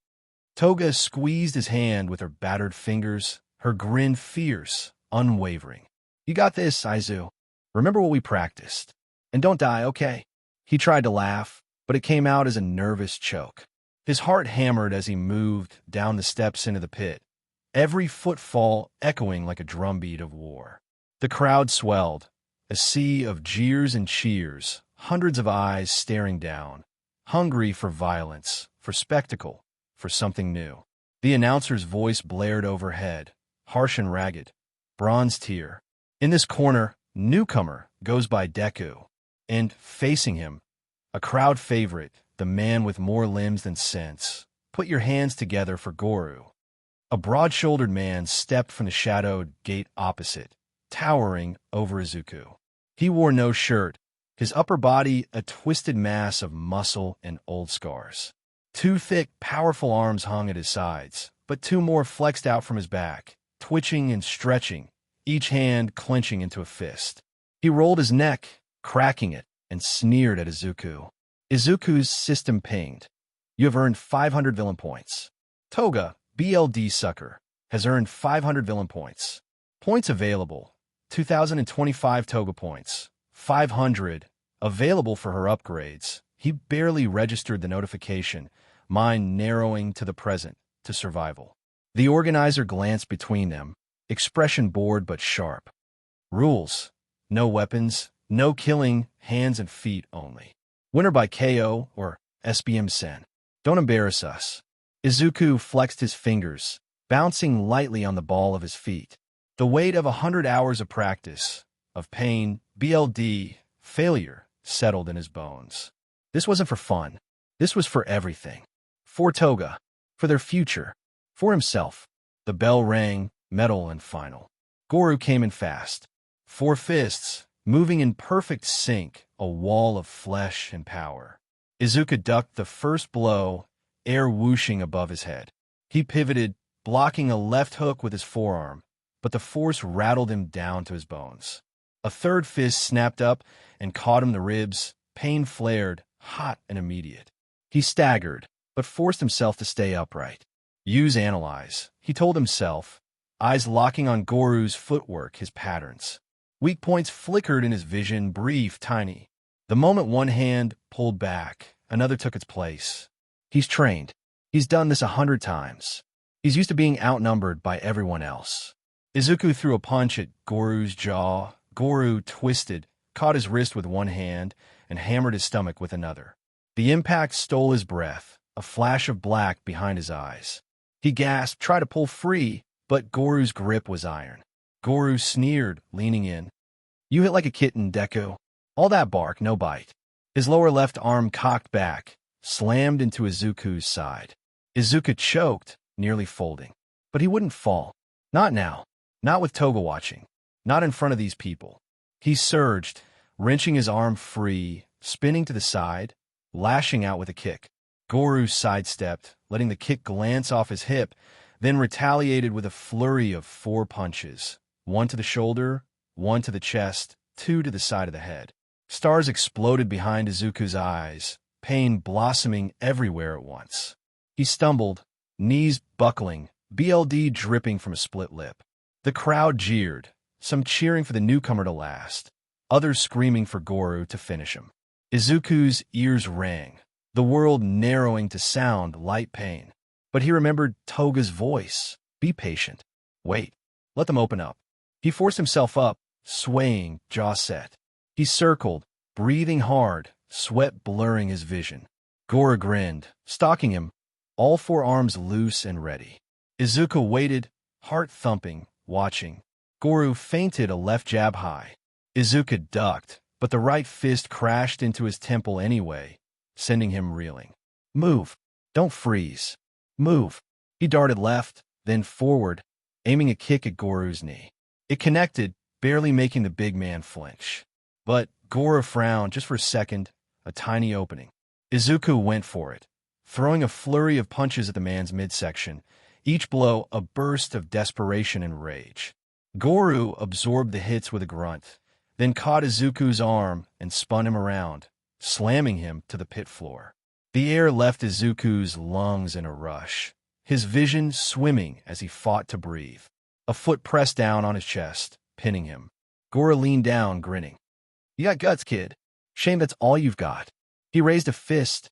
Toga squeezed his hand with her battered fingers, her grin fierce, unwavering. You got this, Izu. Remember what we practiced. And don't die, okay? He tried to laugh, but it came out as a nervous choke. His heart hammered as he moved down the steps into the pit, every footfall echoing like a drumbeat of war. The crowd swelled, a sea of jeers and cheers, hundreds of eyes staring down, hungry for violence, for spectacle, for something new. The announcer's voice blared overhead, harsh and ragged. Bronze tier. In this corner, newcomer goes by Deku, and facing him, a crowd favorite, the man with more limbs than sense. Put your hands together for Goru. A broad-shouldered man stepped from the shadowed gate opposite, towering over Izuku. He wore no shirt, his upper body a twisted mass of muscle and old scars. Two thick, powerful arms hung at his sides, but two more flexed out from his back, twitching and stretching, each hand clenching into a fist. He rolled his neck, cracking it, and sneered at Izuku. Izuku's system pinged. You have earned 500 villain points. Toga, BLD sucker, has earned 500 villain points. Points available. 2,025 Toga points. 500. Available for her upgrades. He barely registered the notification, mind narrowing to the present, to survival. The organizer glanced between them, expression bored but sharp. Rules. No weapons, no killing, hands and feet only. Winner by KO or SBM-sen. Don't embarrass us. Izuku flexed his fingers, bouncing lightly on the ball of his feet. The weight of 100 hours of practice, of pain, BLD, failure, settled in his bones. This wasn't for fun. This was for everything. For Toga. For their future. For himself. The bell rang, metal and final. Goru came in fast. 4 fists, moving in perfect sync, a wall of flesh and power. Izuku ducked the first blow, air whooshing above his head. He pivoted, blocking a left hook with his forearm, but the force rattled him down to his bones. A third fist snapped up and caught him the ribs. Pain flared, hot and immediate. He staggered, but forced himself to stay upright. Use analyze, he told himself, eyes locking on Goru's footwork, his patterns. Weak points flickered in his vision, brief, tiny. The moment one hand pulled back, another took its place. He's trained. He's done this 100 times. He's used to being outnumbered by everyone else. Izuku threw a punch at Goru's jaw. Goru twisted, caught his wrist with one hand, and hammered his stomach with another. The impact stole his breath, a flash of black behind his eyes. He gasped, tried to pull free, but Goru's grip was iron. Goru sneered, leaning in. You hit like a kitten, Deku. All that bark, no bite. His lower left arm cocked back, slammed into Izuku's side. Izuku choked, nearly folding. But he wouldn't fall. Not now. Not with Toga watching. Not in front of these people. He surged, wrenching his arm free, spinning to the side, lashing out with a kick. Goru sidestepped, letting the kick glance off his hip, then retaliated with a flurry of 4 punches. 1 to the shoulder, 1 to the chest, 2 to the side of the head. Stars exploded behind Izuku's eyes, pain blossoming everywhere at once. He stumbled, knees buckling, BLD dripping from a split lip. The crowd jeered, some cheering for the newcomer to last, others screaming for Goru to finish him. Izuku's ears rang, the world narrowing to sound light pain. But he remembered Toga's voice. Be patient. Wait. Let them open up. He forced himself up, swaying, jaw set. He circled, breathing hard, sweat blurring his vision. Goru grinned, stalking him, all 4 arms loose and ready. Izuku waited, heart thumping, watching. Goru feinted a left jab high. Izuku ducked, but the right fist crashed into his temple anyway, sending him reeling. Move. Don't freeze. Move. He darted left, then forward, aiming a kick at Goru's knee. It connected, barely making the big man flinch. But Goru frowned just for a second, a tiny opening. Izuku went for it, throwing a flurry of punches at the man's midsection, each blow a burst of desperation and rage. Goru absorbed the hits with a grunt, then caught Izuku's arm and spun him around, slamming him to the pit floor. The air left Izuku's lungs in a rush, his vision swimming as he fought to breathe. A foot pressed down on his chest, pinning him. Goru leaned down, grinning. You got guts, kid. Shame that's all you've got. He raised a fist,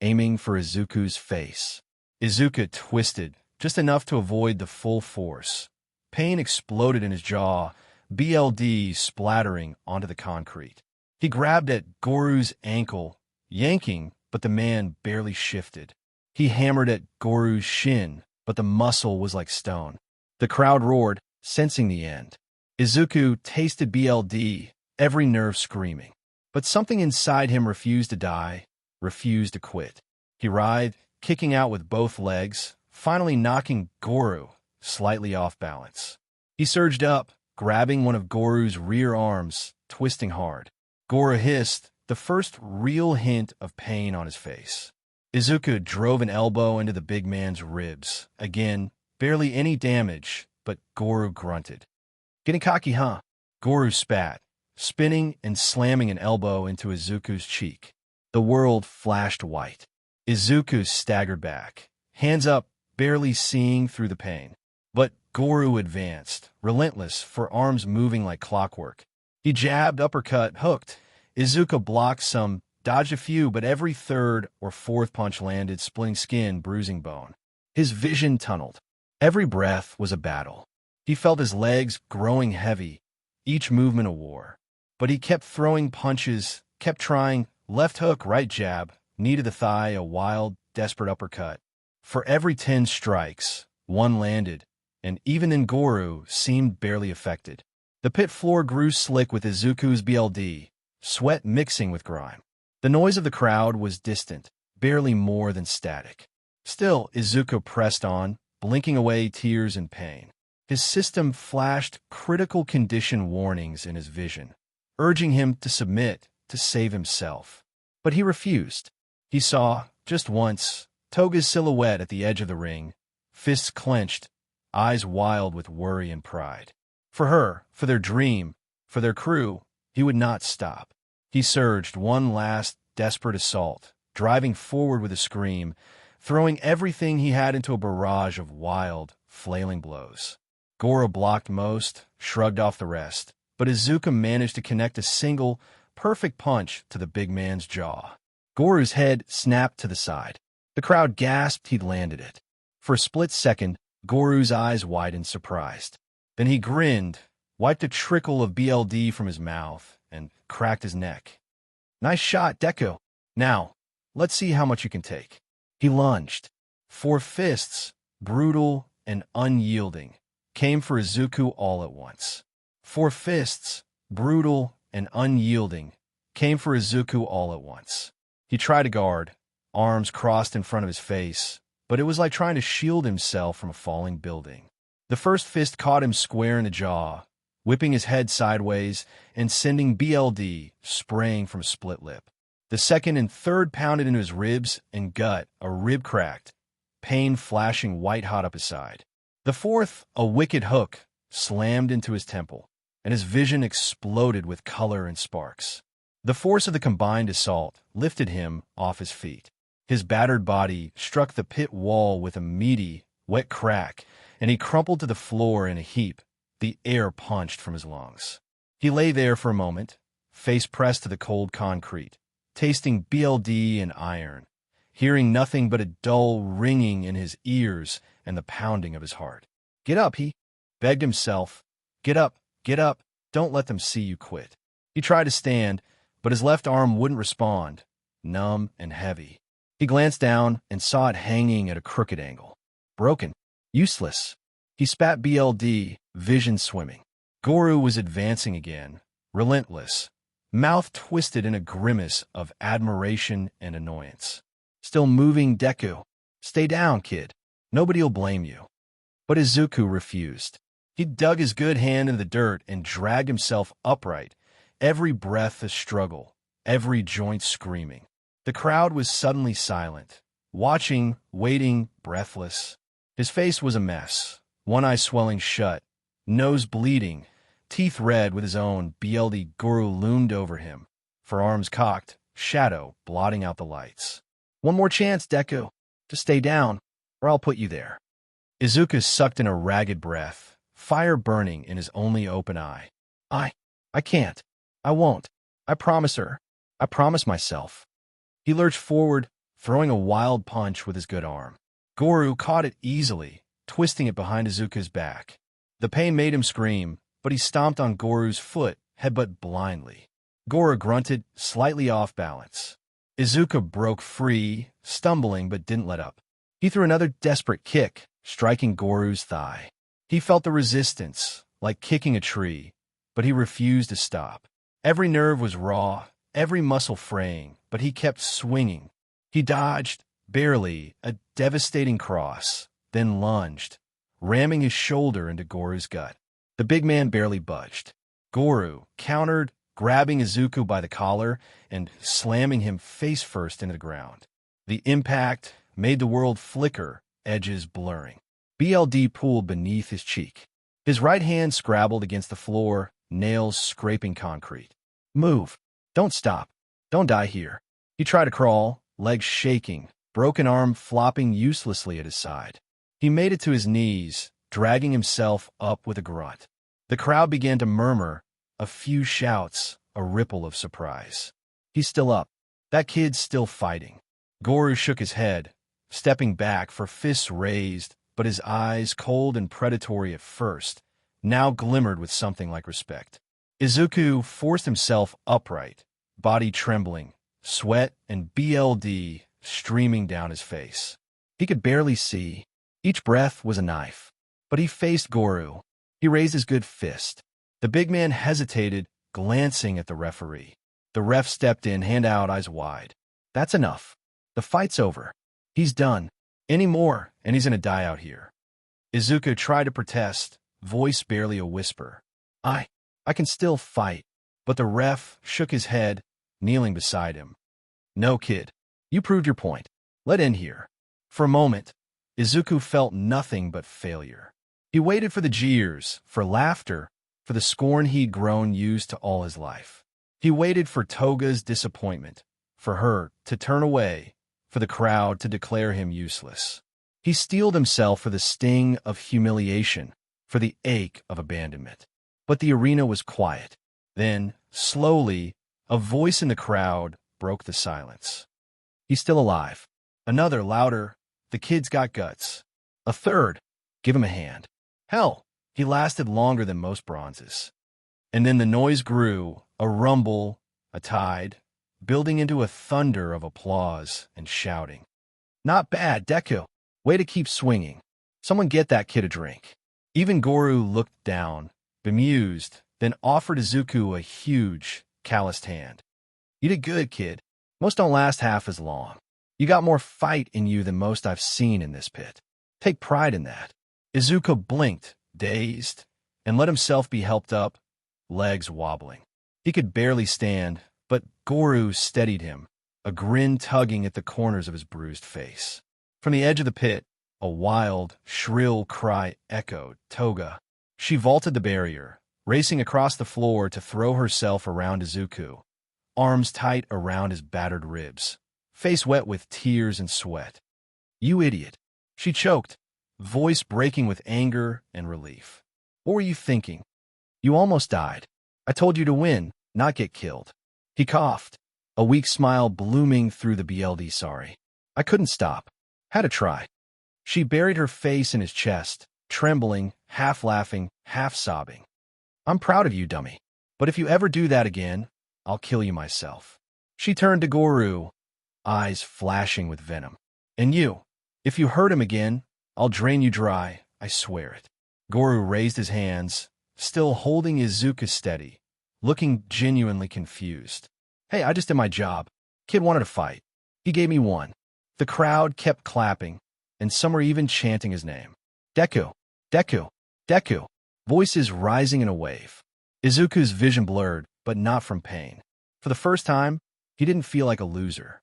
aiming for Izuku's face. Izuku twisted, just enough to avoid the full force. Pain exploded in his jaw, BLD splattering onto the concrete. He grabbed at Goru's ankle, yanking, but the man barely shifted. He hammered at Goru's shin, but the muscle was like stone. The crowd roared, sensing the end. Izuku tasted BLD, every nerve screaming. But something inside him refused to die, refused to quit. He writhed, kicking out with both legs, finally knocking Goru slightly off balance. He surged up, grabbing one of Goru's rear arms, twisting hard. Goru hissed, the first real hint of pain on his face. Izuku drove an elbow into the big man's ribs. Again, barely any damage, but Goru grunted. Getting cocky, huh? Goru spat, spinning and slamming an elbow into Izuku's cheek. The world flashed white. Izuku staggered back, hands up, barely seeing through the pain. But Goru advanced, relentless, for arms moving like clockwork. He jabbed, uppercut, hooked. Izuku blocked some, dodged a few, but every third or fourth punch landed, splitting skin, bruising bone. His vision tunneled. Every breath was a battle. He felt his legs growing heavy, each movement a war. But he kept throwing punches, kept trying, left hook, right jab, knee to the thigh, a wild, desperate uppercut. For every 10 strikes, one landed, and even then Goru seemed barely affected. The pit floor grew slick with Izuku's BLD, sweat mixing with grime. The noise of the crowd was distant, barely more than static. Still, Izuku pressed on, blinking away tears and pain. His system flashed critical condition warnings in his vision, urging him to submit, to save himself. But he refused. He saw, just once, Toga's silhouette at the edge of the ring, fists clenched, eyes wild with worry and pride. For her, for their dream, for their crew, he would not stop. He surged, one last desperate assault, driving forward with a scream, throwing everything he had into a barrage of wild, flailing blows. Goru blocked most, shrugged off the rest, but Izuku managed to connect a single, perfect punch to the big man's jaw. Goru's head snapped to the side. The crowd gasped he'd landed it. For a split second, Goru's eyes widened, surprised. Then he grinned, wiped a trickle of BLD from his mouth, and cracked his neck. Nice shot, Deku. Now, let's see how much you can take. He lunged. 4 fists, brutal and unyielding, came for Izuku all at once. 4 fists, brutal and unyielding, came for Izuku all at once. He tried to guard, arms crossed in front of his face, but it was like trying to shield himself from a falling building. The first fist caught him square in the jaw, whipping his head sideways and sending BLD spraying from a split lip. The second and third pounded into his ribs and gut, a rib cracked, pain flashing white-hot up his side. The fourth, a wicked hook, slammed into his temple, and his vision exploded with color and sparks. The force of the combined assault lifted him off his feet. His battered body struck the pit wall with a meaty, wet crack, and he crumpled to the floor in a heap, the air punched from his lungs. He lay there for a moment, face pressed to the cold concrete, tasting BLD and iron, hearing nothing but a dull ringing in his ears and the pounding of his heart. Get up, he begged himself. Get up, don't let them see you quit. He tried to stand, but his left arm wouldn't respond, numb and heavy. He glanced down and saw it hanging at a crooked angle. Broken. Useless. He spat BLD, vision swimming. Goru was advancing again, relentless, mouth twisted in a grimace of admiration and annoyance. Still moving, Deku. Stay down, kid. Nobody'll blame you. But Izuku refused. He dug his good hand into the dirt and dragged himself upright, every breath a struggle, every joint screaming. The crowd was suddenly silent, watching, waiting, breathless. His face was a mess, one eye swelling shut, nose bleeding, teeth red with his own. BLD Goru loomed over him, forearms cocked, shadow blotting out the lights. One more chance, Deku, to stay down, or I'll put you there. Izuku sucked in a ragged breath, fire burning in his only open eye. I can't. I won't. I promise her. I promise myself. He lurched forward, throwing a wild punch with his good arm. Goru caught it easily, twisting it behind Izuku's back. The pain made him scream, but he stomped on Goru's foot, headbutt blindly. Goru grunted, slightly off balance. Izuku broke free, stumbling but didn't let up. He threw another desperate kick, striking Goru's thigh. He felt the resistance, like kicking a tree, but he refused to stop. Every nerve was raw, every muscle fraying, but he kept swinging. He dodged, barely, a devastating cross, then lunged, ramming his shoulder into Goru's gut. The big man barely budged. Goru countered, grabbing Izuku by the collar and slamming him face first into the ground. The impact made the world flicker, edges blurring. BLD pooled beneath his cheek. His right hand scrabbled against the floor, nails scraping concrete. Move. Don't stop. Don't die here. He tried to crawl, legs shaking, broken arm flopping uselessly at his side. He made it to his knees, dragging himself up with a grunt. The crowd began to murmur, a few shouts, a ripple of surprise. He's still up. That kid's still fighting. Goru shook his head, stepping back for fists raised, but his eyes, cold and predatory at first, now glimmered with something like respect. Izuku forced himself upright, body trembling, sweat and BLD streaming down his face. He could barely see. Each breath was a knife. But he faced Goru. He raised his good fist. The big man hesitated, glancing at the referee. The ref stepped in, hand out, eyes wide. That's enough. The fight's over. He's done. Any more, and he's gonna die out here. Izuku tried to protest, voice barely a whisper. I can still fight. But the ref shook his head, kneeling beside him. No, kid. You proved your point. Let in here. For a moment, Izuku felt nothing but failure. He waited for the jeers, for laughter, for the scorn he'd grown used to all his life. He waited for Toga's disappointment, for her to turn away, for the crowd to declare him useless. He steeled himself for the sting of humiliation, for the ache of abandonment. But the arena was quiet. Then, slowly, a voice in the crowd broke the silence. He's still alive. Another, louder, the kid's got guts. A third, give him a hand. Hell, he lasted longer than most bronzes. And then the noise grew, a rumble, a tide, building into a thunder of applause and shouting. Not bad, Deku. Way to keep swinging. Someone get that kid a drink. Even Goru looked down, bemused, then offered Izuku a huge, calloused hand. You did good, kid. Most don't last half as long. You got more fight in you than most I've seen in this pit. Take pride in that. Izuku blinked, dazed, and let himself be helped up, legs wobbling. He could barely stand, but Goru steadied him, a grin tugging at the corners of his bruised face. From the edge of the pit, a wild, shrill cry echoed, Toga. She vaulted the barrier, racing across the floor to throw herself around Izuku, arms tight around his battered ribs, face wet with tears and sweat. You idiot. She choked, voice breaking with anger and relief. What were you thinking? You almost died. I told you to win, not get killed. He coughed, a weak smile blooming through the BLD sorry. I couldn't stop. Had to try. She buried her face in his chest, trembling, half laughing, half sobbing. I'm proud of you, dummy. But if you ever do that again, I'll kill you myself. She turned to Goru, eyes flashing with venom. And you, if you hurt him again, I'll drain you dry, I swear it. Goru raised his hands, still holding Izuku steady, looking genuinely confused. Hey, I just did my job. Kid wanted to fight. He gave me one. The crowd kept clapping, and some were even chanting his name. Deku, Deku, Deku. Voices rising in a wave. Izuku's vision blurred, but not from pain. For the first time, he didn't feel like a loser.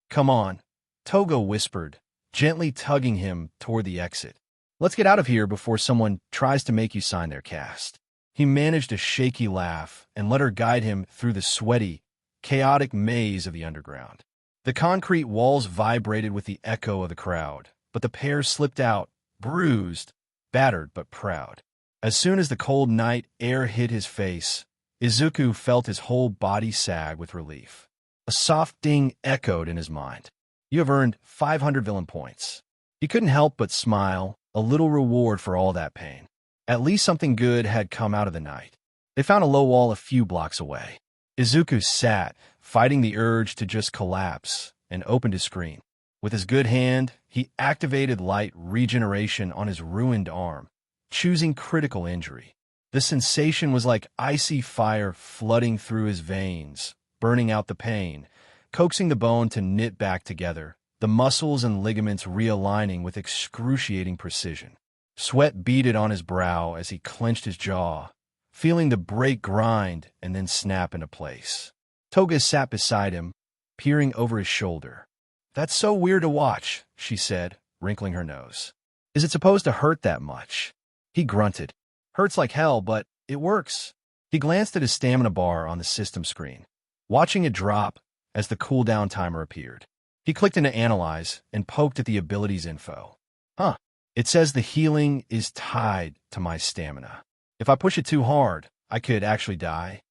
Come on, Toga whispered, gently tugging him toward the exit. Let's get out of here before someone tries to make you sign their cast. He managed a shaky laugh and let her guide him through the sweaty, chaotic maze of the underground. The concrete walls vibrated with the echo of the crowd, but the pair slipped out, bruised, battered but proud. As soon as the cold night air hit his face, Izuku felt his whole body sag with relief. A soft ding echoed in his mind. You have earned 500 villain points. He couldn't help but smile, a little reward for all that pain. At least something good had come out of the night. They found a low wall a few blocks away. Izuku sat, fighting the urge to just collapse, and opened his screen. With his good hand, he activated light regeneration on his ruined arm, choosing critical injury. The sensation was like icy fire flooding through his veins, burning out the pain, coaxing the bone to knit back together, the muscles and ligaments realigning with excruciating precision. Sweat beaded on his brow as he clenched his jaw, feeling the break grind and then snap into place. Toga sat beside him, peering over his shoulder. That's so weird to watch, she said, wrinkling her nose. Is it supposed to hurt that much? He grunted. Hurts like hell, but it works. He glanced at his stamina bar on the system screen, watching it drop as the cooldown timer appeared. He clicked into Analyze and poked at the abilities info. Huh. It says the healing is tied to my stamina. If I push it too hard, I could actually die.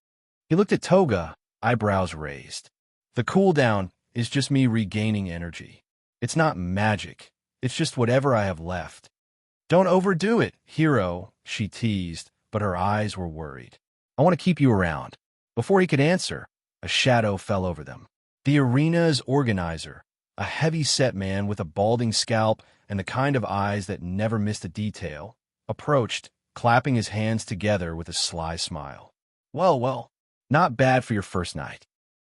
He looked at Toga, eyebrows raised. The cooldown is just me regaining energy. It's not magic. It's just whatever I have left. Don't overdo it, hero, she teased, but her eyes were worried. I want to keep you around. Before he could answer, a shadow fell over them. The arena's organizer, a heavy-set man with a balding scalp and the kind of eyes that never missed a detail, approached, clapping his hands together with a sly smile. Well, not bad for your first night.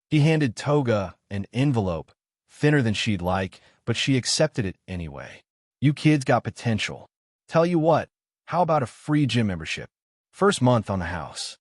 He handed Toga an envelope, thinner than she'd like, but she accepted it anyway. You kids got potential. Tell you what, how about a free gym membership? First month on the house.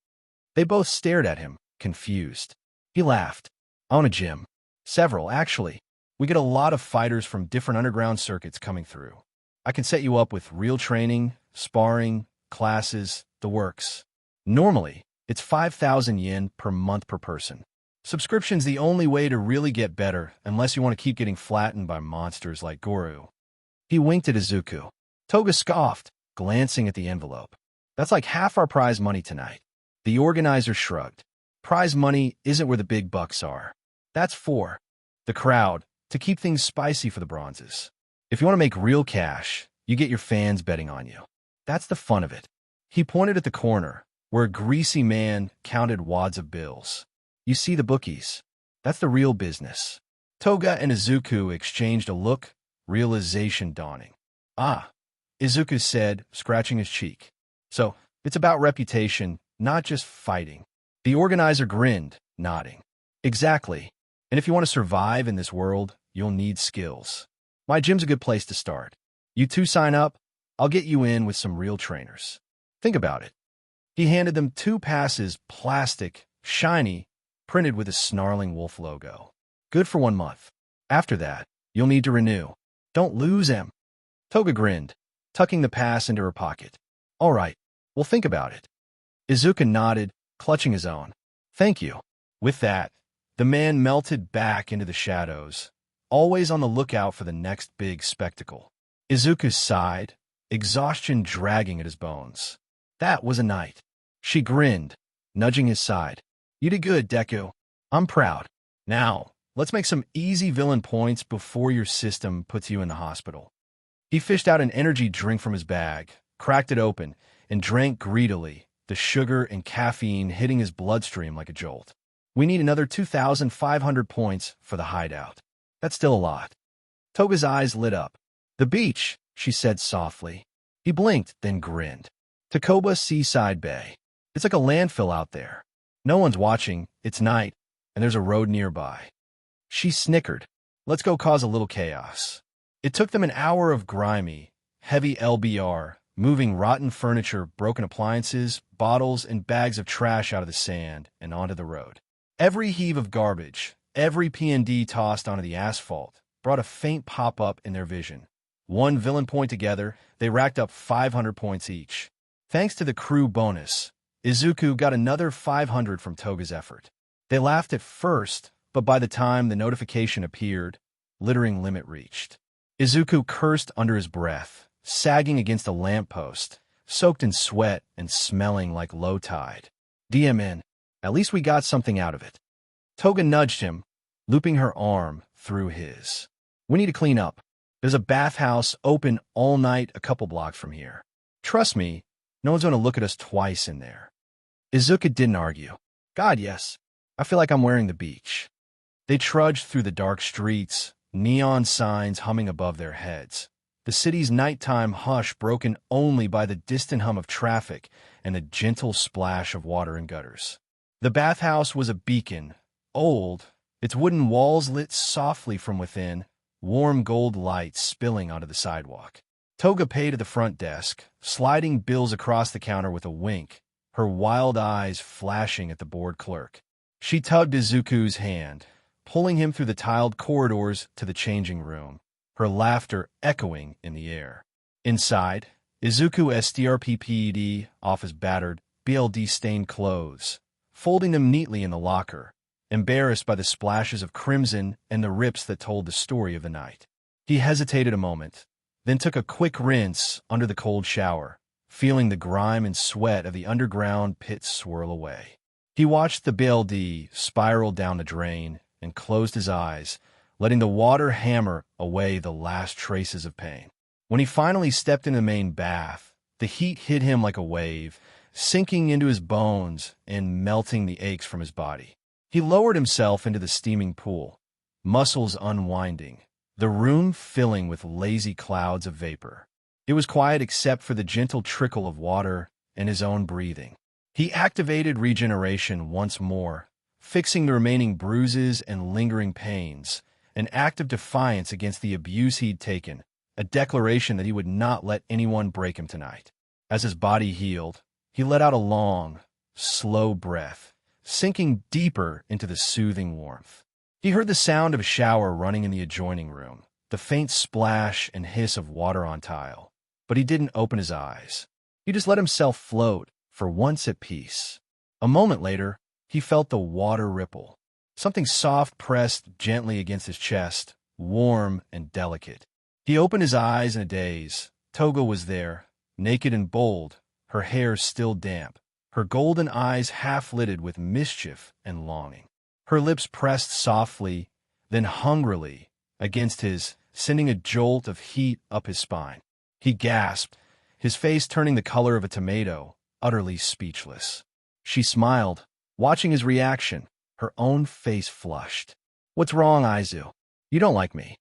They both stared at him, confused. He laughed. I own a gym. Several, actually. We get a lot of fighters from different underground circuits coming through. I can set you up with real training, sparring, classes, the works. Normally, it's 5,000 yen per month per person. Subscription's the only way to really get better, unless you want to keep getting flattened by monsters like Guru. He winked at Izuku. Toga scoffed, glancing at the envelope. That's like half our prize money tonight. The organizer shrugged. Prize money isn't where the big bucks are. That's for the crowd, to keep things spicy for the bronzes. If you want to make real cash, you get your fans betting on you. That's the fun of it. He pointed at the corner, where a greasy man counted wads of bills. You see the bookies. That's the real business. Toga and Izuku exchanged a look, realization dawning. Ah, Izuku said, scratching his cheek. So, it's about reputation, not just fighting. The organizer grinned, nodding. Exactly. And if you want to survive in this world, you'll need skills. My gym's a good place to start. You two sign up, I'll get you in with some real trainers. Think about it. He handed them 2 passes, plastic, shiny, printed with a snarling wolf logo. Good for 1 month. After that, you'll need to renew. Don't lose him. Toga grinned, tucking the pass into her pocket. All right, we'll think about it. Izuku nodded, clutching his own. Thank you. With that, the man melted back into the shadows, always on the lookout for the next big spectacle. Izuku sighed, exhaustion dragging at his bones. That was a night. She grinned, nudging his side. You did good, Deku. I'm proud. Now, let's make some easy villain points before your system puts you in the hospital. He fished out an energy drink from his bag, cracked it open, and drank greedily, the sugar and caffeine hitting his bloodstream like a jolt. We need another 2,500 points for the hideout. That's still a lot. Toga's eyes lit up. The beach, she said softly. He blinked, then grinned. Takoba Seaside Bay. It's like a landfill out there. No one's watching, it's night, and there's a road nearby. She snickered. Let's go cause a little chaos. It took them an hour of grimy, heavy LBR, moving rotten furniture, broken appliances, bottles, and bags of trash out of the sand and onto the road. Every heave of garbage, every P&D tossed onto the asphalt, brought a faint pop-up in their vision. 1 villain point together, they racked up 500 points each. Thanks to the crew bonus, Izuku got another 500 from Toga's effort. They laughed at first, but by the time the notification appeared, littering limit reached. Izuku cursed under his breath, sagging against a lamppost, soaked in sweat and smelling like low tide. DMN, at least we got something out of it. Toga nudged him, looping her arm through his. We need to clean up. There's a bathhouse open all night a couple blocks from here. Trust me, no one's going to look at us twice in there. Izuku didn't argue. God, yes. I feel like I'm wearing the beach. They trudged through the dark streets, neon signs humming above their heads. The city's nighttime hush broken only by the distant hum of traffic and a gentle splash of water in gutters. The bathhouse was a beacon, old, its wooden walls lit softly from within, warm gold light spilling onto the sidewalk. Toga paid at the front desk, sliding bills across the counter with a wink, her wild eyes flashing at the bored clerk. She tugged Izuku's hand, pulling him through the tiled corridors to the changing room, her laughter echoing in the air. Inside, Izuku strpped off his battered, BLD-stained clothes, folding them neatly in the locker, embarrassed by the splashes of crimson and the rips that told the story of the night. He hesitated a moment, then took a quick rinse under the cold shower, feeling the grime and sweat of the underground pit swirl away. He watched the BLD spiral down the drain and closed his eyes, letting the water hammer away the last traces of pain. When he finally stepped into the main bath, the heat hit him like a wave, sinking into his bones and melting the aches from his body. He lowered himself into the steaming pool, muscles unwinding, the room filling with lazy clouds of vapor. It was quiet except for the gentle trickle of water and his own breathing. He activated regeneration once more, fixing the remaining bruises and lingering pains, an act of defiance against the abuse he'd taken, a declaration that he would not let anyone break him tonight. As his body healed, he let out a long, slow breath, sinking deeper into the soothing warmth. He heard the sound of a shower running in the adjoining room, the faint splash and hiss of water on tile, but he didn't open his eyes. He just let himself float, for once at peace. A moment later, he felt the water ripple. Something soft pressed gently against his chest, warm and delicate. He opened his eyes in a daze. Toga was there, naked and bold, her hair still damp, her golden eyes half-lidded with mischief and longing. Her lips pressed softly, then hungrily, against his, sending a jolt of heat up his spine. He gasped, his face turning the color of a tomato, utterly speechless. She smiled, watching his reaction, her own face flushed. "What's wrong, Izu? You don't like me."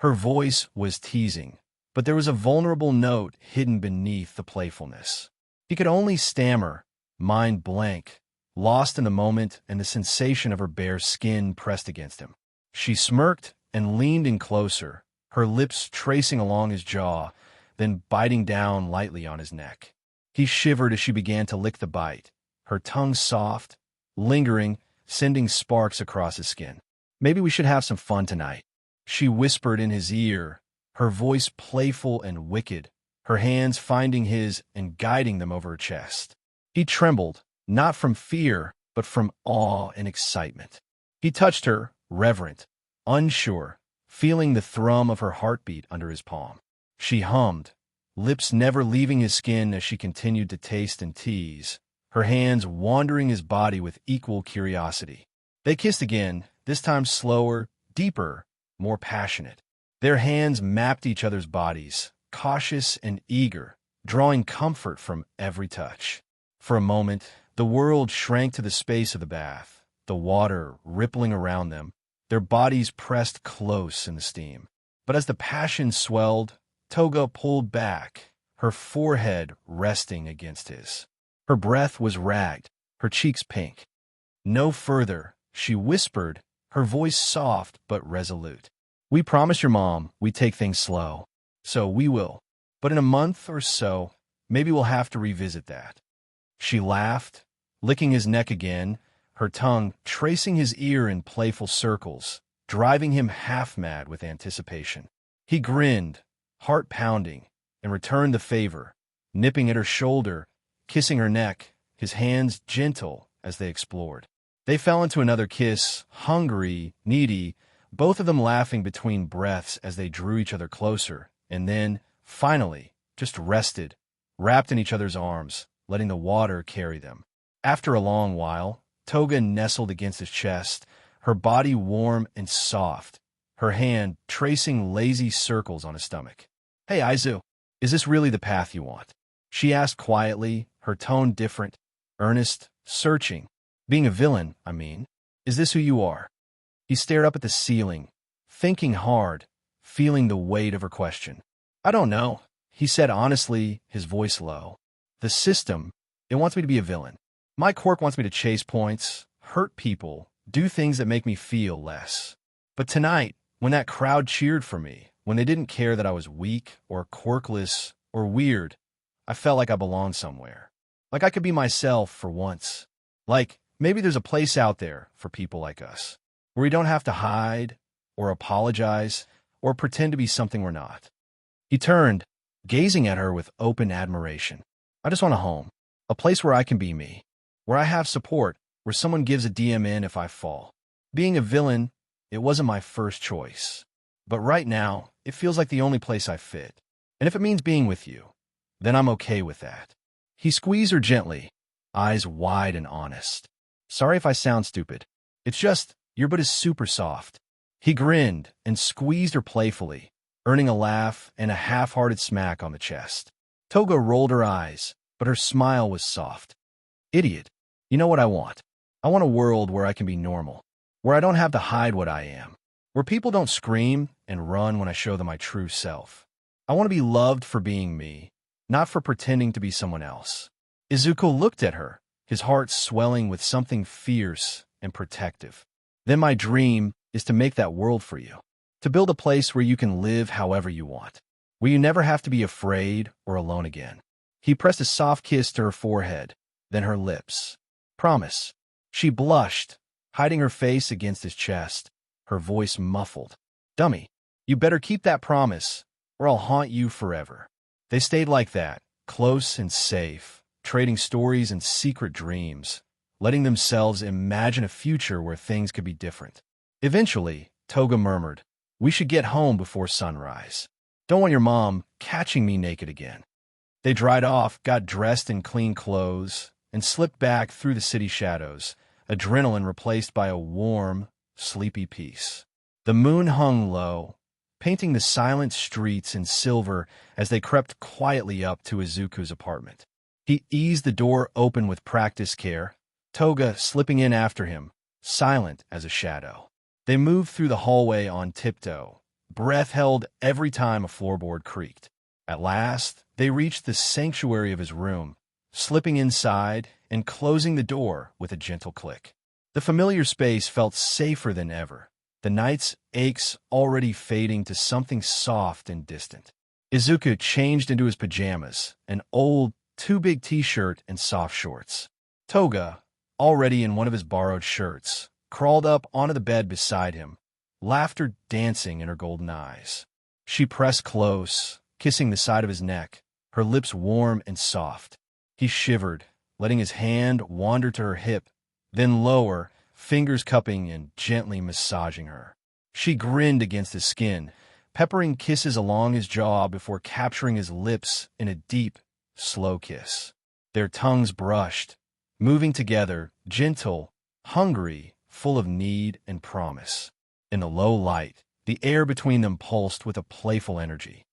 Her voice was teasing, but there was a vulnerable note hidden beneath the playfulness. He could only stammer, mind blank, lost in the moment and the sensation of her bare skin pressed against him. She smirked and leaned in closer, her lips tracing along his jaw, then biting down lightly on his neck. He shivered as she began to lick the bite, her tongue soft, lingering, sending sparks across his skin. "Maybe we should have some fun tonight," she whispered in his ear, her voice playful and wicked, her hands finding his and guiding them over her chest. He trembled, not from fear, but from awe and excitement. He touched her, reverent, unsure, feeling the thrum of her heartbeat under his palm. She hummed, lips never leaving his skin as she continued to taste and tease, her hands wandering his body with equal curiosity. They kissed again, this time slower, deeper, more passionate. Their hands mapped each other's bodies, cautious and eager, drawing comfort from every touch. For a moment, the world shrank to the space of the bath, the water rippling around them, their bodies pressed close in the steam. But as the passion swelled, Toga pulled back, her forehead resting against his. Her breath was ragged, her cheeks pink. "No further," she whispered, her voice soft but resolute. "We promised your mom we'd take things slow, so we will. But in a month or so, maybe we'll have to revisit that." She laughed, licking his neck again, her tongue tracing his ear in playful circles, driving him half-mad with anticipation. He grinned, heart pounding, and returned the favor, nipping at her shoulder, kissing her neck, his hands gentle as they explored. They fell into another kiss, hungry, needy, both of them laughing between breaths as they drew each other closer, and then, finally, just rested, wrapped in each other's arms, letting the water carry them. After a long while, Toga nestled against his chest, her body warm and soft, her hand tracing lazy circles on his stomach. "Hey, Izu, is this really the path you want?" she asked quietly, her tone different, earnest, searching. "Being a villain, I mean. Is this who you are?" He stared up at the ceiling, thinking hard, feeling the weight of her question. "I don't know," he said honestly, his voice low. "The system, it wants me to be a villain. My quirk wants me to chase points, hurt people, do things that make me feel less. But tonight, when that crowd cheered for me, when they didn't care that I was weak or quirkless or weird, I felt like I belonged somewhere. Like I could be myself for once. Like maybe there's a place out there for people like us, where we don't have to hide or apologize or pretend to be something we're not." He turned, gazing at her with open admiration. I just want a home, a place where I can be me, where I have support, where someone gives a DM in if I fall. Being a villain, it wasn't my first choice. But right now, it feels like the only place I fit. And if it means being with you, then I'm okay with that. He squeezed her gently, eyes wide and honest. Sorry if I sound stupid. It's just, your butt is super soft. He grinned and squeezed her playfully, earning a laugh and a half-hearted smack on the chest. Toga rolled her eyes, but her smile was soft. Idiot. You know what I want? I want a world where I can be normal, where I don't have to hide what I am, where people don't scream and run when I show them my true self. I want to be loved for being me, not for pretending to be someone else. Izuku looked at her, his heart swelling with something fierce and protective. Then my dream is to make that world for you, to build a place where you can live however you want, where you never have to be afraid or alone again. He pressed a soft kiss to her forehead, then her lips. Promise. She blushed, hiding her face against his chest, her voice muffled. Dummy, you better keep that promise, or I'll haunt you forever. They stayed like that, close and safe, trading stories and secret dreams, letting themselves imagine a future where things could be different. Eventually, Toga murmured, we should get home before sunrise. Don't want your mom catching me naked again. They dried off, got dressed in clean clothes, and slipped back through the city shadows, adrenaline replaced by a warm, sleepy peace. The moon hung low, painting the silent streets in silver as they crept quietly up to Izuku's apartment. He eased the door open with practiced care, Toga slipping in after him, silent as a shadow. They moved through the hallway on tiptoe, breath held every time a floorboard creaked. At last, they reached the sanctuary of his room, slipping inside and closing the door with a gentle click. The familiar space felt safer than ever, the night's aches already fading to something soft and distant. Izuku changed into his pajamas, an old, too-big t-shirt and soft shorts. Toga, already in one of his borrowed shirts, crawled up onto the bed beside him, laughter dancing in her golden eyes. She pressed close, kissing the side of his neck, her lips warm and soft. He shivered, letting his hand wander to her hip, then lower, fingers cupping and gently massaging her. She grinned against his skin, peppering kisses along his jaw before capturing his lips in a deep, slow kiss. Their tongues brushed, moving together, gentle, hungry, full of need and promise. In the low light, the air between them pulsed with a playful energy.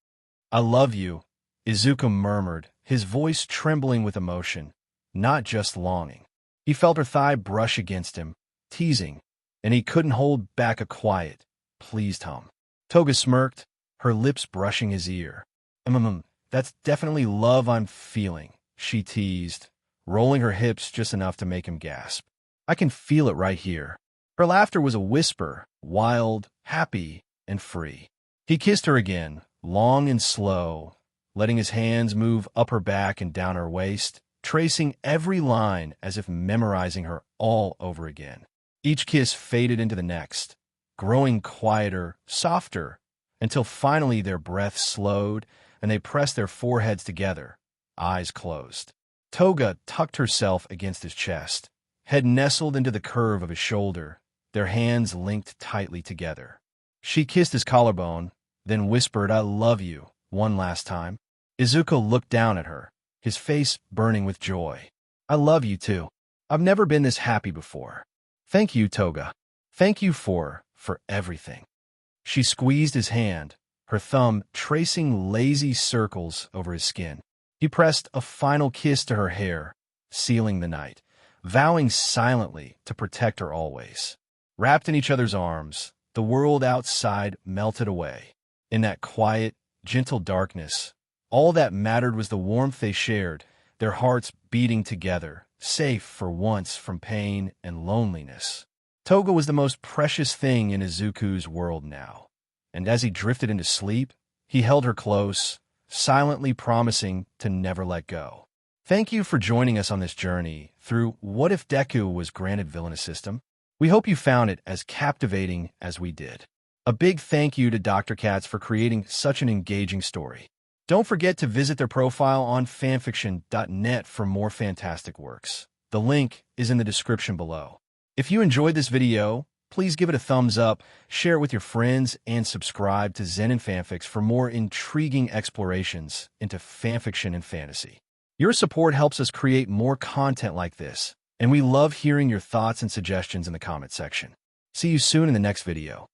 I love you, Izuku murmured, his voice trembling with emotion, not just longing. He felt her thigh brush against him, teasing, and he couldn't hold back a quiet, pleased hum. Toga smirked, her lips brushing his ear. That's definitely love I'm feeling, she teased, rolling her hips just enough to make him gasp. I can feel it right here. Her laughter was a whisper, wild, happy, and free. He kissed her again, long and slow, letting his hands move up her back and down her waist, tracing every line as if memorizing her all over again. Each kiss faded into the next, growing quieter, softer, until finally their breath slowed and they pressed their foreheads together, eyes closed. Toga tucked herself against his chest, head nestled into the curve of his shoulder, their hands linked tightly together. She kissed his collarbone, then whispered, I love you, one last time. Izuku looked down at her, his face burning with joy. I love you too. I've never been this happy before. Thank you, Toga. Thank you for everything. She squeezed his hand, her thumb tracing lazy circles over his skin. He pressed a final kiss to her hair, sealing the night, vowing silently to protect her always. Wrapped in each other's arms, the world outside melted away. In that quiet, gentle darkness, all that mattered was the warmth they shared, their hearts beating together, safe for once from pain and loneliness. Toga was the most precious thing in Izuku's world now, and as he drifted into sleep, he held her close, silently promising to never let go. Thank you for joining us on this journey through What If Deku Was Granted Villainous System. We hope you found it as captivating as we did. A big thank you to Dr.Cats for creating such an engaging story. Don't forget to visit their profile on fanfiction.net for more fantastic works. The link is in the description below. If you enjoyed this video, please give it a thumbs up, share it with your friends, and subscribe to Zenin Fanfics for more intriguing explorations into fanfiction and fantasy. Your support helps us create more content like this, and we love hearing your thoughts and suggestions in the comment section. See you soon in the next video.